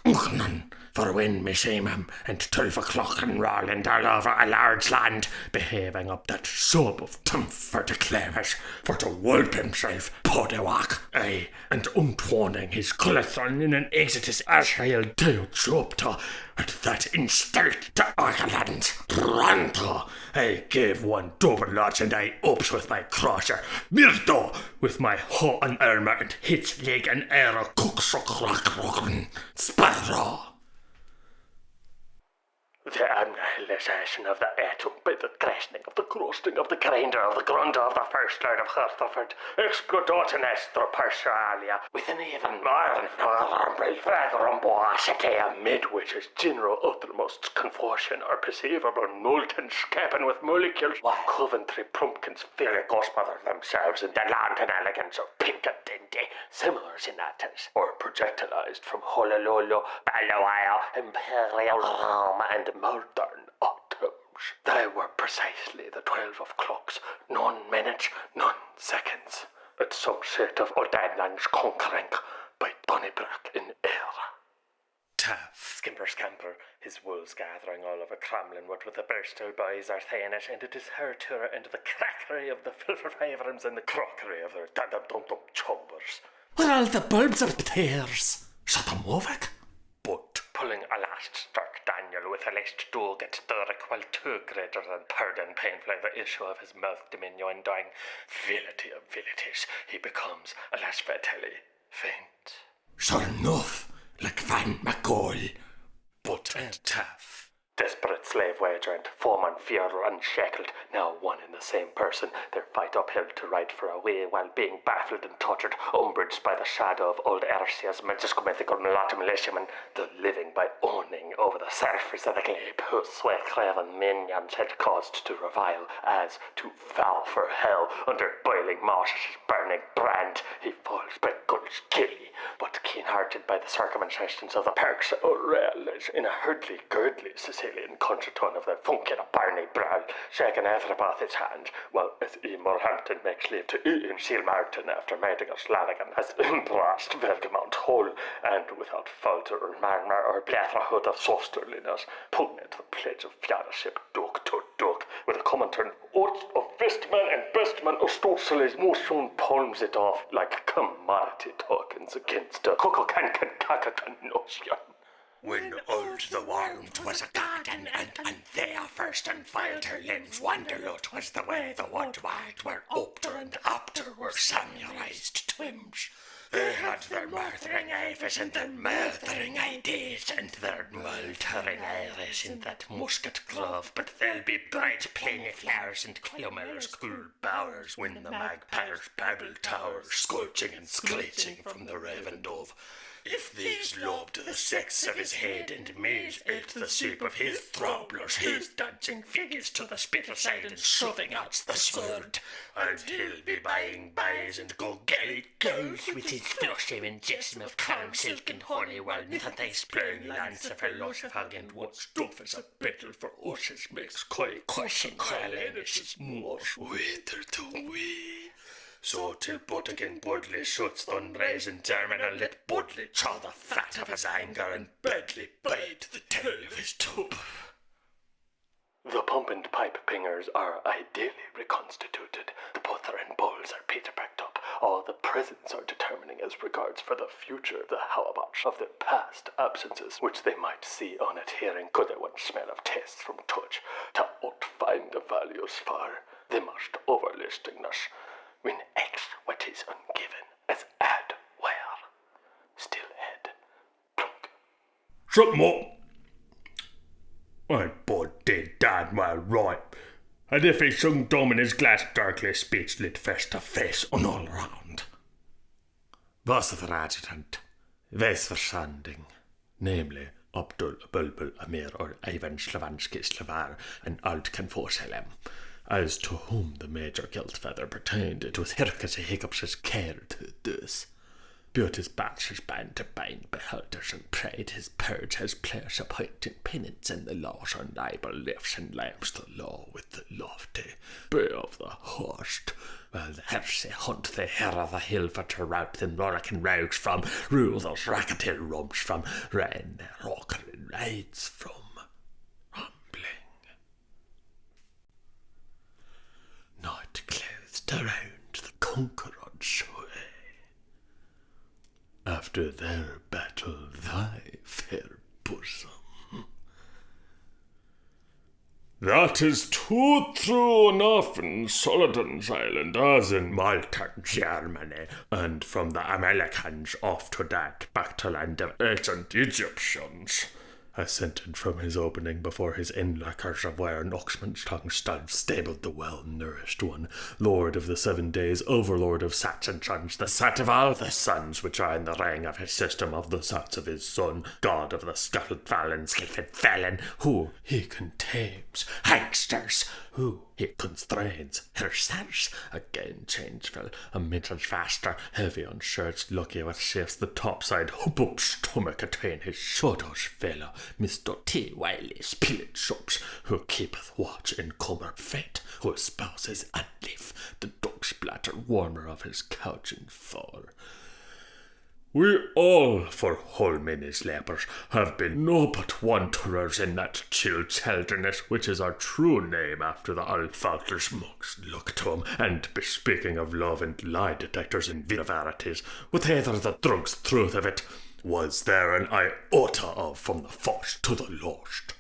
for when me see him and 12 o'clock and rolling all over a large land, behaving up that sub of tump for the clavers, for to whelp himself, podewak, aye, and untwaning his colothon in an exodus as he'll do job to, at that instant to Ireland, pronto, I gave one double lodge and I ups with my crosser, Mirdo, with my hoe and armour and hits leg and arrow, cook sparrow. The annihilation of the atom by the crashing of the crusting of the grinder of the grunder of the first Lord of Hertford, explodotin estra partialia, with an even more infernal fratherumboasity amid which his general uttermost confusion or perceivable molten scapping with molecules, while Coventry pumpkins fairly godmother themselves in the lantern elegance of Piccadindy, similar inatas, or projectilized from Honolulu, Balawayo, Imperial Rome, and modern atoms. They were precisely the 12 of clocks, none minutes, none seconds, at some set of O'Dannan's conquering by Donnybrook in Era. Taff. Skimper scamper, his wolves gathering all over Cromlin, what with the Bristol boys are saying it, and it is her tour into the crackery of the filter favorums and the crockery of their dum-dum-dum chumbers. Where all the bulbs are tears, shut them over. But pulling a last stark Daniel with a list dog at Durek while two greater than pardon painfully the issue of his mouth diminuing dying vility of vilities, he becomes, alas fatally, faint. Sure enough, like Van McCall. But Taff. Desperate slave wager and foeman fear unshackled, now one in the same person, their fight uphill to ride for a way while being baffled and tortured, umbraged by the shadow of old Ersia's magisco mythical mulatto militiaman, the living by owning over the surface of the glebe, whose sway-craven minions had caused to revile, as, to vow for hell, under boiling Moses' burning brand, he falls by Gul's gilly, but keen-hearted by the circumstances of the perks O'Reilly, in a hurdly-girdly Sicilian contreton of the funkin' Barney Brown, shaking Ethelbeth his hand, while as E. Morhampton makes leave to Ian Seal Martin after Madigan Slanagan has embraced Vergamount Hall, and without falter or murmur or blatherhood of sosterliness, pugnant the pledge of fellowship duke to duke, with a common turn oath of bestman and bestman Ostosiles motion palms it off like commodity tokens against a cococan notion. When old the world was a garden, and there first unfiled her limbs, Wanderlot was the way the woodward were opter and opter were samurized twims. They had their murthering avis and their murthering ideas, and their multering iris in that musket grove, but there'll be bright plainy flowers and Clomela's cool bowers when the magpies babble towers, scorching and screeching from the raven dove. If these loved the sex of his head and maids ate the soup of his throbblers, his dancing figures to the spittle side and shoving out the sword, and he'll be buying buys and go-getty girls with his flush-shaven jessam of calm silk and honey, while that they spurn lance of her lush fog and what stuff is a battle for ushes makes quite caution is most wither to we. So till but again Budley shuts Thundraise and Dermot and let Budley chaw the fat of his anger and Bedley bite the tail of his tub. The pump and pipe pingers are ideally reconstituted. The putter and bowls are Peter packed up. All the presents are determining as regards for the future the howabouts of the past absences, which they might see on it hearing could there one smell of tastes from touch. To outfind the values far, they must overlistingness. When X what is ungiven, as add where, still head, plunk. Something more. My bud did damn well right. And if he sung dumb in his glass darkly speech lit face to face on all round. Was the adjutant, Wes versanding, namely Abdul Bulbul Amir or Ivan Slavansky Slavar and Alt Conforcelem, as to whom the Major Guildfeather pertained, it was 𝐓𝐇𝐄 care to this. But his batch his band to bind beholders and pride, his purge has place appointing penance, and the laws on libel lifts and lambs the law with the lofty bay of the host. While the hersey hunt the hair of the hill for to rout them rollicking rogues from, rule those racketeer rumps from, rain their rockery rides from. Night closed around the conqueror sway. After their battle, thy fair bosom. That is too true enough in Sullivan's Island as in Malta, Germany, and from the Americans off to that back to land of ancient Egyptians. Assented from his opening before his inlackers of wire and oxman's tongue stud stabled the well-nourished one, lord of the 7 days, overlord of sats and sons, the sat of all the sons which are in the ring of his system, of the sats of his son, god of the scuttled fallen, skilfed felon, who he contains, hangsters, who he constrains, hersers, again changeful, a mintage faster, heavy on shirts, lucky with shifts, the topside, hoop up stomach attain his shoulders fellow, Mr. 𝐓𝐇𝐄 𝐌𝐎𝐒 shops, who keepeth watch in cumber fate, who espouses Unleaf, the dog splatter warmer of his couch and fur. We all, for whole many slavers, have been no but wanderers in that chill childerness, which is our true name after the old Falkers monks look to 'em, and bespeaking of love and lie detectors and verities, with either the drugs truth of it, was there an iota of from the first to the last.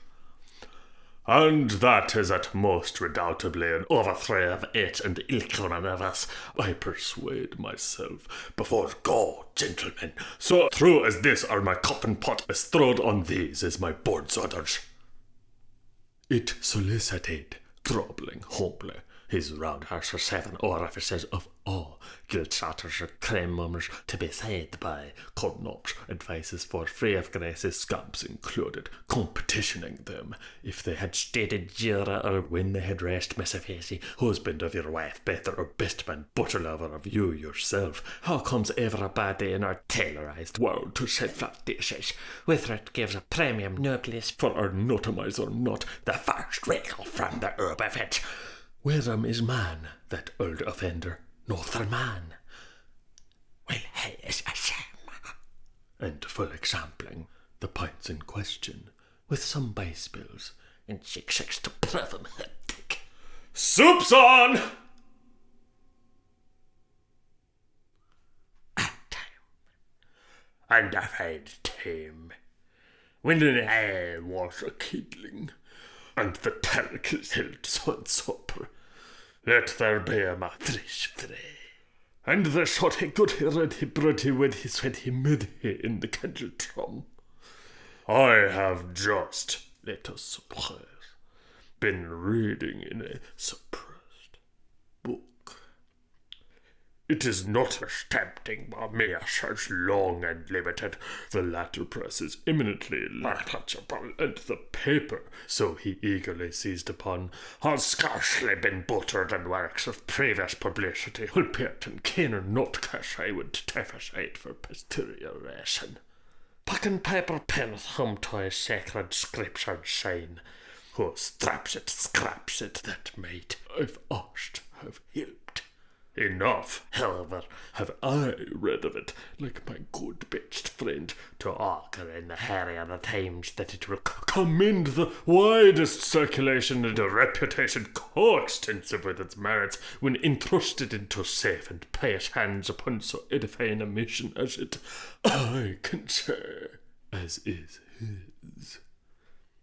And that is at most redoubtably an overthrow of it and ilk one of us, I persuade myself, before God, gentlemen, so true as this are my coffin pot bestrode on these is my board's orders. It solicited, troubling humbly, his round house for 7 orifices of all guilt-shatters or crime-mummers to be said by cornups advices for free of graces scamps included, competitioning them if they had stated jura or when they had rest Messifacy, husband of your wife better or best man butter lover of you yourself. How comes ever a body in our tailorized world to set flat dishes, whether it gives a premium notice for our nutamize or not, the first wrinkle from the herb of it. Whereum is man, that old offender? Northern man. Well, he is a shame. And full exampling the pints in question, with some base bills, and six to prove him hectic. Soup's on! A time, and a fine time, when an ale was a kindling, and the turkeys held sun supper. Let there be a matrish fray. And the shot a good ready brutty with his sweaty midday in the candle drum. I have just, let us suppose, been reading in a suppressed book. It is not as tempting by me as long and limited. The letterpress is eminently marketable, and the paper, so he eagerly seized upon, has scarcely been buttered in works of previous publicity, albeit in keener nutcase I would deficate for posterioration. Pack and paper penneth home to a sacred scripture saying, who straps it, scraps it, that mate I've asked have helped. Enough, however, have I read of it, like my good bitched friend, to augur in the harrier the times that it will commend the widest circulation and a reputation co-extensive with its merits when entrusted into safe and pious hands upon so edifying a mission as it, I can say, as is his.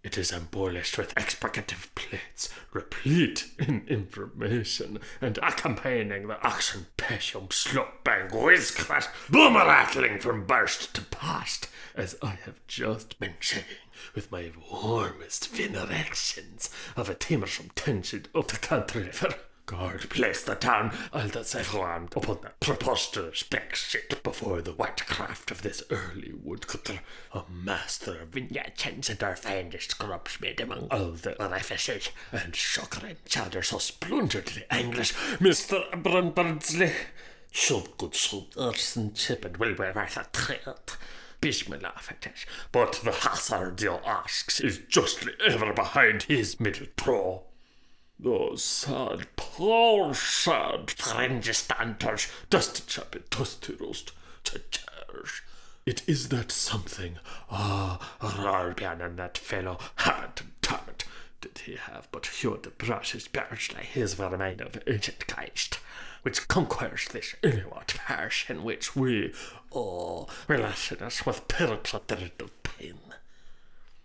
It is embellished with expurgative plates, replete in information, and accompanying the action patium slop bang whiz-crash, boom-rattling from burst to past, as I have just been saying, with my warmest venerations of a timorsome tension of the country for God bless the town, I'll that I've warmed upon the preposterous back shit before the white craft of this early woodcutter, a master of vignettes and our finest crops made among all the orifices, and sugar and chowder so splendidly English, Mr. Brunburnsley. Sub good sub, earth and chip and will be worth a treat. Bismillah it is, but the hazard you asks is justly ever behind his middle throw. Those sad, poor sad fringe-stanters, dusty chappy, dusty roast, chairs. It is that something, Ralbian and that fellow, haven't damn it, did he have but hewed the brushes birds like his were made of ancient Geist, which conquers this anywhat parish in which we, relation us with pillars of the little pen.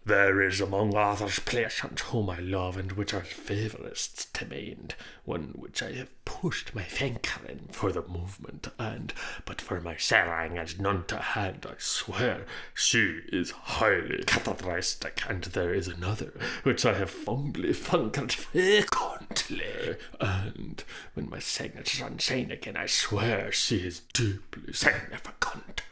There is among others places whom I love and which are favourites to mind, one which I have pushed my finger in for the movement, and, but for my selling as none to hand, I swear, she is highly catheteristic, and there is another, which I have fumbly funkered frequently, and, when my signature's unseen again, I swear she is deeply significant.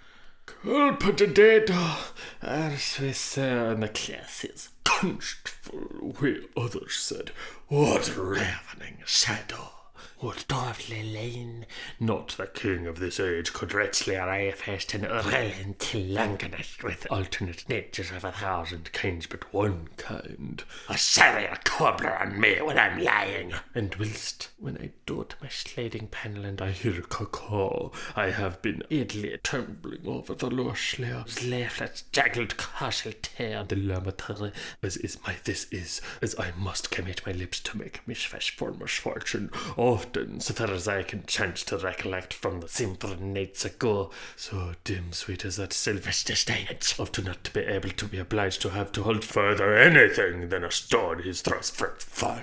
Culpitator, as we say in the classes, constful, we others said, what ravening shadow, what dwarfly line, not the king of this age could richly arrive first in Urelin till Langanet with alternate natures of 1,000 kinds but one kind. A serious cobbler on me when I'm lying. And whilst, when I dote my sliding panel and I hear caw, I have been idly tumbling over the lower slabs, leaflets, jaggled castle tear and the lamatory, as is my this is, as I must commit my lips to make misfish for misfortune, often, so far as I can chance to recollect from the simple nights ago, so dim sweet as that Sylvester Steinitz, of to not be able to be obliged to have to hold further anything than a stone his thrust for fall.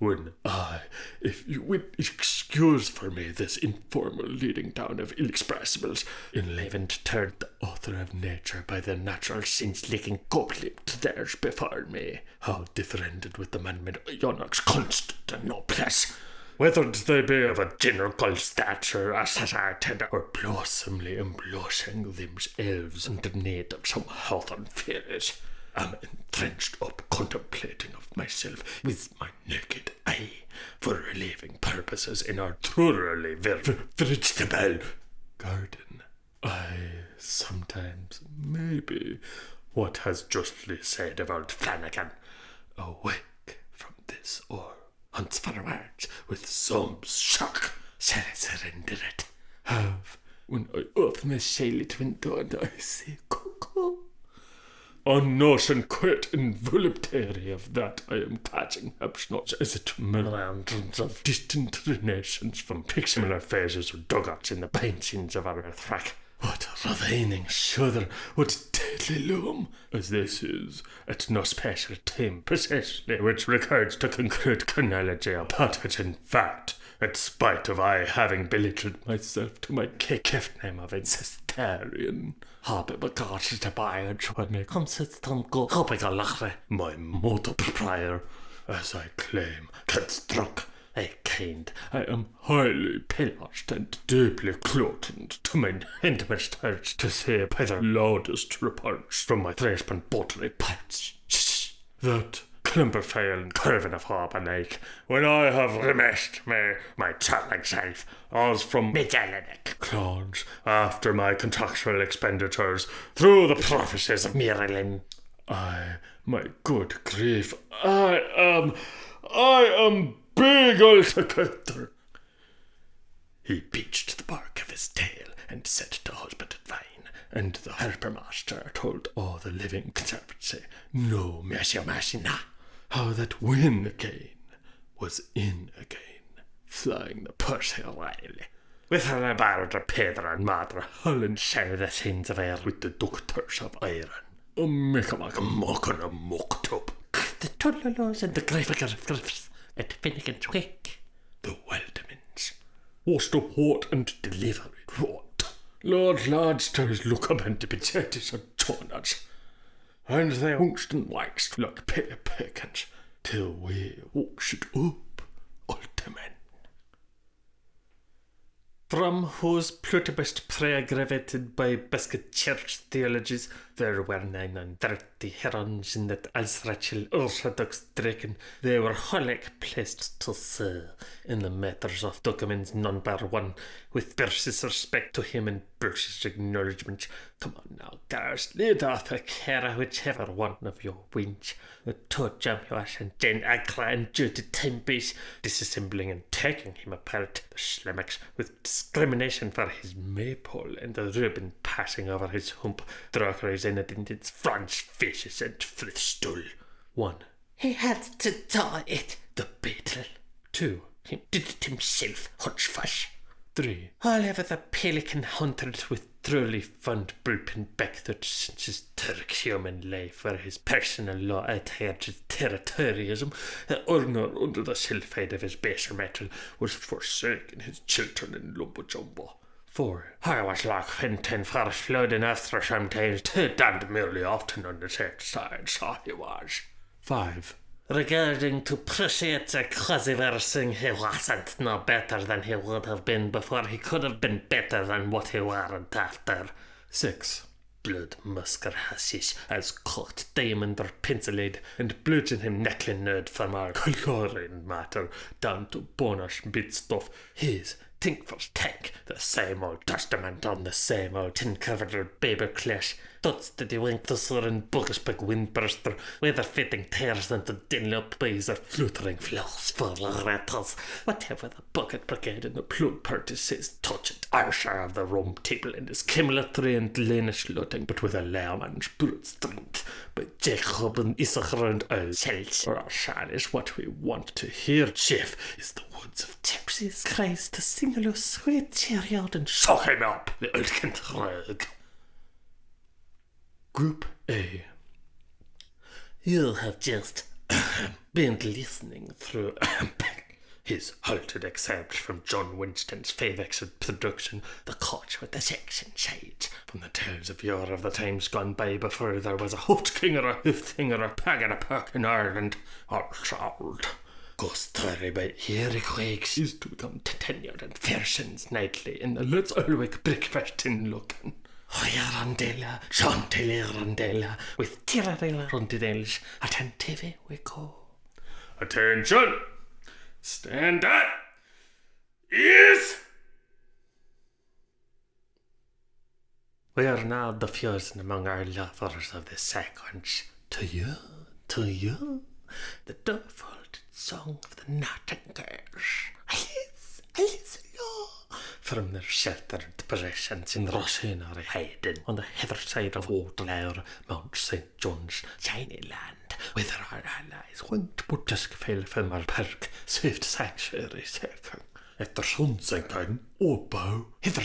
When I, if you would excuse for me this informal leading down of inexpressibles, enlivened turned the author of nature by the natural sense-licking couplet theirs before me, how differended with the man-made eunuchs constant and noblesse, whether they be of a general stature, as are tender, or blossomly emblushing themselves underneath of some hawthorn fairies, am entrenched up contemplating of myself with my naked eye, for relieving purposes in our thoroughly vegetable garden. I sometimes, maybe, what has justly said of old Flanagan, awake from this or hunts for words with some shock, shall I surrender it? Have, when I open the shaded window and I say cuckoo, a notion quite involuntary of that I am catching perhaps not as it meanders of distant nations from similar phases or dugouts in the paintings of our earthquake. What ravaining shudder, what deadly loom, as this is, at no special time precisely, which regards to concrete chronology about it in fact, in spite of I having belittled myself to my kick name of ancestarian. Habe begotten to buy a journey consistent go my motor proprietor, as I claim, construct a pained. I am highly pillaged and deeply clotted to my inmost heart to say by the loudest reports from my threespan buttery pipes that Climberfail and Curvin of Harbour Lake, when I have remissed my telling self, as from Medellinic clowns, after my contractual expenditures, through the prophecies of Marilyn. My good grief, I am big altogether. He beached the bark of his tail and set to husband and vine, and the harper master told all the living conservancy, no Monsieur Machina, how that win again was in again, flying the purse wily, with her abarder Pedro and Madra hulling shell the sins of air with the doctors of iron. Make a mock and a mocked up. The Tullalos and the Griffs at Finnegans quick. The Wildemans. Was the what and deliver it what? Lads, there's look up and the bejettis and toners. And they hungst and waxed like Peter Perkins, till we walked up, ultimen. From whose plutibus pre-aggravated by biscuit church theologies, there were 39 herons in that Alsrachel Orthodox draken. They were wholly placed to see in the matters of documents number 1, with Bruce's respect to him and Bruce's acknowledgement. Come on now, girls, lead off a care whichever one of your winch. The two Jamiosh and Jane Agra and Judy Timbys, disassembling and taking him apart, the Slemmocks, with discrimination for his maypole and the ribbon passing over his hump, Drockery's innocent French fishes and frithstool. 1. He had to die it. The beetle. 2. He did it himself, Hodgefish. 3. All over the pelican hunted with truly fond bullpen back that since his Turk human life for his personal law adhered his territorialism, the honour under the sulphide of his baser metal was forsaken his children in Lumbo Jumbo. 4. I was like Fenton for flooding after sometimes too damned merely often on the safe side, so he was. 5. Regarding to appreciate the causiversing, he wasn't no better than he would have been before. He could have been better than what he weren't after. 6. Blood musker hashish as cooked diamond or pencilade and bludgeon him neckling nerd from our chlorine matter down to bonus bit stuff. His think for tank, the same old testament on the same old tin-covered baby clash. Dots did he wink the sur and bogus big windburster, weather-fitting tears into din-up bays or fluttering flows for rattles. Whatever the bucket brigade and the plug party says, touch it. Our share of the rum table in his kimilatory and Danish looting, but with a layman's brute strength. But Jacob and Issachar and Earl Sells, or our share is what we want to hear, Chief, is the woods of gypsies. Christ, the single sweet chariot and shock him up, the old rogue. Group A. You have just been listening through his halted excerpt from John Winston's favourite production, The Coach with the Section Shades, from the tales of yore of the times gone by before there was a hoofed king or a hoofed thing or a peg and a perk in Ireland, or sold. Ghost story by Eric Wakes is to become continued and versions nightly in the Let's Alwick breakfast in Lucan. Hoya Rondella, Chantelle Rondella, with Tirarella Rondelles, attentive we go. Attention! Stand up! Yes! We are now diffusing among our lovers of the sequence. To you, the dove-folded song of the nightingales. Alice, from their sheltered positions in Rossinary Hayden on the hither side of Waterlour, Mount St. John's, Shiny Land, whither our allies went but just fail from our park, saved sanctuary second. After sunsinking, bow, hither,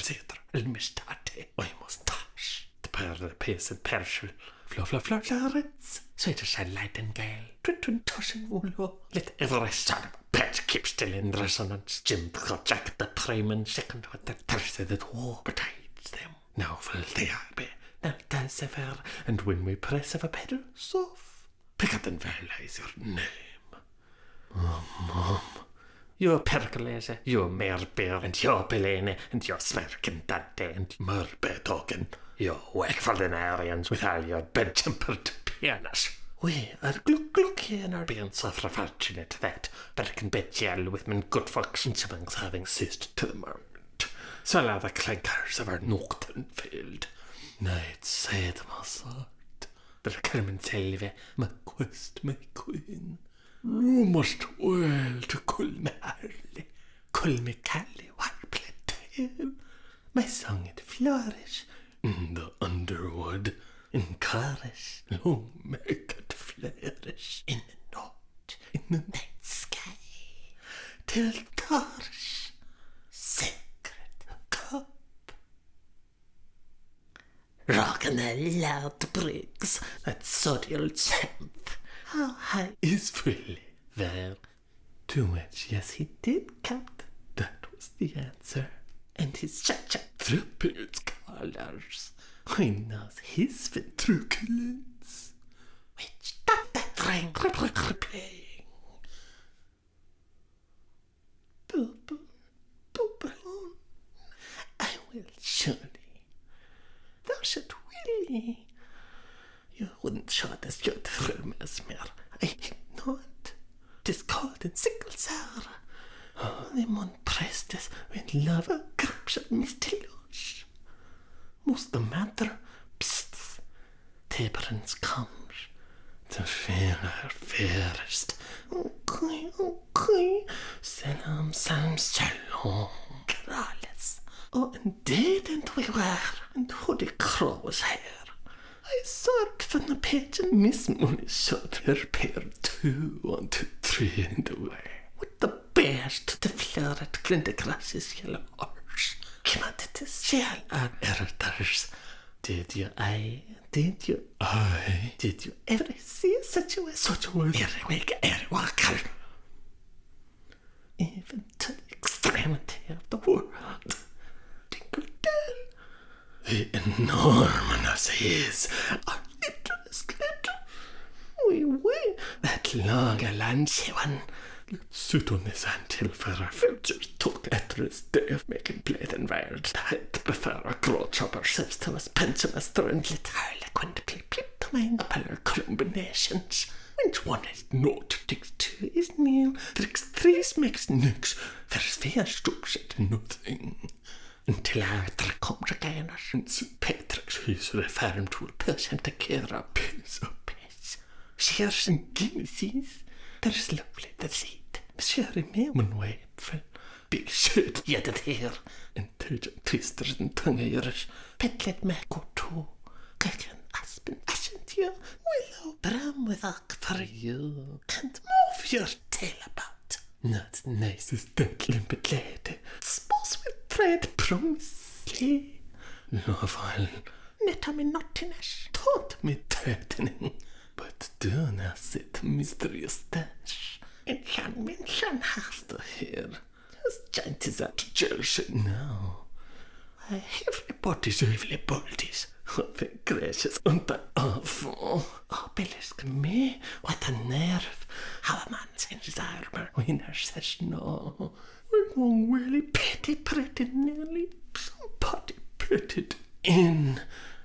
Mistate, I must touch the pair of the pace and perishable. Florence, sweeter sunlight and gale, twin tossing woolwo, let every son of a pet keep still in resonance. Jim got Jack the prime and second with the thirsty that war betides them. Now will they be, now does ever, and when we press of a pedal, soft, pick up and realize your name. Mom, You're percolate, you're merbeer, and you're belene, and you're smirking dante, and merbe token. You're wakefullinarians with all your bed-tempered pianos. We are gluck and are being so fortunate that can bet yell with men good functions amongst having ceased to the moment. So all the clankers of our nocturne field. Night said my sort. Der Carmen selve, my quest, my queen. Must well to 𝐓𝐇𝐄 𝐌𝐎𝐻𝐾𝐍𝐿. My song it flourish in the underwood, in chorus, long make it flourish in the night, in the night sky, till torch, sacred cup. Rockin' the loud bricks that sodial tenth. How high is Willie? There. Too much, yes, he did, Captain. That was the answer. And his cha-cha through its collars. He knows his ventriculins. Which that ring playing. Boo-boo, boo-boo. I will surely. Thou should Willie. You wouldn't shot as your through mesmer. I think not. 'Tis called in sickle sour. Oh, the mon prestes when lava corruption mistillos. Most the matter, psst, Taberns comes. The fairer fairest. Okay. Salam, shalom. Krales. Oh, indeed, and we were, and hoodie crows hair. I sorked from the page and Miss Mooney shot her pair 2, 1, 2, 3 in the way. With the best to floret Grindegrass's yellow horse. Came out to shell our editors. Did you ever see such a every week, every walker? Even to the extremity of the world. Tinkle tell. The enormous is our littlest little. We, that long a lancy one. Let's sit on this until for our futures took after his day of making blade and wild. I'd prefer a growth of ourselves to us pensimus thorns lit harlequin to play plip to mine up our combinations. Which one is not, takes 2 is nil, tricks 3 makes nix, there's 4 stoops at nothing. Until Arthur comes again, and St. Patrick's who's reformed will push him to care a piece of piece. Shares and Guinnesses, there's lovely the seed. Monsieur Raymond Wapfel, big shit, yet it here, intelligent twisters and tongue Irish, petlet mecco too, kicken aspen, ashent you, willow bram with ock for you, can't move your tail about. Not nice as that limpet lady, suppose we trade promisely. Lovell, net me nottiness, taught me threatening, but do not sit mysterious dash. It can mention has to hear. Just giant is that jealousy now. I everybody's evil bodies. Oh, the gracious, and the awful. Oh, belisk me, what a nerve. How a man's in his armour when he says no. We're going really pretty nearly. Somebody put it in.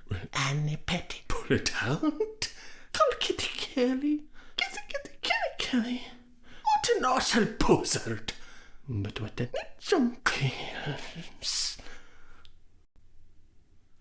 Will Annie Petty pull it out? Call Kitty Kelly. Kitty Kelly. What an awful buzzard. But what a some kills.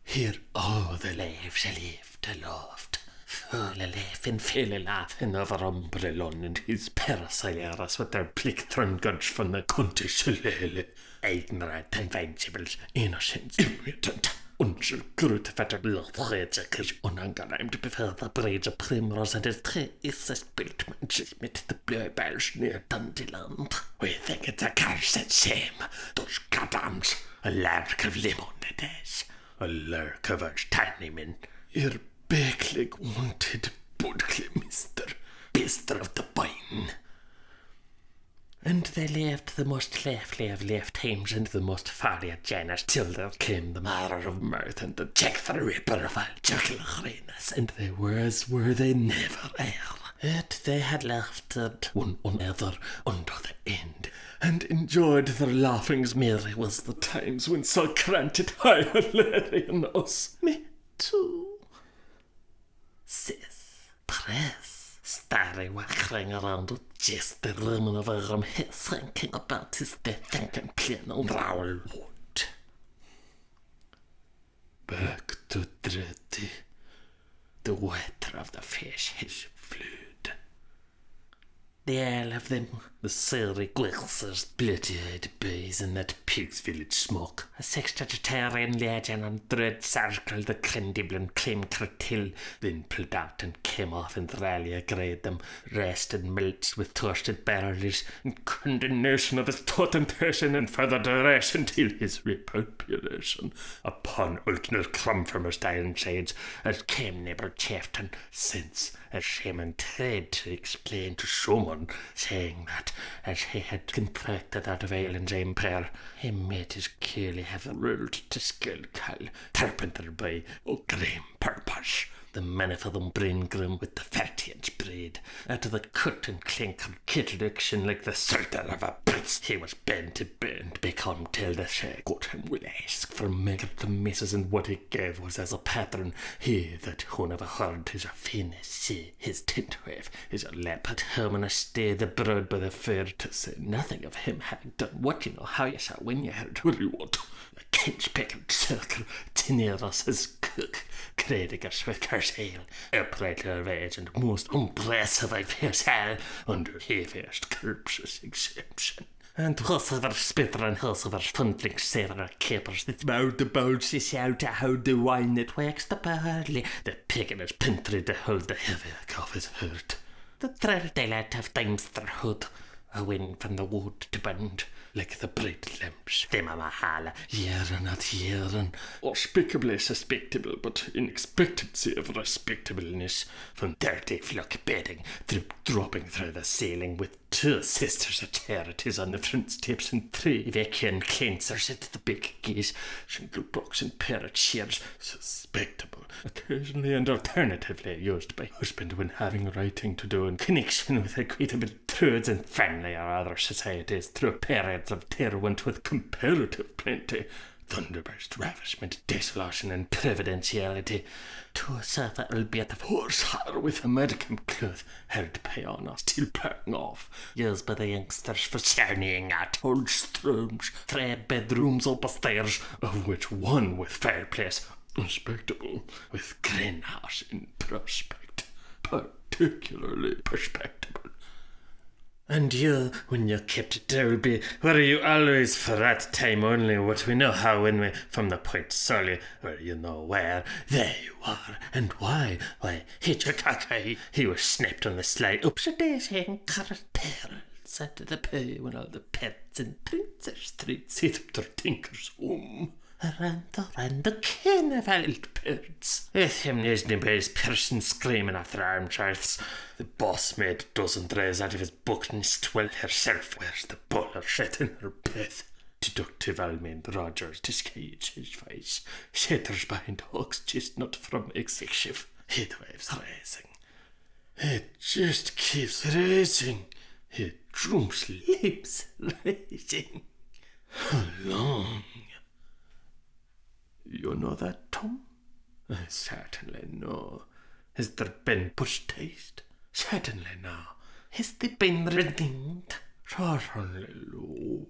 Here all the lives lived aloft. Full a laugh and fill a laughing over Umbrellon and his parasilaras with their plicktron guns from the country shillelagh. Ignorant invincibles, innocent, immutant. Unser grutvetter blodredsekers unangenehmt beförda breda primrose and his tree is a spiltmensch mit the blöbels near Dundyland. We think it's a cursed shame, those goddams, a lark of limonides, a lark of our tiny men. Your beklig wanted budkli mister of the bine. And they lived the most lively of lifetimes and the most fiery genus till there came the Matter of Mirth and the Jack the Ripper of all Jekyll and they were as were they never ere. Yet they had laughed one another under the end, and enjoyed their laughings. merry was the Times when so granted high hilarion us. Me too, says Press, starry-walking around with just the rim of her head thinking about his bethinking plan on Raoul wood. Back to Dreddy. The water of the fish has flowed. The all of them, the silvery gwilsers, bloody-eyed boys in that pig's village smoke. a sextagitarian legend on dread circle the crendiblen claim curtil, Then pulled out and came off and rally grade them, rested melts with toasted barrels, in condemnation of his totentation and further duration till his repopulation upon ultimate crumb from his dying shades, as came neighbour Chieftain, since as Shaman tried to explain to someone, saying that as he had contracted out of Ireland's empire, he made his clearly have ruled to Skilcal, Carpenter by grim purpose. The many for them brain grim with the 30-inch braid, out of the cut and clink and kittle like the sultan of a prince. He was bent to bend, become till the shake. What him will ask for maker to misses, and what he gave was as a pattern. He that who never heard his Finnegans see his tintwave, his leopard home and a stay the brood by the fair, to say nothing of him having done what you know how you saw when you heard what the kinch-picking circle to near us as cook, creditor with ale, upright of age and most impressive of his hair, under he first corpse's exemption. And Hussover spitter and Hussover fundling saver capers that mouth the bowls is out to hold the wine that wakes the barley, the pig in his pintry to hold the heavy of his hurt. The thread daylight of times their hood, a wind from the wood to bend, like the bright lamps, them a mahala, yearin not yearin, Unspeakably suspectable, but in expectancy of respectableness, from dirty flock bedding, dropping through the ceiling with 2 sisters of charities on the front steps and 3 vacuum cleansers at the big geese, shingle box and pair of chairs, suspectable, occasionally and alternatively used by husband when having writing to do in connection with equitable truths and family or other societies through periods of terrorment with comparative plenty, thunderburst, ravishment, desolation, and providentiality, to suffer albeit of horsehair with a medicum cloth held by honor, still paying off, used by the youngsters for journeying at old strooms, 3 bedrooms upstairs, of which one with fireplace, respectable, with greenhouse in prospect, particularly perspectable. And you, when you kept it Derby, were you always for that time only what we know how when we from the Point Sully, or you know where, there you are, and why, Hitchcock, he was snapped on the slide, upside-daisy and cartels at the pay when all the pets in Princess Street sit up their tinkers around the ken of old birds. With him Nisney's person screaming at their armchairs. The boss made a dozen drays out of his book and stwell herself where's the buller shit in her bed. Deductive Almond Rogers disguised his face. Shatters behind Hawk's chestnut from executive. Heatwaves rising. It just keeps rising. It drooms lips rising. How long? You know that, Tom? I certainly know. Has there been bush taste? Certainly now. Has there been redeemed? Certainly no.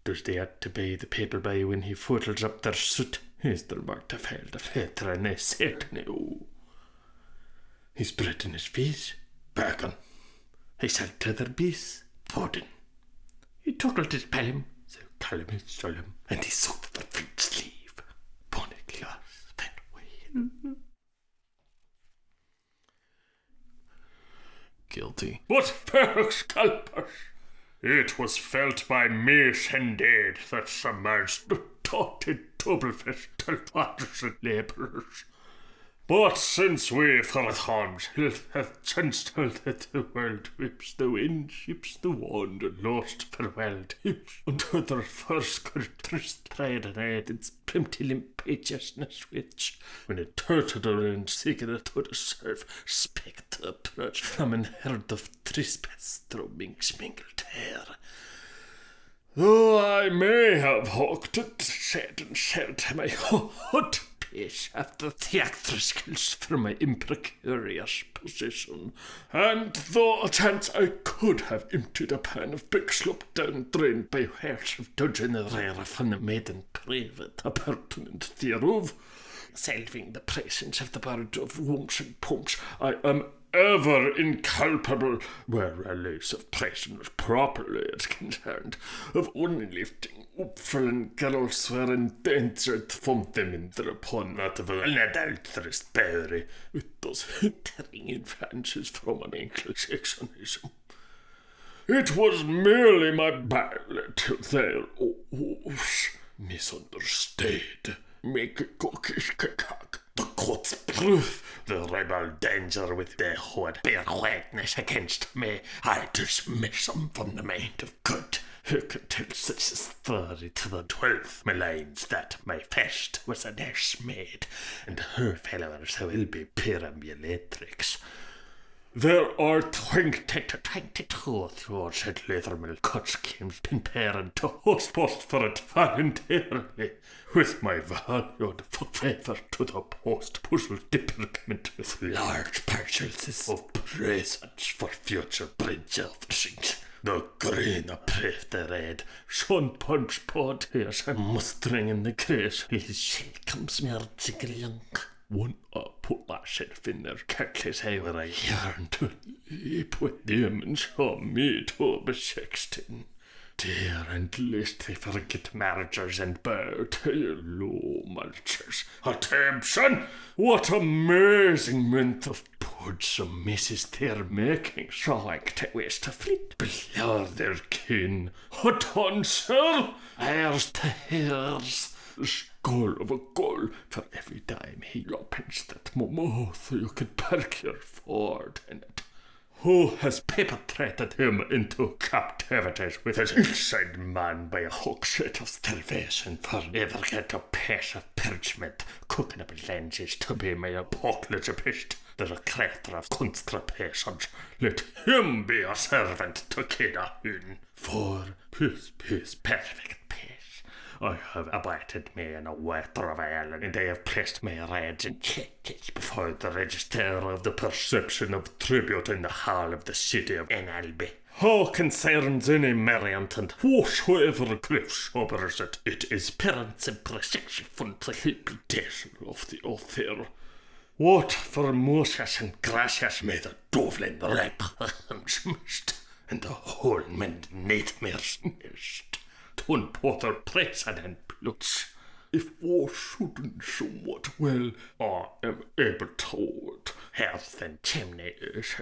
Does there yet to be the people by when he footles up their soot? Is there marked a failed of letter and I certainly no. He's bread in his face, bacon. He said to their bees, pudding. He toggled his pelham, so callum his solemn, and he sucked their feet sleeve. Guilty. What fair scalpers! It was felt by mace indeed that submerged the totted doublefish till waters and labourers. But since we for the times have chanced that the world whips the wind, ships the wand, and lost farewell tips, unto their first trist trade and aid its primty impetuousness which, when it turted around secret to the surf, spake to approach from an herd of trespass through mingled hair. Though I may have hawked it, said and said my hot piece after theatricals from my imprecarious position, and though a chance I could have emptied a pan of big slop down drain by hairs of dudgeon rare from the maiden private appurtenant thereof, salving the presence of the bird of whomps and pumps, I am ever inculpable, where a lace of prisoners properly is concerned, of only lifting upfallen girls were endangered from them in their upon that of an adulterous berry, with those hindering influences from an ankle sexonism. It was merely my ballad till their misunderstood. Make a cookish cacac. The court's proof, the rebel danger with their hoard bear whiteness against me, I dismiss them from the mind of good. Who can tell such a story to the 12th maligns that my first was a nursemaid, and her followers will be perambulatrix. There are 22 through St. Leathermill costumes been parent to host post for it voluntarily, with my valued favour to the post puzzle department with large purchases of presents for future bridge offerings. The green approved the red, sun punch pot here's a mustering in the grace, his shilcomes me young. One put myself in their catches where I yearn to leap with them and show me to be 16. Dear and lest they forget marriages and bow to your low mulchers. Attention! What amazing month of puds and misses they're making, so like to waste a fleet below their kin. Hot on, sir! Heirs to heirs. Skull of a gull for every dime he opens that momo, so you can park your Ford in it. Who has paper-threaded him into captivity with his inside man by a hook set of starvation for never get a piece of parchment, cooking up lenses to be my apocalypse the creator of conscriptions, let him be a servant to 𝐓𝐇𝐄 𝐌𝐎𝐒𝐒. For peace, perfect peace. I have abided me in a water of ale, and I have placed my rage in churches before the register of the perception of tribute in the hall of the city of NLB. How concerns any merriment and whosoever cliffs sobers it, it is parents and perception to reputation of the author. What for Moses and gracias may the Dublin rap and smashed, and the whole men nightmares nest. Ton Potter precedent plots. If war shouldn't somewhat well, I am able to health and chimney is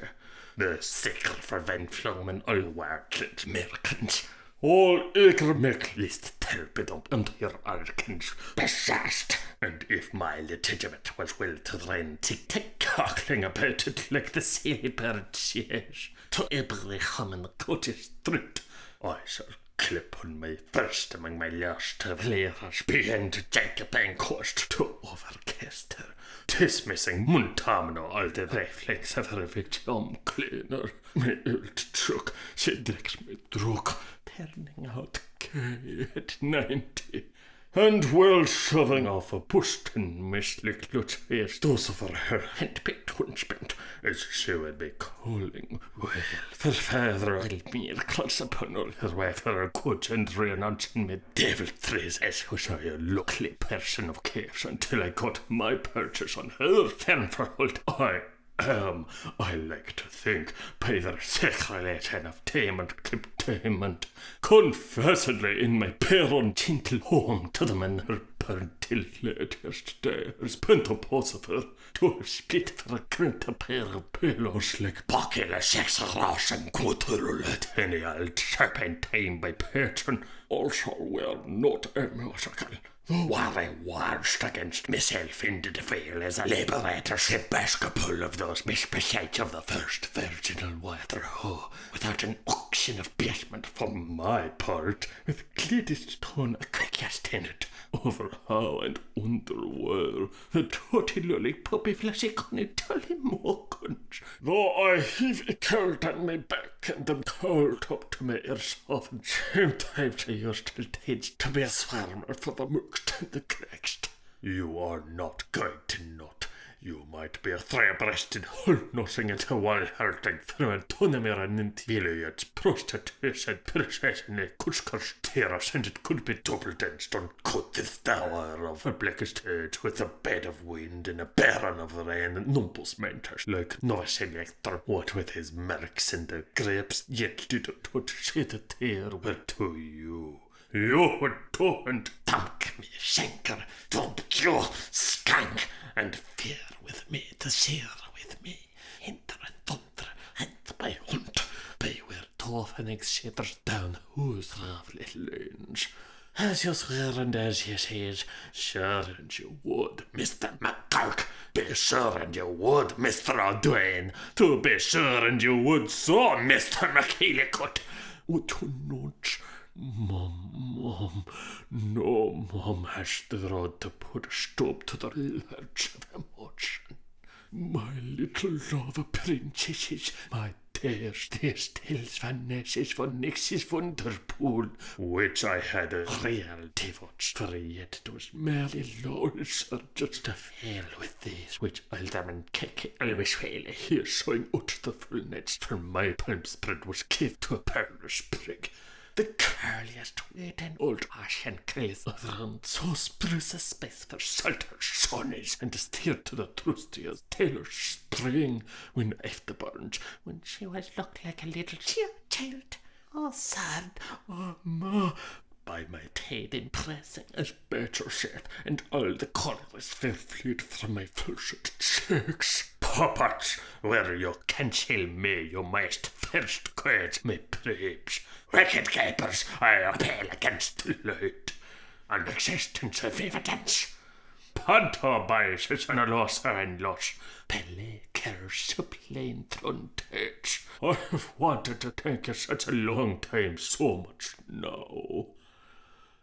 the sickle for Venflum all worked Americans. All eager make list turbid and your arkins possessed. And if my legitimate was will to run tick cackling about it like the silly bird she is, to every hum in the cottage street, I shall clip on my first among my last of players behind Jacob and cost to overcast her, dismissing Muntamno all the reflex of her victim cleaner. My old truck, she drinks me drunk, turning out gay at 90. And well shoving off a Bushton mislick Lutz those of her hand-picked husband, as she would be calling. Well, for father I'll mere close upon all her way for a good and renouncing me deviltries as was I a lucky person of caves until I got my purchase on her Fernforhold. I like to think, by their sacrilation of tame and containment, confessedly in my parent gentle home to them in her burn till latest day as pentoposifer to split for a current pair of pillows like popular sex ross and quarter at any old serpentine by patron. Also were not a musical. Though I warred against myself in the defile as a liberator's episcopal of those misbesides of the first virginal water hoe, without an auction of basement for my part, with cleadest tone a quickest tenet, over how and underworld the totty lully puppy fleshy conny tully mokens. Though I heave a cold on my back and them cold up to my ears often, sometimes I used to teach to be a swarmer for the mooks and the cracks. You are not going to nut. You might be a three-breasted hull-nussing into wild-hearting from a tunamir and intillions, prostitution, procession, a kuskars terrace, and it could be double-danced on cut this tower of a blackest age with a bed of wind and a baron of rain and numbers mentors like Novaselector, what with his merks and the grapes, yet did a touch see the tear were to you. You don't dump me, shanker, dump you, skank, and fear with me to share with me, hinter and thunder, and by hunt, by where Finnegans shatters down whose ravelly lanes. As you swear and as you says, sure and you would, Mr. McGurk, be sure and you would, Mr. O'Dwayne, to be sure and you would so, Mr. McKeelicut. Would you not? Mum, no, Mum has the road to put a stop to the lurch of emotion. My little love of princesses, my dearest tales van Nesses von Nix's wonderpool, which I had a real devote for, yet it was merely lawless or just to fail with these, which Alderman 𝐓𝐇𝐄 here showing out the full nets, for my palm spread was give to a parlous prig. The curliest waiting old ashen crease around so spruce a space for salter sonnies and steered to the trustiest tailor spring when after burnt, when she was looked like a little child. Oh, sad, oh, ma, by my head impressing as better said, and all the colours fell fleet from my flushed cheeks. Puppets, where you cancel me, you most first quads, my babes. Wicked capers, I appeal against the light and existence of evidence. Pantobises and a loss and loss. Pele cares to plain frontage. I have wanted to thank you such a long time, so much now.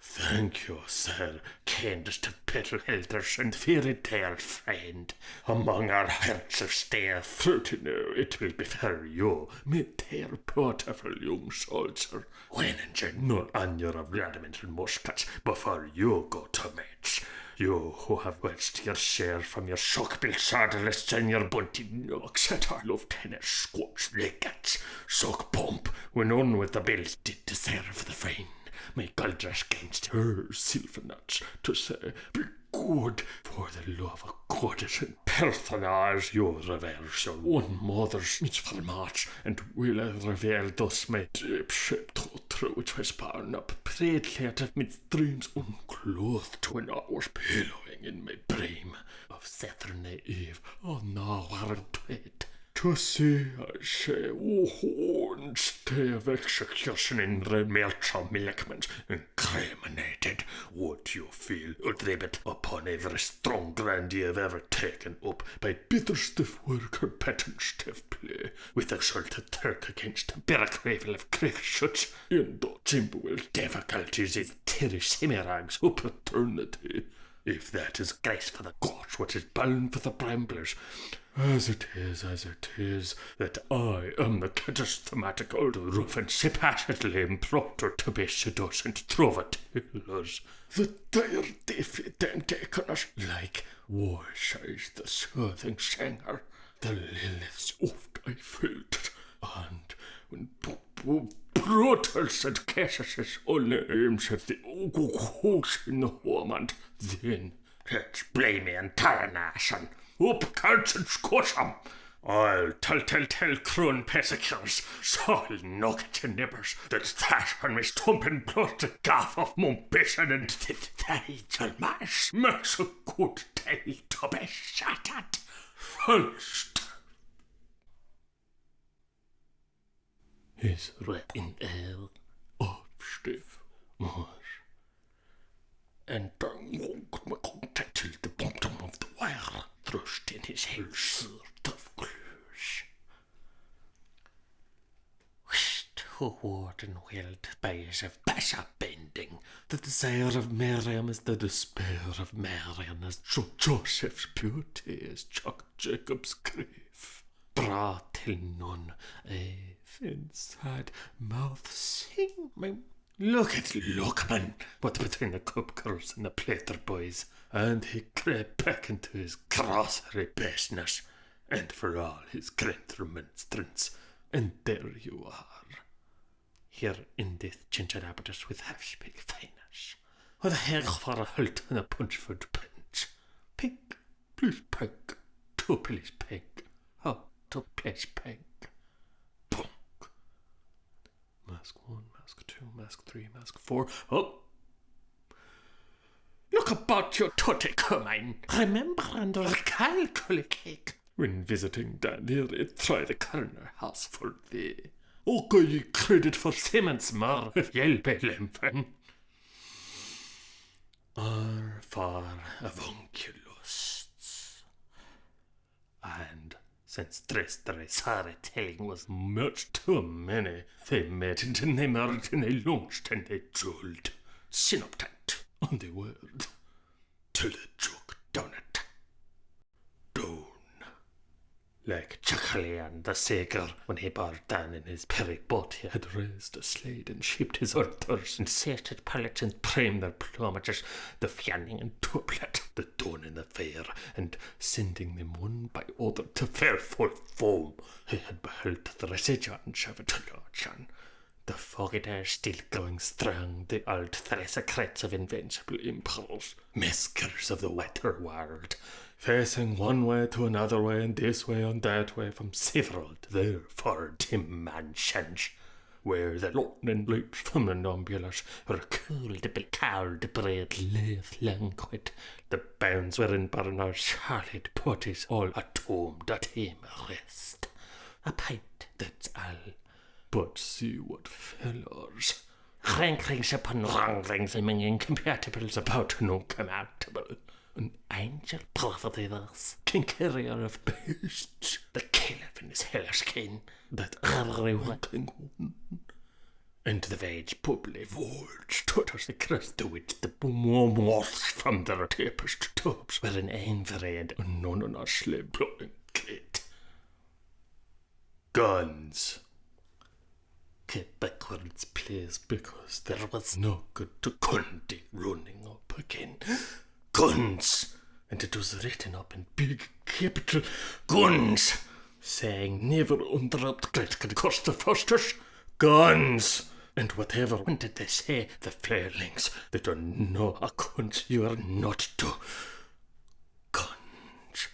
Thank you, sir, kindest of petal elders and fairy tale friend. Among our hearts of stare fruity now, it will be for you, my dear beautiful young soldier. When and none on your regimental muskets before you go to match. You who have wedged your share from your shock-built saddleists and your bunty knocks at our lieutenant squatch lickets. Suck pump when on with the bills did deserve the fine. My guldress against her silver-nuts to say, be good, for the love of goddess and personage your reversion. One mother's meets for March, and will I reveal thus my deep ship through which was born up, prayed late of midst dreams unclothed when I was pillowing in my brain of Saturday Eve, oh no, warrant it. To see, I say, and stay of execution in remelcha milkment, incriminated, would you feel udribit upon every strong grand ye have ever taken up by bitter stiff work or patent stiff play, with exalted Turk against a birragravel of crickshuts, in the Jimbo difficulties is tirish hemirags opportunity. If that is grace for the gods, what is bound for the bramblers? As it is, that I am the charismatic old roof and sympathetically implored to be seducent trovatillers. The dire diffident takeners, like Joyce is the soothing singer, the lilies oft I felt, and when brutals and cases only aims at the ogres in the woman, then let's blame me and tarnation. Up, counts and squash 'em. I'll tell crone pesicers, so I'll knock at your nippers, that on me stumping blood the gaff of mon bishon and they shall mash. Makes a good day to be shot at first. His in hell, opstiff was, and won't me contact till the bottom of the wire, thrust in his hell sort of clues. who warden wild bayes of basha bending. The desire of Miriam is the despair of Marian, as Joseph's beauty is Chuck Jacob's grief. brought till none Inside mouth sing me. Look at Lookman, but between the cup girls and the plater boys, And he crept back into his grocery business, and for all his great remonstrance, and there you are, here in this ginger abatus with half-speak fineness. What the heck for a halt and a punch for the pinch? pink, please pink, two please pink, oh, two please pink. Punk. Mask 1, mask 2, mask 3, mask 4, oh! Look about your 𝐓𝐇𝐄 𝐌𝐎𝐒. Remember and recall, 𝐓𝐿𝐄. When visiting Daniel, try the corner house for thee. Okay, ye credit for Simmons more, hjälp lämpen. Are for avunculists. And since Tristre Sara telling was much too many, they met into Neymar in a lunch and they drooled. Synoptant on the word till the joke done it. Down. Like Chakalian the Saker, when he bore down in his peric boat, he had raised a slade and shipped his orders, and sated pallets and primed their plumages, the fanning and doublet, the dawn in the fair, and sending them one by other to fearful foam. He had beheld the residuan Shavatulachan, the foggy air still going strong, the old secrets of invincible impulse, meskers of the wetter world, facing one way to another way and this way and that way from several to their four dim mansions, where the lightning leaps from the numbulars were cooled but cowled bread live languid, the bones wherein burn our solid bodies all atomed at him rest. A pint, that's all. But see what fellows. Ranklings upon wranglings among incompatibles about to no comountable. An Angel property thus, king carrier of beasts, the caliph in his hellish kin, that everyone king one, and the vage public words tutters the crest to which the moths from their tapest tubs were an envery and unknown on our slave blowing clit. Guns. keep backwards, please, Because there was no good to Kundi running up again. Guns! And it was written up in big capital guns, saying never interrupt great cost of fosters. Guns! And whatever when did they say, the fairlings that are no accounts you are not to. Guns.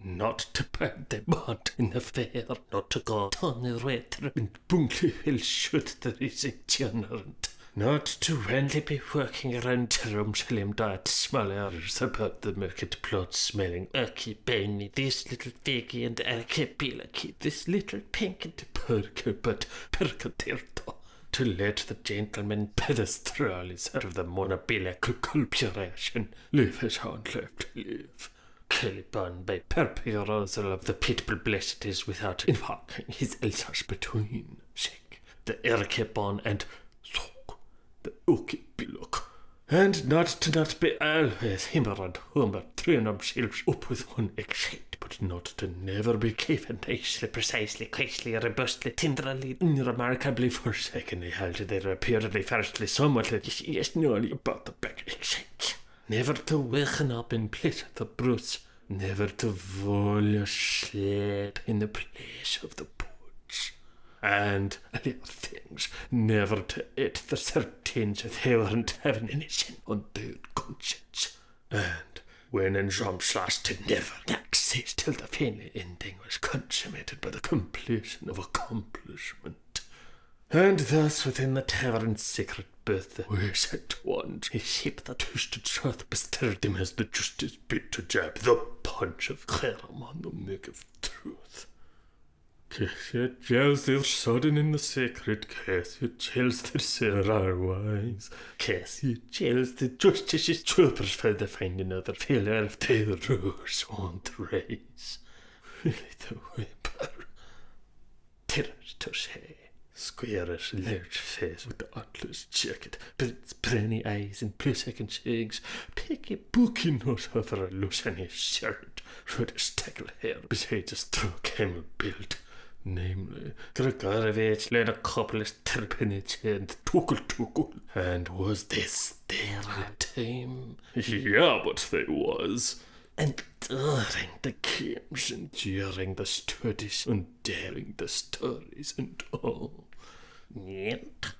Not to pad the bond in the fair, not to go Tony Rater and Bunkley Hill shoot the rising generant. Not to only be working around Jerusalem that small hours about the market plot smelling Erky Benny, this little figgy and Erky Bilaki, this little pink and perker but percatirto, to let the gentleman pedestralis out of the monobilical corporation live his own life to live. Caliban by perpetual of the pitbull blessed without invoking his Elsas between sick, the Erkebon and the Ukibilok, and not to not be always himmer and hummer train themselves up with one excite, but not to never be given nicely, precisely, quickly, robustly, tenderly, unremarkably forsakenly held their apparently firstly somewhat yes nearly about the back excite. Never to waken up in place of the brutes, never to voll sleep in the place of the boots. And other things, never to eat the certains if they weren't having any sin on their conscience. And when and Jomslash to never not cease till the final ending was consummated by the completion of accomplishment. And thus within the tavern's secret birth the words had wand, a ship that twisted truth bestirred him as the justice bit to jab the punch of Caram on the milk of truth. Yet gels their sudden in the sacred case, yet gels their sir are wise. Case yet gels the justice's troopers for the find another failure if they rose won't raise. Really the whipper. Terrors to say. Squarish large face with the atlas jacket, its browny eyes and blue second cheeks, picky booky nose over a loose in his shirt, reddish tackle hair beside his straw camel build. Namely, Gregarovich led a couple of terpenage and tukul, and was this their time? Yeah, but they was. And during the games, and during the studies, and daring the stories, and all. Yet,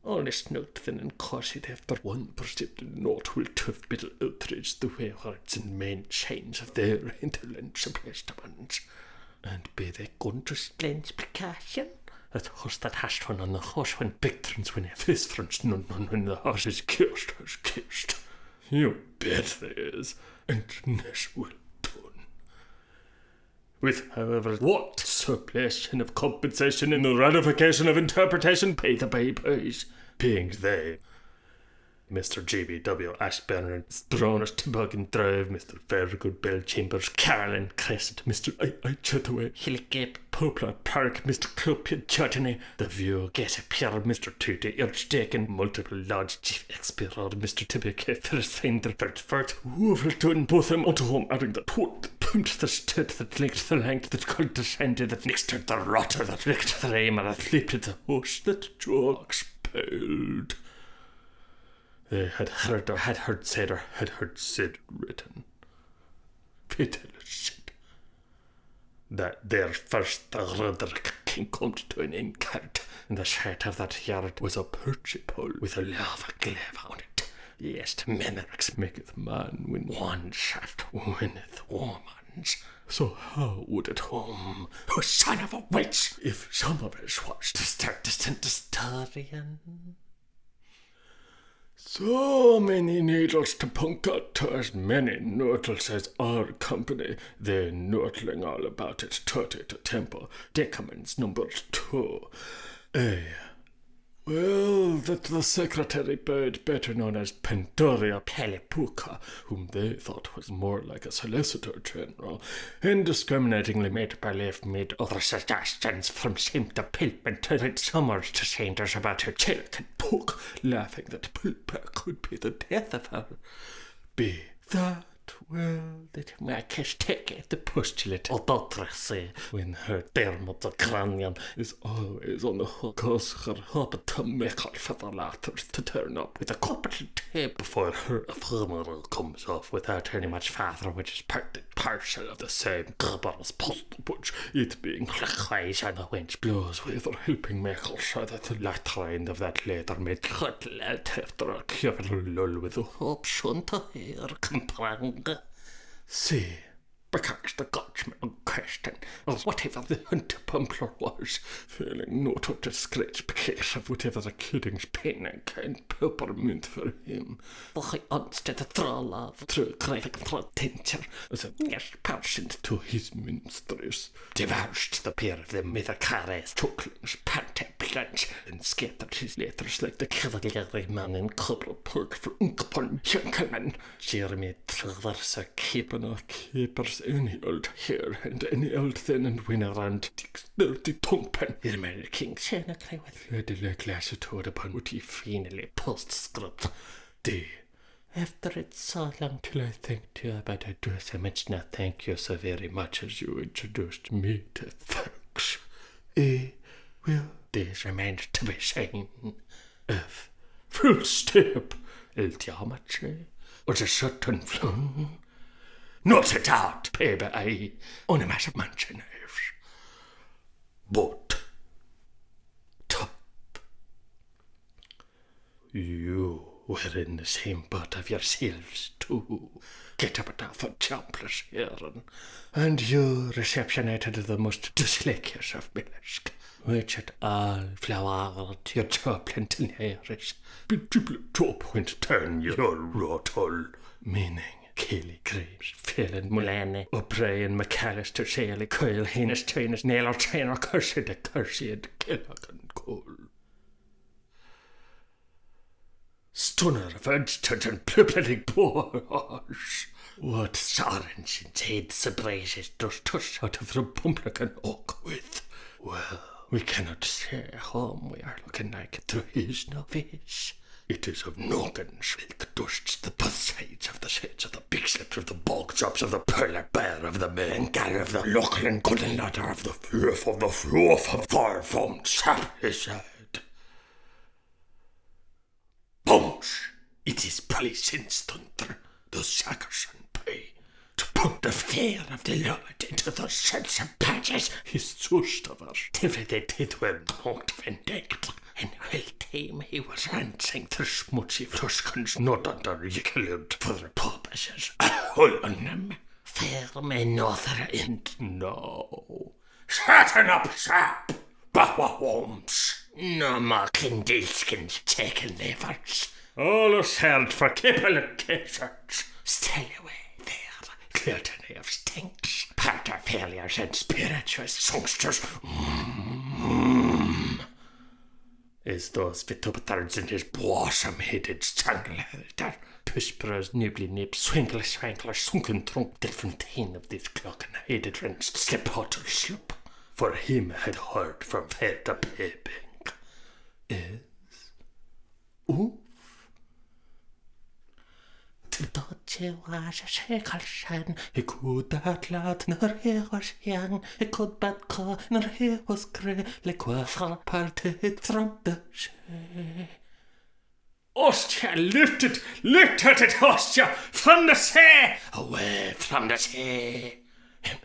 all this note then and cause it after one perceptive note will tough bitter outrage the way hearts and main chains of their indolent suppressed ones. And be they going to splendid precaution? That horse that hashed one on the horse when big turns when his fronts none when the horse is kissed. You bet there is, and this will done. With, however, what suppletion of compensation in the ratification of interpretation pay the babies, being they Mr. G.B.W. Ashburn, Stronus Toboggan Drive, Mr. Fairgood Bill Chambers, Carolyn Crescent, Mr. I Chataway, Hilligate, Poplar Park, Mr. Clopid Chutney, The View, Get a Pier, Mr. II.iii, Archdeacon, Multiple Lodge, Chief Expirer, Mr. Tibic, First Finder, Fort, Wolverton, both them unto home, adding the port, pumped the stud that linked the length, that called descended, that nixed the rotter, that licked the aim, and that leaped the horse, that Joe expelled. They had heard said written. Pitiless shit. That their first Roderick King come to an end cart, and the shirt of that yard was a perchy pole with a lava glaive on it. Yes, Menarix maketh man when one shaft winneth woman's. So how would it home, oh son of a witch, if some of us was to start to send a historian? So many needles to punk out to as many noodles as our company, they noodling all about it, 30 to tempo, decaments numbers 2. Well, that the secretary bird, better known as Pandoria Pelipuka, whom they thought was more like a solicitor general, indiscriminatingly made believe made other suggestions from shame to Pilpin to read summers to strangers about her chillet and poke, laughing that Pilpa could be the death of her. Be that well that Marcus take the postulate adultery when her dermot the cranium is always on the hook cause her hope to make her for the latter to turn up with a competent tape before her ephemeral comes off without any much farther, which is part and parcel of the same gabber's postal butch, it being clockwise and the wench blows with her helping make her so that the latter end of that letter made cuddle out after a cure lull with the hope shun to hear comprang. See, because the Dutchman in question, or whatever the hunter pumpler was, feeling no to scratch because of whatever the kidding's pen and kind peppermint for him. The instead of throw love, through craving for tincture, was a nearest person to his minstrels, divulged the pair of them with a caress, chucklings, panting plunge, and scattered his letters like the cavalry man in Cobra Park for Unkapon Junkerman. Jeremy Travers a keeping or keepers any old here and any old thin and win around Dick's dirty tongue pen. Your Mary King Shanna cry with Lady Glass toad upon what he finally postscript. D. After it's so long till I think to you, but I do so much not thank you so very much as you introduced me to thanks. Well, this remains to be seen. F. Full step. El geometry. Or the certain flung. Not it out, baby, on a massive mansion house. But top. You we're in the same boat of yourselves too. Get up at off a champless here, and you receptionated the most delicious of milk, which at all flowered your choplin till Harris. Top went turn your rotal, meaning Kelly Graves, Phelan Mullaney, O'Brien, McAllister, Shaley, Coyle, Hainis, Chainis, Naylor, Trainer, Cursed, Killock, Cole. Stunner of Edged and Plupleting Boars. What sorrens in head surprises does tush out of Republican oak with? Well, we cannot say whom we are looking like through his novice. It is of noggins, ilk dusts, the both sides of the shades of the big slips of the bog drops of the perler bear of the melangar of the Lachlan golden ladder of the fluff of far foamed sap his side. Bones! It is police instanter, the Sackers and pay, to put the fear of the Lord into the sense of badges his trust of us, till they did were not vindictive. In well time he was rancing the smutsy fluskins not under yickelud for the purposes of holding them. Fair men other and no. Shutting up, sap! Bawa-wombs! No more Kindilskins taking levers. All us held for kipple and kisses. Stay away there, Clerton of stinks, parter failures and spirituous songsters. Is those vituptards in his blossom-headed stranglehelter, Pushbras nibly nib, swankler, sunken trunk, the fontaine of this clocken-headed rinsed slip-hotter slip. For him had heard from fair to peeping. Is oof. Dodge was a shaker shan, he could that lad, nor he was young, he could but call, nor he was grey, like waffle parted from the sea. Ostia lifted it, Ostia, from the sea, away from the sea. Him.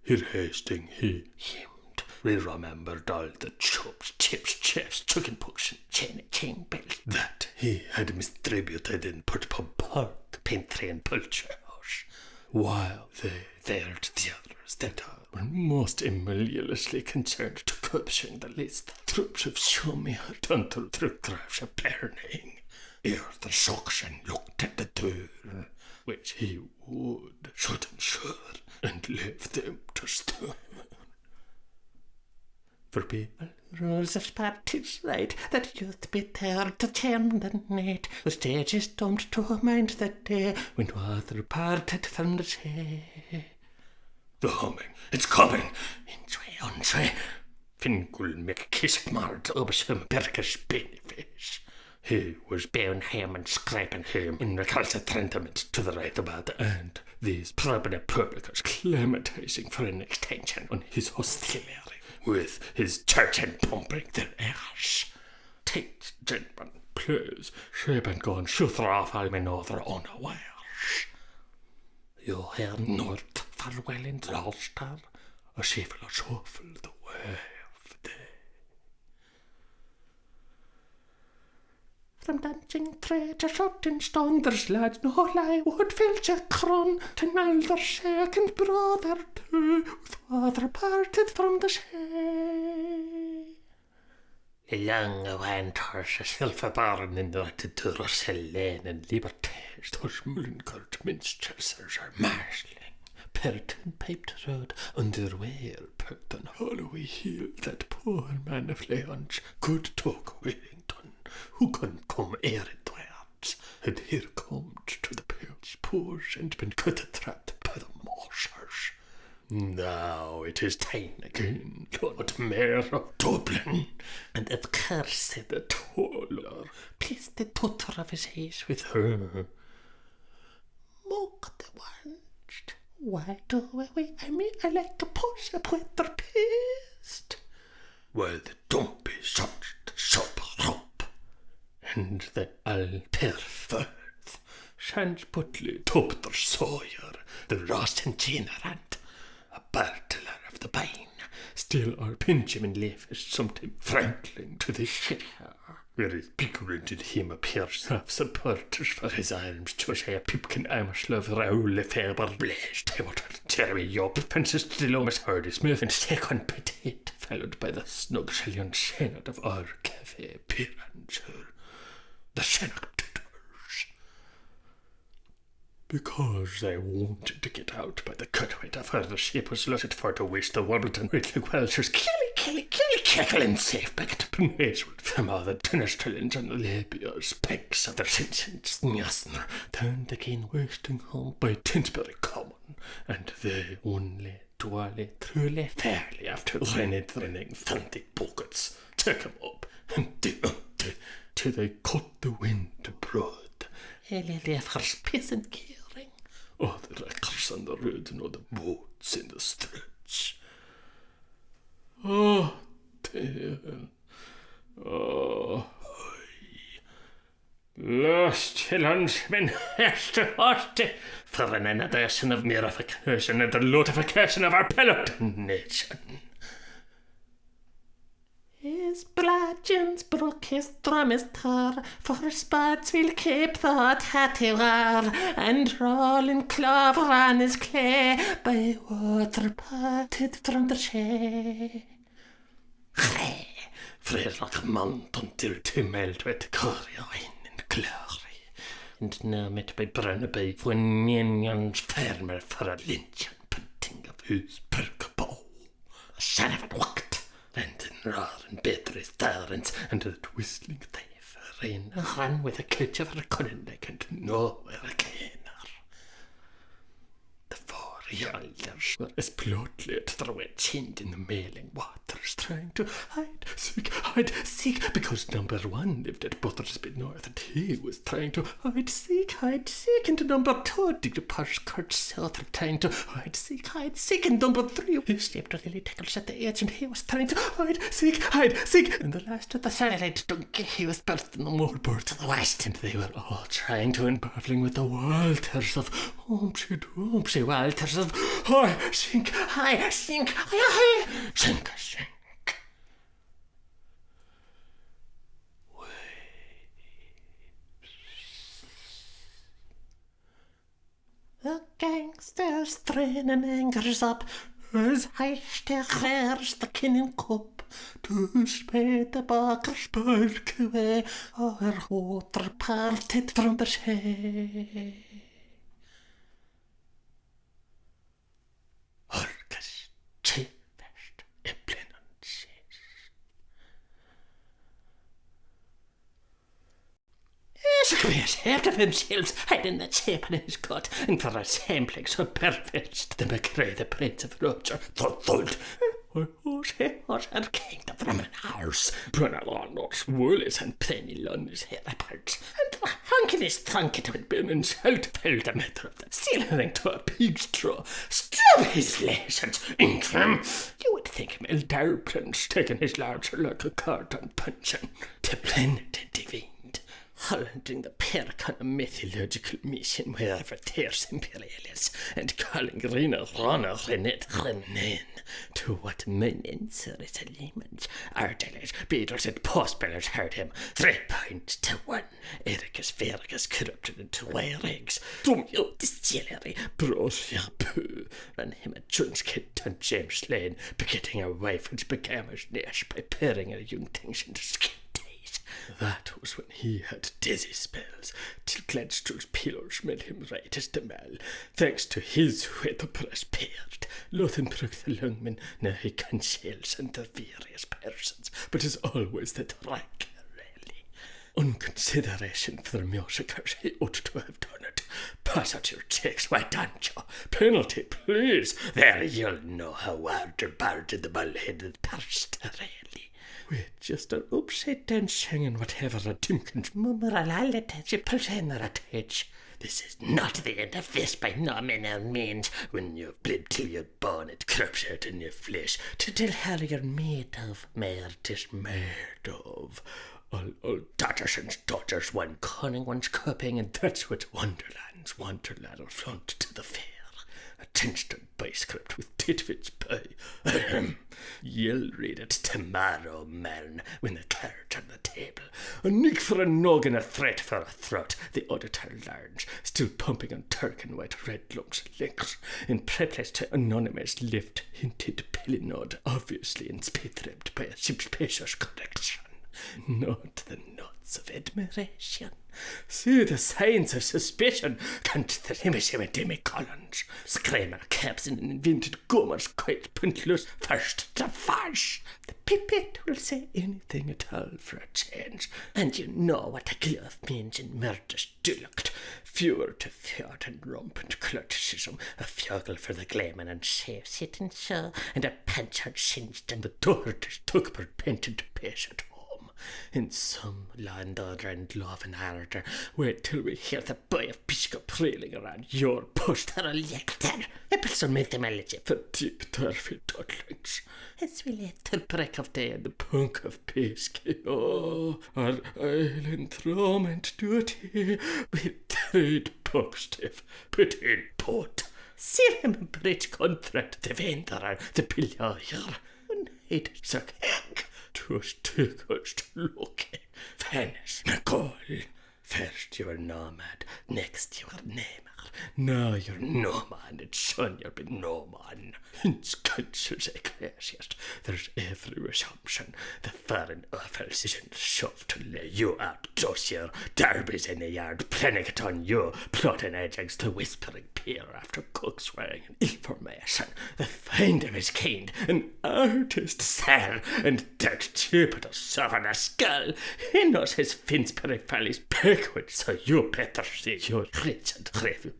Here hasting he himmed. We remembered all the chops, chips, chicken pucks, and chain bells that he had misdistributed in Putpub Park, Pintry and Pulture House, while they dared the others that were most emuliously concerned to corruption the least troops of Shummy had until through graves of burning, ere the suction looked at the door, which he would should ensure, and left them to stir. For people rules of parties right, that used to be there to turn the night, the stage is doomed to mind the day when water parted from the sea. The humming, it's coming, unsway, Fingul McKismard obsum Berkers benefice. He was bearing him and scraping him in the recalcitrant to the right about, and these prominent publicans clementizing for an extension on his hostility with his church and pumping their airs. Take, gentlemen, please, shape and go and shoot off all men over unawares. You hear not farewell in the Ulster, a she will shuffle the way of day. From dancing trade to shooting stone, there's lads no lie would fill your crown, to another second brother too, with water parted from the sea. Long went horse silver-born in the to Russell Lane and Liberties, those Mullinkert minstrels are marshalling. Perton piped road under where Perton Holloway Hill, that poor man of Leon's good talk Wellington, who can come ere it dwards, had here come to the pills poors and been cut trapped by the morsers. Now it is time again, Lord Mayor of Dublin, and of course the taller, placed the tutor of his eyes with her. Mock the wanst, why do we, I like a push up with their paste? Well, don't be such the sup rump, and the Alperfirth, sans putly top their Sawyer, the Rost and Generant, a bartler of the Bine, still our Benjamin Leaf is sometime frankling to the shit here. where his big-rented him appears self-supporters for his arms to say a pipkin Amerslove Raoul Lefebvre Blaise Jeremy Yope Princess Dilomas Hardy Smith and second petite, followed by the snug shillion senate of 𝐓𝐇𝐄 the senators. Because they wanted to get out by the cutaway to further ship was looted for to waste the Wobbleton with the Welshers killy, cackle and safe back to Penhayswood from all the Tunnerstrillins and the Labios, pegs of their senses, Njasner, turned again wasting home by Tinsbury Common, and they only, dwally, truly, fairly after running frantic buckets, took 'em up, and till they cut the wind abroad. Lefers peasant caring. Oh, the wreckers on the road and all the boats in the streets. Oh, dear. Oh, lost landsmen, Hester Horty, for an inundation of mirification and the lotification of our peloton nation. His bludgeons broke, his drum is tar, for spuds will keep the tatty war, and rolling clover on his clay, by water parted from the shea. Fredrik mount until 2 meld with Coria in glory, and now it by Brunnaby when Ninian's farmer for a lynch and punting of whose perkabo. A son of a walked, and in roar and better his tyrants, and that whistling thief rain ran with a clutch of her cunning like and nowhere a canner. The 4 elders were as bloodly at their wet chinned in the mailing waters, trying to hide, seek, because number 1 lived at Buttersby North, and he was trying to hide, seek, and number 2 digged a Parskirch South, trying to hide, seek, and number 3 he slipped a lily tickles at the edge, and he was trying to hide, seek, and the last of the silent donkey, he was birthed in the moorboard to the west, and they were all trying to and battling with the Walters of Doomsy Walters of sink, sink, sink. The gangsters train and angers up, as heiste gers the kinning cup, to spade the bakers bark away, our water parted from the shea. Orcas, chiefest, implenances. Squares heard of themselves hiding that shape in his cut, and for a sampling so perfect, the McRae, the Prince of Roger, thud. Horse and kingdom from an house. Brunalon Norse woolies and penny London's hair apart, And hunking his trunket had been in shout filled the matter of the stealing to a pig's straw. Stop his lessons, Ingram. You would think him Eldar Prince taking his larger like a cart and punching to planet divine. Holding the perk on a mythological mission wherever tears imperialis, and calling Rina Rana Renet Renin to what minutes or his elements, Ardelers, beaters, and postbellers heard him 3 points to 1. Ericus Fergus corrupted into wires, Dumio distillery, Brosia Poo, and him a Junskid to James Lane, begetting a wife which became his nurse by pairing her young things into skin. That was when he had dizzy spells, till Gladstone's pillars made him right as the mal, thanks to his wit the press paired. Lothenbrook the lungman, now he conceals under various persons, but is always the tracker, really. Unconsideration for the musicers, he ought to have done it. Pass out your checks, why don't you? Penalty, please. There you'll know how Warder barded the bull-headed person, really. Wait, just an upside down singing whatever a Timkins mummer a lallet she pulls in her attach. This is not the end of this by no means. When you've bled till you're born, it crops out in your flesh to tell how you're made of. Tis made of. All daughters and daughters, one cunning, one's cupping, and that's what Wonderland's Wonderland front to the fair. attention byscript with titbits by. You'll read it tomorrow, man, when the cards on the table. A nick for a noggin, a threat for a throat. The auditor learns, still pumping on Turk and white red lumps of liquor. In preface to anonymous lift hinted pillinode, obviously inspitribbed by a subspacious correction. Not the nuts of admiration. See the signs of suspicion. Can't the Himmy Collins. Screamer caps and invented gummers quite puntless first to fash. The pipit will say anything at all for a change. And you know what a glove means in murder's deluct. Fewer to fjord and rampant clerticism. A fugle for the gleeman and safe sitting so. And a panchard singed and the tortoise took repentant pace at home. In some law and order and love and order, wait till we hear the boy of Bishop reeling around your post or a lector. Episode etymology for deep turfy toddlings. As we let till break of day and the punk of Pisky. Oh, our island throwment duty with trade pump stiff, put in port. See him in bridge contract the vendor, the pillar, and hate suck heck. 'Twas too good to look at. Venice, Nicole. First you were nomad, next you were namer. Now you're no man, and son you'll be no man. In Scotsers ecclesiast, there's every assumption the foreign office is in shove to lay you out dossier. Derby's in the yard, planning it on you, plotting edgings to whispering peer after cook swearing information. The find of his kind, an artist, sir, and that Jupiter sovereign a skull. He knows his Finsbury Valley's backwards, so you better see your Richard refutation.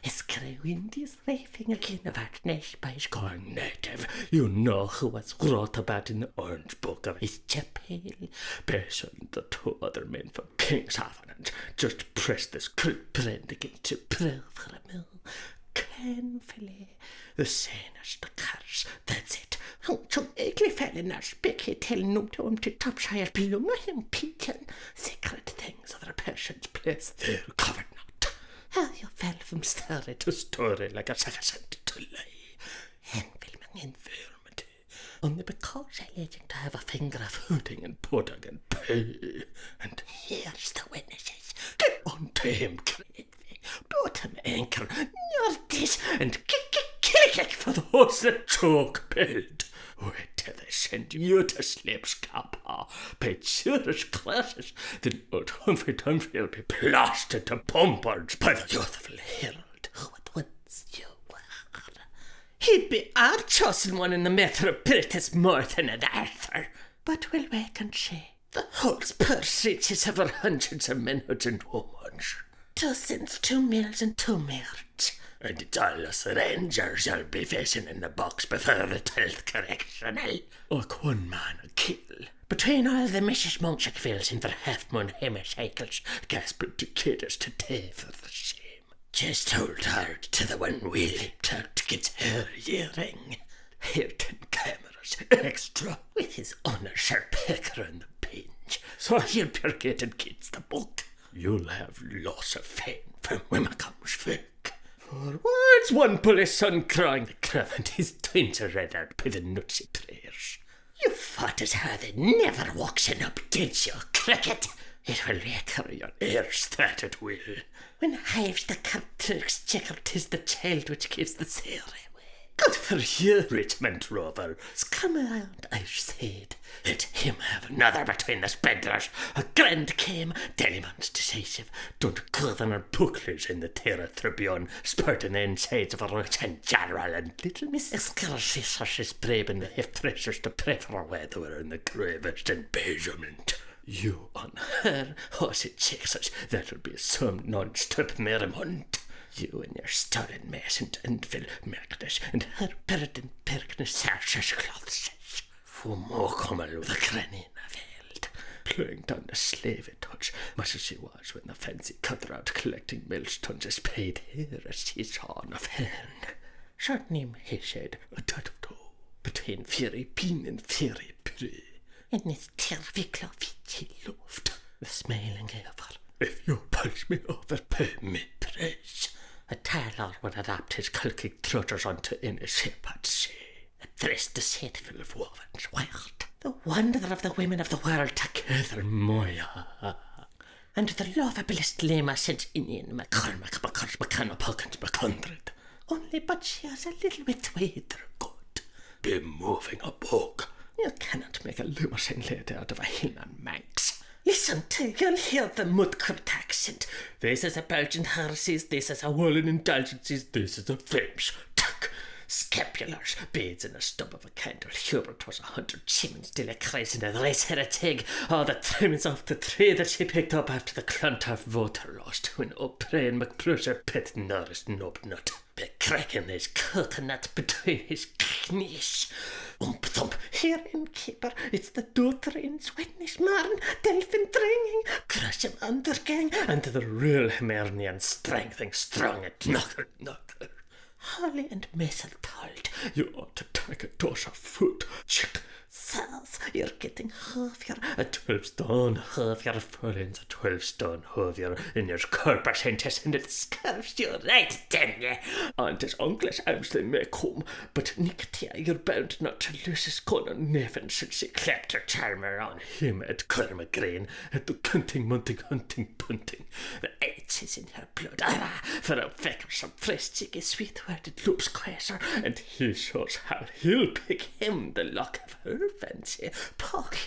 His wind is raving again of our nation by his going native. You know who was wrote about in the Orange Book of his chapel. Bishop and the two other men from King's Avenant just pressed this cold brand against your brow for a mill. Canfully, the sanest the cars, that's it. Some ugly fell in our spicky telling them to him to Topshire belong him peaking. Secret things of the person's place they're covered not. How you fell from story to story like a second to lie. And filming infirmity. Only because I legend to have a finger of hooting and pudding and poo. And here's the witnesses. Get on to him, Craig. Bottom anchor, notice, and kick for the horse that choke build. Wait till they send you to sleep, scapa. By Jewish classes, then old Humphrey will be blasted to bombards by the youthful herald who at once you were. He'd be our chosen one in the matter of British more than an Arthur. But we'll wait and see. The whole purse reaches over hundreds of menhoods and womans. Dozens, 2 meals and 2 merts. And it's all us rangers you'll be facing in the box before the 12th correctional. Like one man a kill. Between all the Mrs. Monchakvilles in their half-moon hemicycles, gasping to kiddies to day for the shame. Just hold hard to the one we leaped out to get her earring. Here 10 cameras extra with his honour sharp pecker on the bench, so he'll perget and gets the book. You'll have loss of fame from Wimmacomb's folk. For words one bully's son crying the crab and his twins are read out by the nutsy prayers. You fought as how they never walks up, did you, cricket? It will recur your ears, that it will. When hives the cartridge checker, 'tis the child which gives the sale away. Good for you, Richmond Rover. Come around, I said. Let him have another between the spindlers. A grand came, Dellyman's decisive. Don't governor Buckley's in the Terra Tribune, spurting the insides of a Lieutenant General, and little Miss Excursus is braving the hip pressures to prefer weather in the gravest embezzlement. You on her, horsey chicks, that'll be some non-stop merriment. You and your stolen mess and Enfield Merkness and her bird and Perkness Sarchers cloths. For more comel with a cranny veld. Playing down the slave touch, much as she was when the fancy cutter out collecting millstones paid here as he saw of hand. Short name, he said, a dot of toe, between Fury Peen and Fury Prey. And this terrific cloth loved, the smiling ever. If you punch me over, pay me praise. A tailor would adapt his cultic trotters unto any shape at sea. A dress deceitful of woven's wild. The wonder of the women of the world together, moya. And the lovablest lema since Inian McCormack, McCormack, McCondred. Only but she has a little bit waiter good. Be moving a book. You cannot make a limousine lady out of a Hillman Manx. Listen till you'll hear the Mudcourt accent. This is a Belgian heresies, this is a Wallen indulgences, this is a French tuck. Scapulars, beads in a stub of a candle. Hubert was 100 shillings till a craze in a race heretic. All the trimmings off the tree that she picked up after the Clontarf voter lost when O'Brien McPrusher pet nourished Nubnut. Be cracking his coconut between his knees. Thump, here innkeeper, it's the daughter in Swedish man, Delphin dringing, crush him undergang, and the real Himernian strengthening strong at knocker. Holly and mistletoe, you ought to take a dose of food. Chick, cells, you're getting heavier. A 12-stone heavier following a 12-stone heavier in your corpus and it scarves you right down you. And his uncle's house they may come, but _𝐓𝐇𝐄, you're bound not to lose his gun on Nevin since he clapped her charmer on him at Cormagreen at the hunting, punting. The H is in her blood, for a fecker some fresh chicky sweet-worded loops quasar, and he shows how he'll pick him the lock of her fancy. Poke,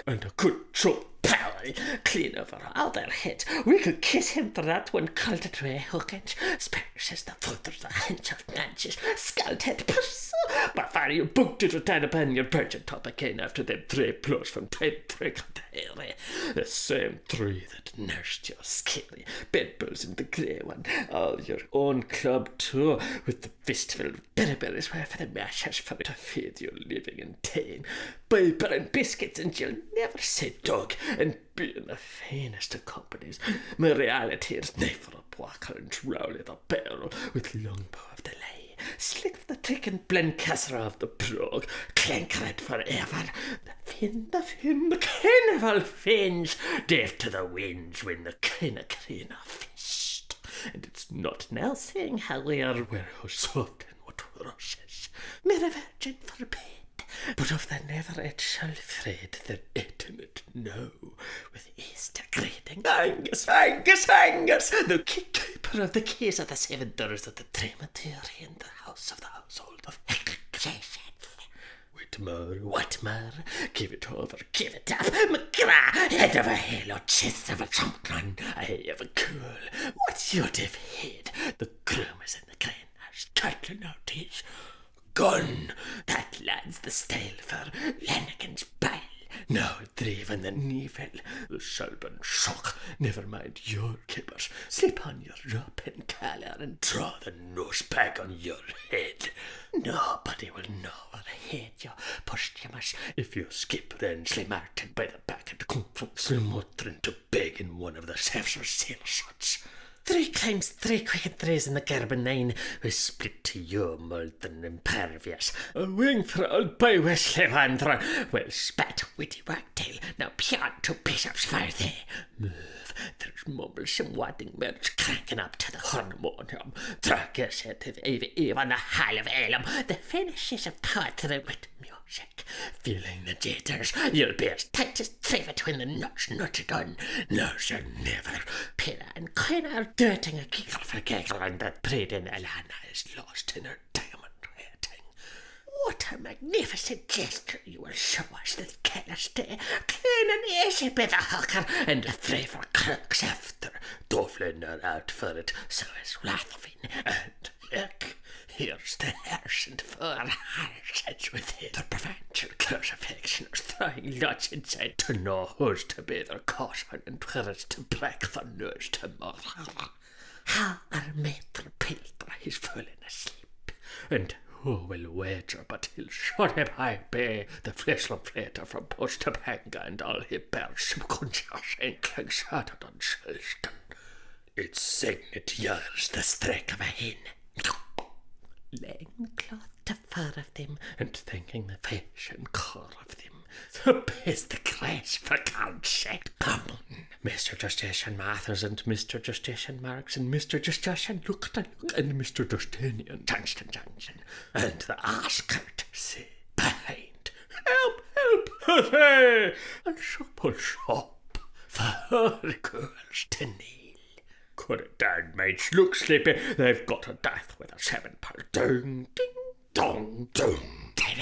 and a good true power clean over all their heads. We could kiss him for that one culted way hookage. Spares the footers, the hinge of nanches, scald head puss. But far you booked it return upon your virgin top again after them 3 plus from 10 trick on the hairy. The same 3 that nursed your scaly bedbulls in the grey one. All your own club too, with the fistful of berries where for the mashers for to feed your living and tame. Paper and biscuits and you'll never say dog, and be in the finest of companies. My reality is never a walker and rowley the barrel with longbow of the lay. Slick the trick and Blencaster of the prog, clank red forever. The fin, the carnival fins, deaf to the winds when the crina fished. And it's not now saying how we are where who soft and what rushes. May the Virgin forbid. But of the never it shall fred, the it in it no, with Easter greeting. Angus, the keeper of the keys of the 7 doors of the Trematuri in the house of the household of Whitmore, give it over, give it up, McGrath, head of a halo, chest of a trumpkin, eye of a cool, what's your div head? The groom is in the greenhouse, turtling out his gun, that lad's the stale for Lanigan's bile. Now driven the Neville, the Shelburne shock, never mind your kippers. Slip on your rope and collar and draw the nose back on your head. Nobody will know what head you posthumous if you skip Rensley Martin by the back and come from Slimuttrin to beg in one of the Severs sail shots. 3 claims, 3 quick and 3s in the Garban 9 was split to you, molten impervious. A wing for old boy Wesley Wanderer, well spat, witty wagtail, now pion to bishops for thee. Move, there's mumblesome wadding merch cranking up to the harmonium. Drag your set of eve on the hall of Elam, the finishes of thought with music. Feeling the jitters, you'll be as tight as 3 between the nuts nutted on. Nose or never. Pina and Queen are dirting a giggle for giggle, and that breeding Alana is lost in her diamond rating. What a magnificent gesture you will show us this careless day. Clean and easy by the hooker, and a 3 for crooks after. Dublin are out for it, so is Rathvin, and look. Here's the hares and 4 hares with it. The provincial crucifixions throwing lots inside to know who's to be their caution and where it's to break the news tomorrow. How our Maitre Pilter is fallen asleep, and who will wager but he'll shut him high bay, the fleshlam flater from post to Panga, and all he bears some conscious inkling shattered on Shilston. It's signet yours, the strike of a hen. Laying the cloth to fur of them, and thanking the fish and core of them, The best the class for God's sake. Come on. Mr. Justinian Mathers and Mr. Justinian Marks and Mr. Justinian Lookton and Mr. Justinian Johnston, and the Oscart say behind. Help, help, hooray! And shop, for the girls to kneel. Could a darn mates look sleepy? They've got a death with a 7-part. Ding, ding, dong, dong, ding.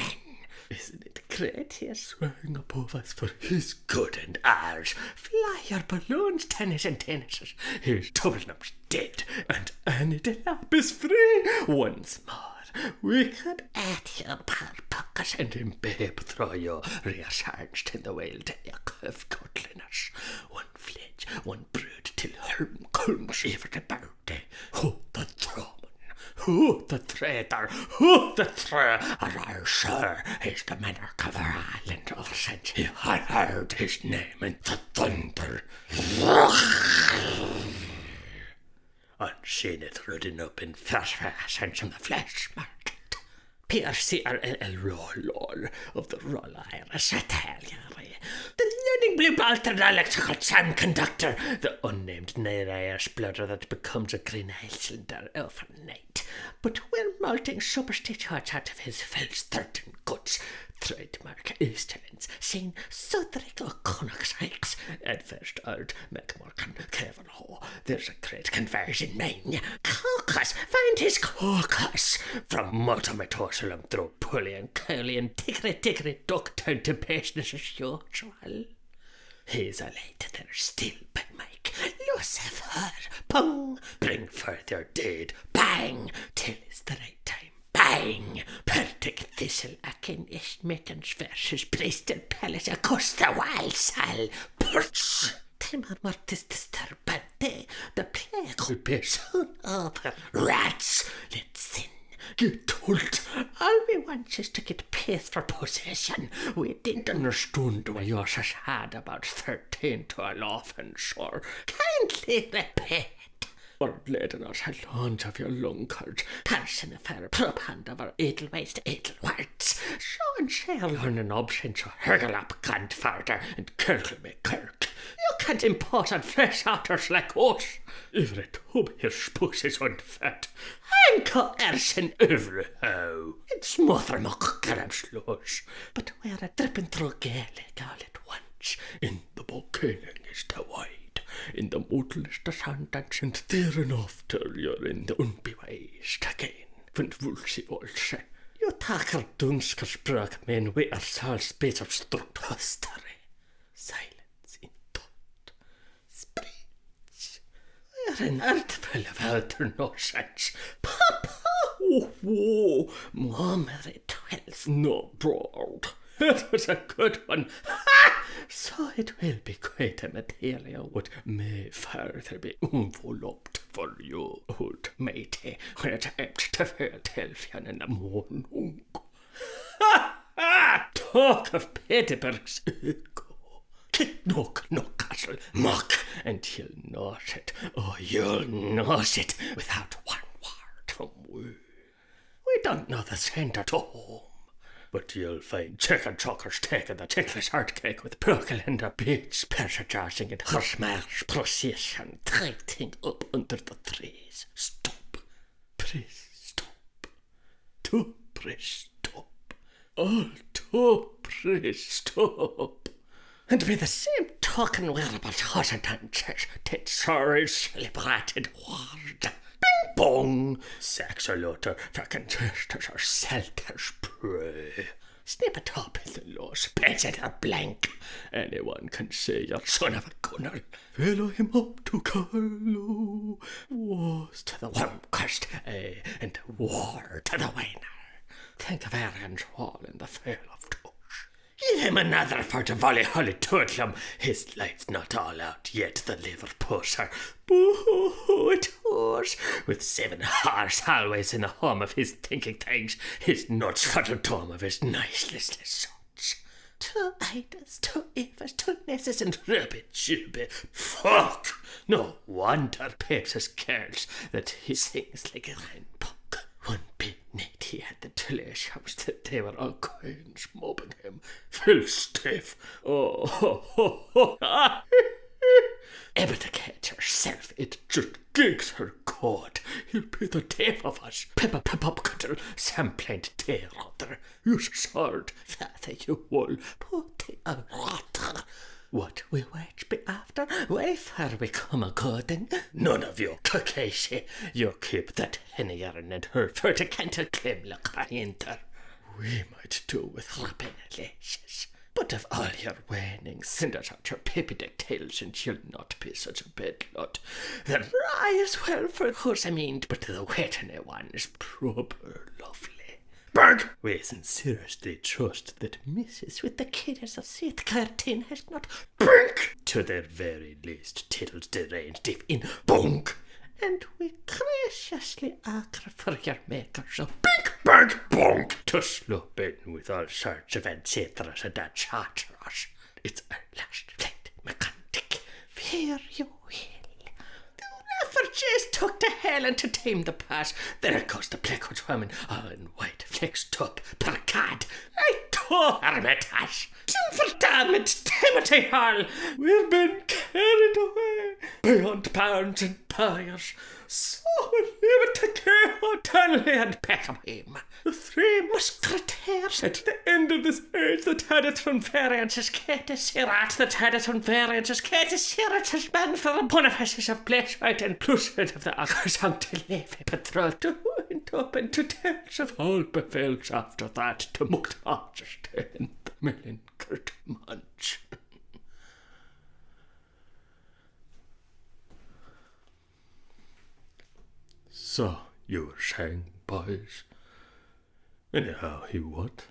Isn't it great he's swearing above us for his good and ours? Fly your balloons, tennis and tennises. Here's Tubbenham's dead, and Annie de Lap is free once more. We could at your pocket and him babe throw your rear charged in the whale to your curve cutliners. One fledge, one brood till home comes over the birthday. Who the throw? Who the traitor, who the our sir is the monarch of our island of since he had heard his name in the thunder. Unseen it running up in fast from the flesh market. PRCRL Roll of the Roll Irish Atelier. The learning blue bolted electrical semiconductor, the unnamed near Irish blooder that becomes a green cylinder overnight. But we're malting superstitious out of his false 13 goods. Trademark Easterlands, seen Sudrick O'Connoch's at first old McMorcan Cavanagh. There's a great conversion mania. Caucus, find his caucus. From Multimetosalum through Pulley and Curly and Tickery Duck down to business as usual. He's a late there still by Mike. Lucifer, pung, bring forth your dead, bang, till it's the right time. Bang! Pertig thistle akin Ishmekans versus Bristol Palace Acosta Walsall Perch. Timor mortis disturbante, the plague will be soon over. Rats, let's sin. Get told. All we want is to get paid for possession. We didn't understand why you're so sad about 13 to a laughing sure. Kindly repeat. Or leden us a launch of your lung card. Person of her propaganda of our edelweiss to edelwarts. Show and share learning options to hurgle up grandfather and kirkle me kirk. You can't import on fresh otters like us. Every tub here spooks is unfit. Anko ersen every how. It's mother mock grabslush. But we're a dripping through Gaelic all at once. In the volcanic is the wide. In the model is the sandance, and there and after you're in the unbeweist again. When Wulsi Wolse, you taker dunskers brug men we ourselves better struck history. Silence in thought. Speech. We're an artful of outer nonsense. Papa! Oh, Mummery twells no broad. That was a good one. Ha! So it will be quite a material what may further be enveloped for you, old matey, when it's apt to Philadelphia in the morning. Ha! Ha! Talk of Peterburg's echo. Knock, castle, mock, and you'll notice it. Oh, you'll notice it without one word from we. We don't know the centre to home. But you'll find chicken chuckers taking the ticklish heart cake with Purkel and the beach, persecuting and Hirschmarsh procession, tighting up under the trees. Stop. Please stop. To press stop. All to press stop. And with the same token whereabouts Hossentan church, tit sorry celebrated word. Bing bong! Saxoloter, Frankenchesters or Selters pray. Snip it up in the laws, patch it a blank. Anyone can say you're son of a gunner. Follow him up to Carlo. Was to the Wormcust, and war to the Winer. Think of Aaron's wall in the Vale of Touch. Give him another for the volley holly toodlum. His light's not all out yet, the liver pusser. Boo, it was. With 7 hours always in the home of his thinking things, his nuts for the dome of his niceless sons. 2 Idas, 2 Evas, 2 Nesses, and rabbit jibby. Fuck! No wonder Pepsis cares that he sings like a rainbow. One big net he had the delusions that they were all queens mobbing him. Fell stiff. Evidicate yourself, it just gigs her God. He'll be the death of us. Pip-up-cutter, samplant tear other. You sword, that you will put a rotter. What we wait be after? Wife, are we come a godding? None of you, 𝐓𝐄 you keep that henny yarn and her for the canter claim like a hinter. We might do with ripping lashes. But of all your warnings, send us out your papidic tales, and you'll not be such a bad lot. The rye is well for who's I mean, but the waiting one is proper lovely. Berg! We sincerely trust that Mrs. with the kiddies of St. Curtin has not Berg! To their very least tittles deranged if in bunk. And we graciously ask for your makers of big Berg bunk to slope in with all sorts of etceteras and that charters. It's our last flight, mechanic. Fare you will. The refugees took to hell and to tame the pass. There goes the blackwood woman on white flex top per card. I tore Hermitage. For damn it, Timothy Hall, we've been carried away beyond bounds and pyres. So leave it to 𝐓𝐄 𝐿𝐄 and Peckham. The three musketeers at the end of this age that had it from variances 𝐓𝐄 that had it from variances 𝐓𝐄 has been for the bonifaces of Blashwight and Plushead of the 𝐓𝐄 patrol to wind up into tales of all befalls after that to 𝐓𝐄 the Millinkert Munch. So, you were saying, boys? Anyhow, he what?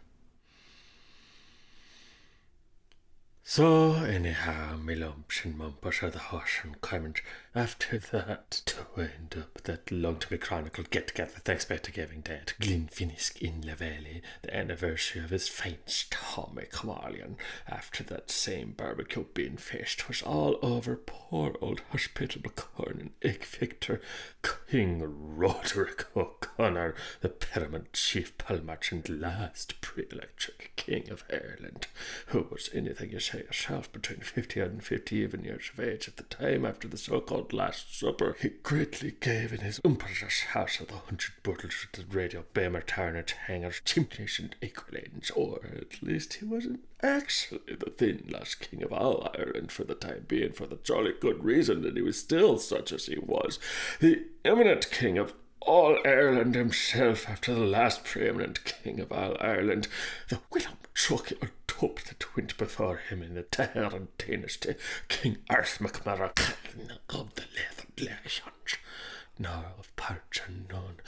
So, anyhow, me lumps and mumpers are the horse and comment. After that, to wind up that long-to-be chronicled get-together Thanksgiving Day at Glenfinnisk in La Valley, the anniversary of his finest Tommy Camalion. After that same barbecue bean feast was all over, poor old hospitable corn and egg victor, King Roderick O'Connor, the paramount chief palmach and last pre-electric king of Ireland, who was anything you say yourself between 50 and 50 even years of age at the time after the so-called Last Supper. He greatly gave in his Emperor's house of the 100 bottles with the radio Beamer Tarnet hangers, chimneys and equalains, or at least he wasn't actually the thin last king of all Ireland for the time being, for the jolly good reason that he was still such as he was, the eminent king of all Ireland himself after the last preeminent king of all Ireland, the Willem Chucky or Tup that went before him in the Taharan dynasty, King Arth MacMurrough, king of the leather legions, nor of parts unknown.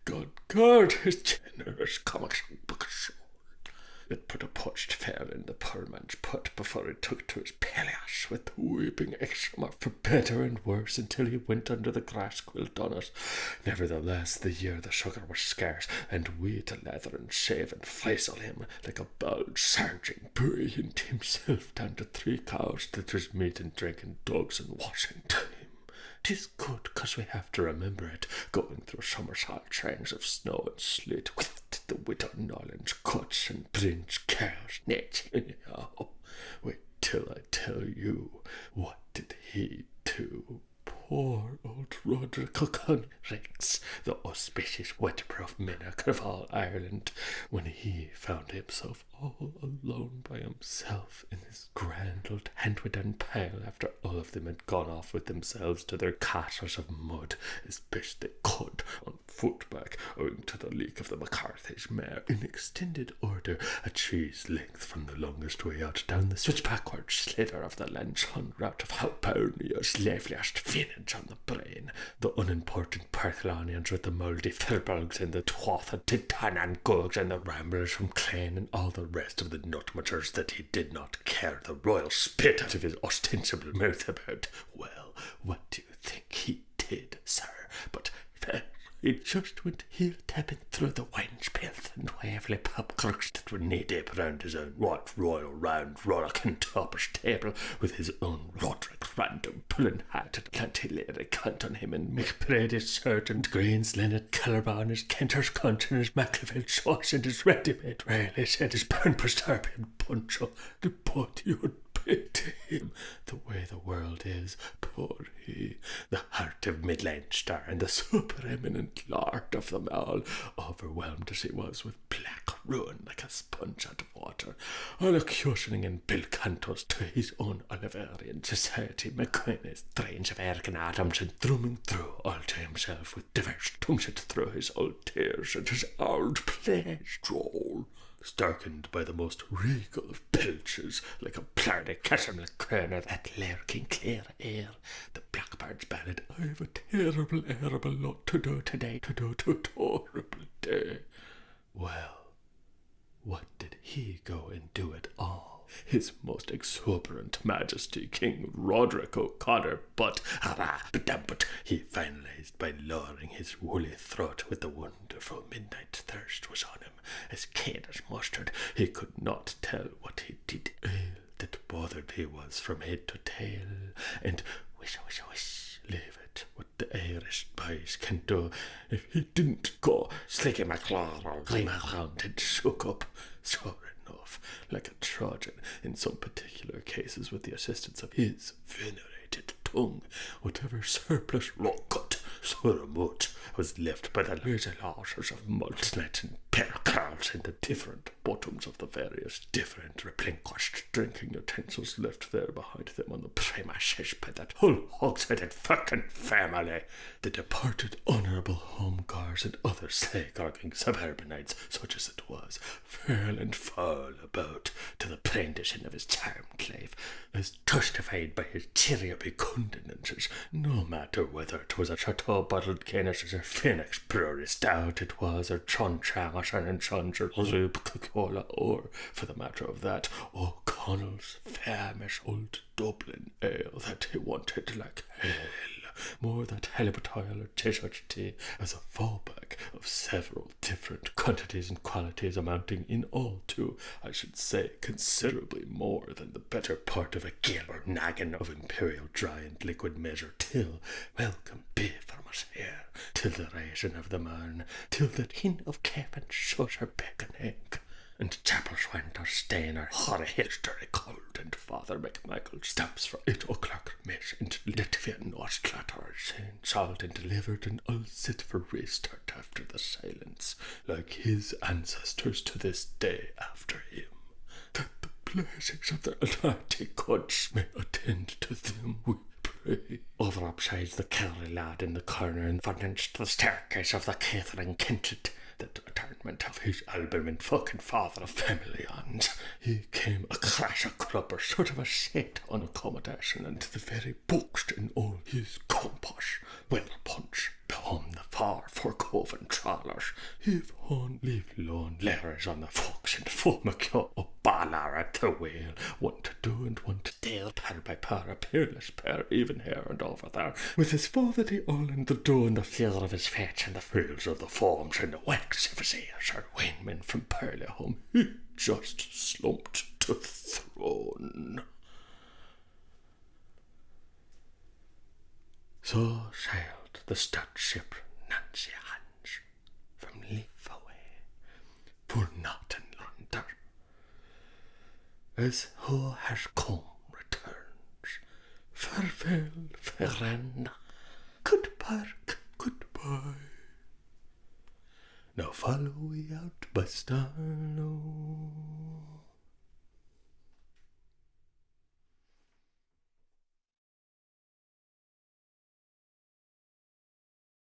God guard his generous comics book soul. It put a poached fell in the poor man's put before he took to his pelias with the weeping Exeter for better and worse until he went under the grass quilt on it. Nevertheless, the year the sugar was scarce, and we to leather and shave and faisal him like a bald sergeant, burying himself down to 3 cows that was meat and drink and dogs and washing time. 'Tis good, 'cause we have to remember it, going through somersault trains of snow and sleet, with the widow Nolan's cuts and Prince Car's net. Anyhow, wait till I tell you, what did he do? Poor old Roderick O'Connor, the auspicious weatherproof monarch of all Ireland, when he found himself all alone by himself in his grand old Handwidden pile after all of them had gone off with themselves to their castles of mud as best they could on footback, owing to the leak of the McCarthy's mare, in extended order a tree's length from the longest way out down the switch-backward slither of the Lanchon route of Halbernia's slaveliest Finnegans on the brain, the unimportant Partholonians with the mouldy Firbolgs and the Twatha Titanan Gogs and the Ramblers from Clane and all the rest of the nutmatchers that he did not care the royal spit out of his ostensible mouth about. Well, what do you think he did, sir? But he just went heel-tapping through the wench pilth and waverly pop crooks that were knee-deep round his own royal round rollicking topper's table with his own Roderick random pulling-hearted cantilary cunt on him and McBrady's shirt and Green's linen Calaban, his Kenter's cunt and his Machiavelli sauce and his ready-made relish and his pan-prostarpian poncho, the body unpity him, the way the world is, poor he, the heart of mid Leinster and the super-eminent lord of them all, overwhelmed as he was with black ruin like a sponge out of water, all accushioning in Bill Cantos to his own Oliverian society, McQueen strange of Erkin Adams and drumming through all to himself with diverse tongues through his old tears and his old play stroll, starkened by the most regal of pilches, like a plardy castle craner that lurking clear air, the blackbird's ballad, I've a terrible lot to do today, to do to horrible day. Well, what did he go and do at all? His most exuberant majesty, King Roderick O'Connor, but he finalized by lowering his woolly throat with the wonderful midnight thirst was on him, as keen as mustard. He could not tell what he did ail, that bothered he was from head to tail, and wish, leave it, what the Irish boys can do, if he didn't go slicky MacLaw around and shook up, sure enough, like a Trojan, in some particular cases with the assistance of his venerated tongue, whatever surplus rock-cut, so remote, was left by the lazy lashes of multinet and pear-curls in the different bottoms of the various different relinquished drinking utensils left there behind them on the premises by that whole hogsheaded fucking family, the departed honourable home-guards and other slay-gargling suburbanites, such as it was, fell and foul about to the prendition of his charmed life, as testified by his cheery countenances, no matter whether it was a chateau bottled Guinness or Phoenix brewery stout it was, or Tronchamerson and Sons or 𝐓𝐇𝐄 or, for the matter of that, O'Connell's famous old Dublin ale that he wanted like hell, more that halibut oil or Cheshire tea, as a fallback of several different quantities and qualities amounting in all to, I should say, considerably more than the better part of a gill or naggin of imperial dry and liquid measure, till, welcome be from us here, till the rising of the morn, till the king of Kevin shows her beck and egg, and chapels went are staying our horror history cold, and Father McMichael stamps for 8 o'clock mass, and Latvia Norse clatter saying salt and delivered, and all sit for restart after the silence, like his ancestors to this day after him, that the blessings of the Almighty gods may attend to them, we pray. Over upsides the Kerry lad in the corner, and furnished the staircase of the Catherine Kinchett, the retirement of his albumin fucking father of family, and he came a crash a crupper, sort of a set on accommodation, and the very books in all his compass, well punch, behome the far forcoven trawlers, if hon leave lone letters on the folks and full McCaw, a ballar at the wheel, one to do and one to deal, pair by pair, a peerless pair, even here and over there, with his fatherly all in the dough and the feel of his fetch and the frills of the forms and the wax of his ears, or Wayneman from Pearly home, he just slumped to throne. So sailed the stout ship Nancy Hans from Leaf away, for not in London, as who has come returns. Farewell, Ferranda, goodbye, goodbye. Now follow we out by Starlow.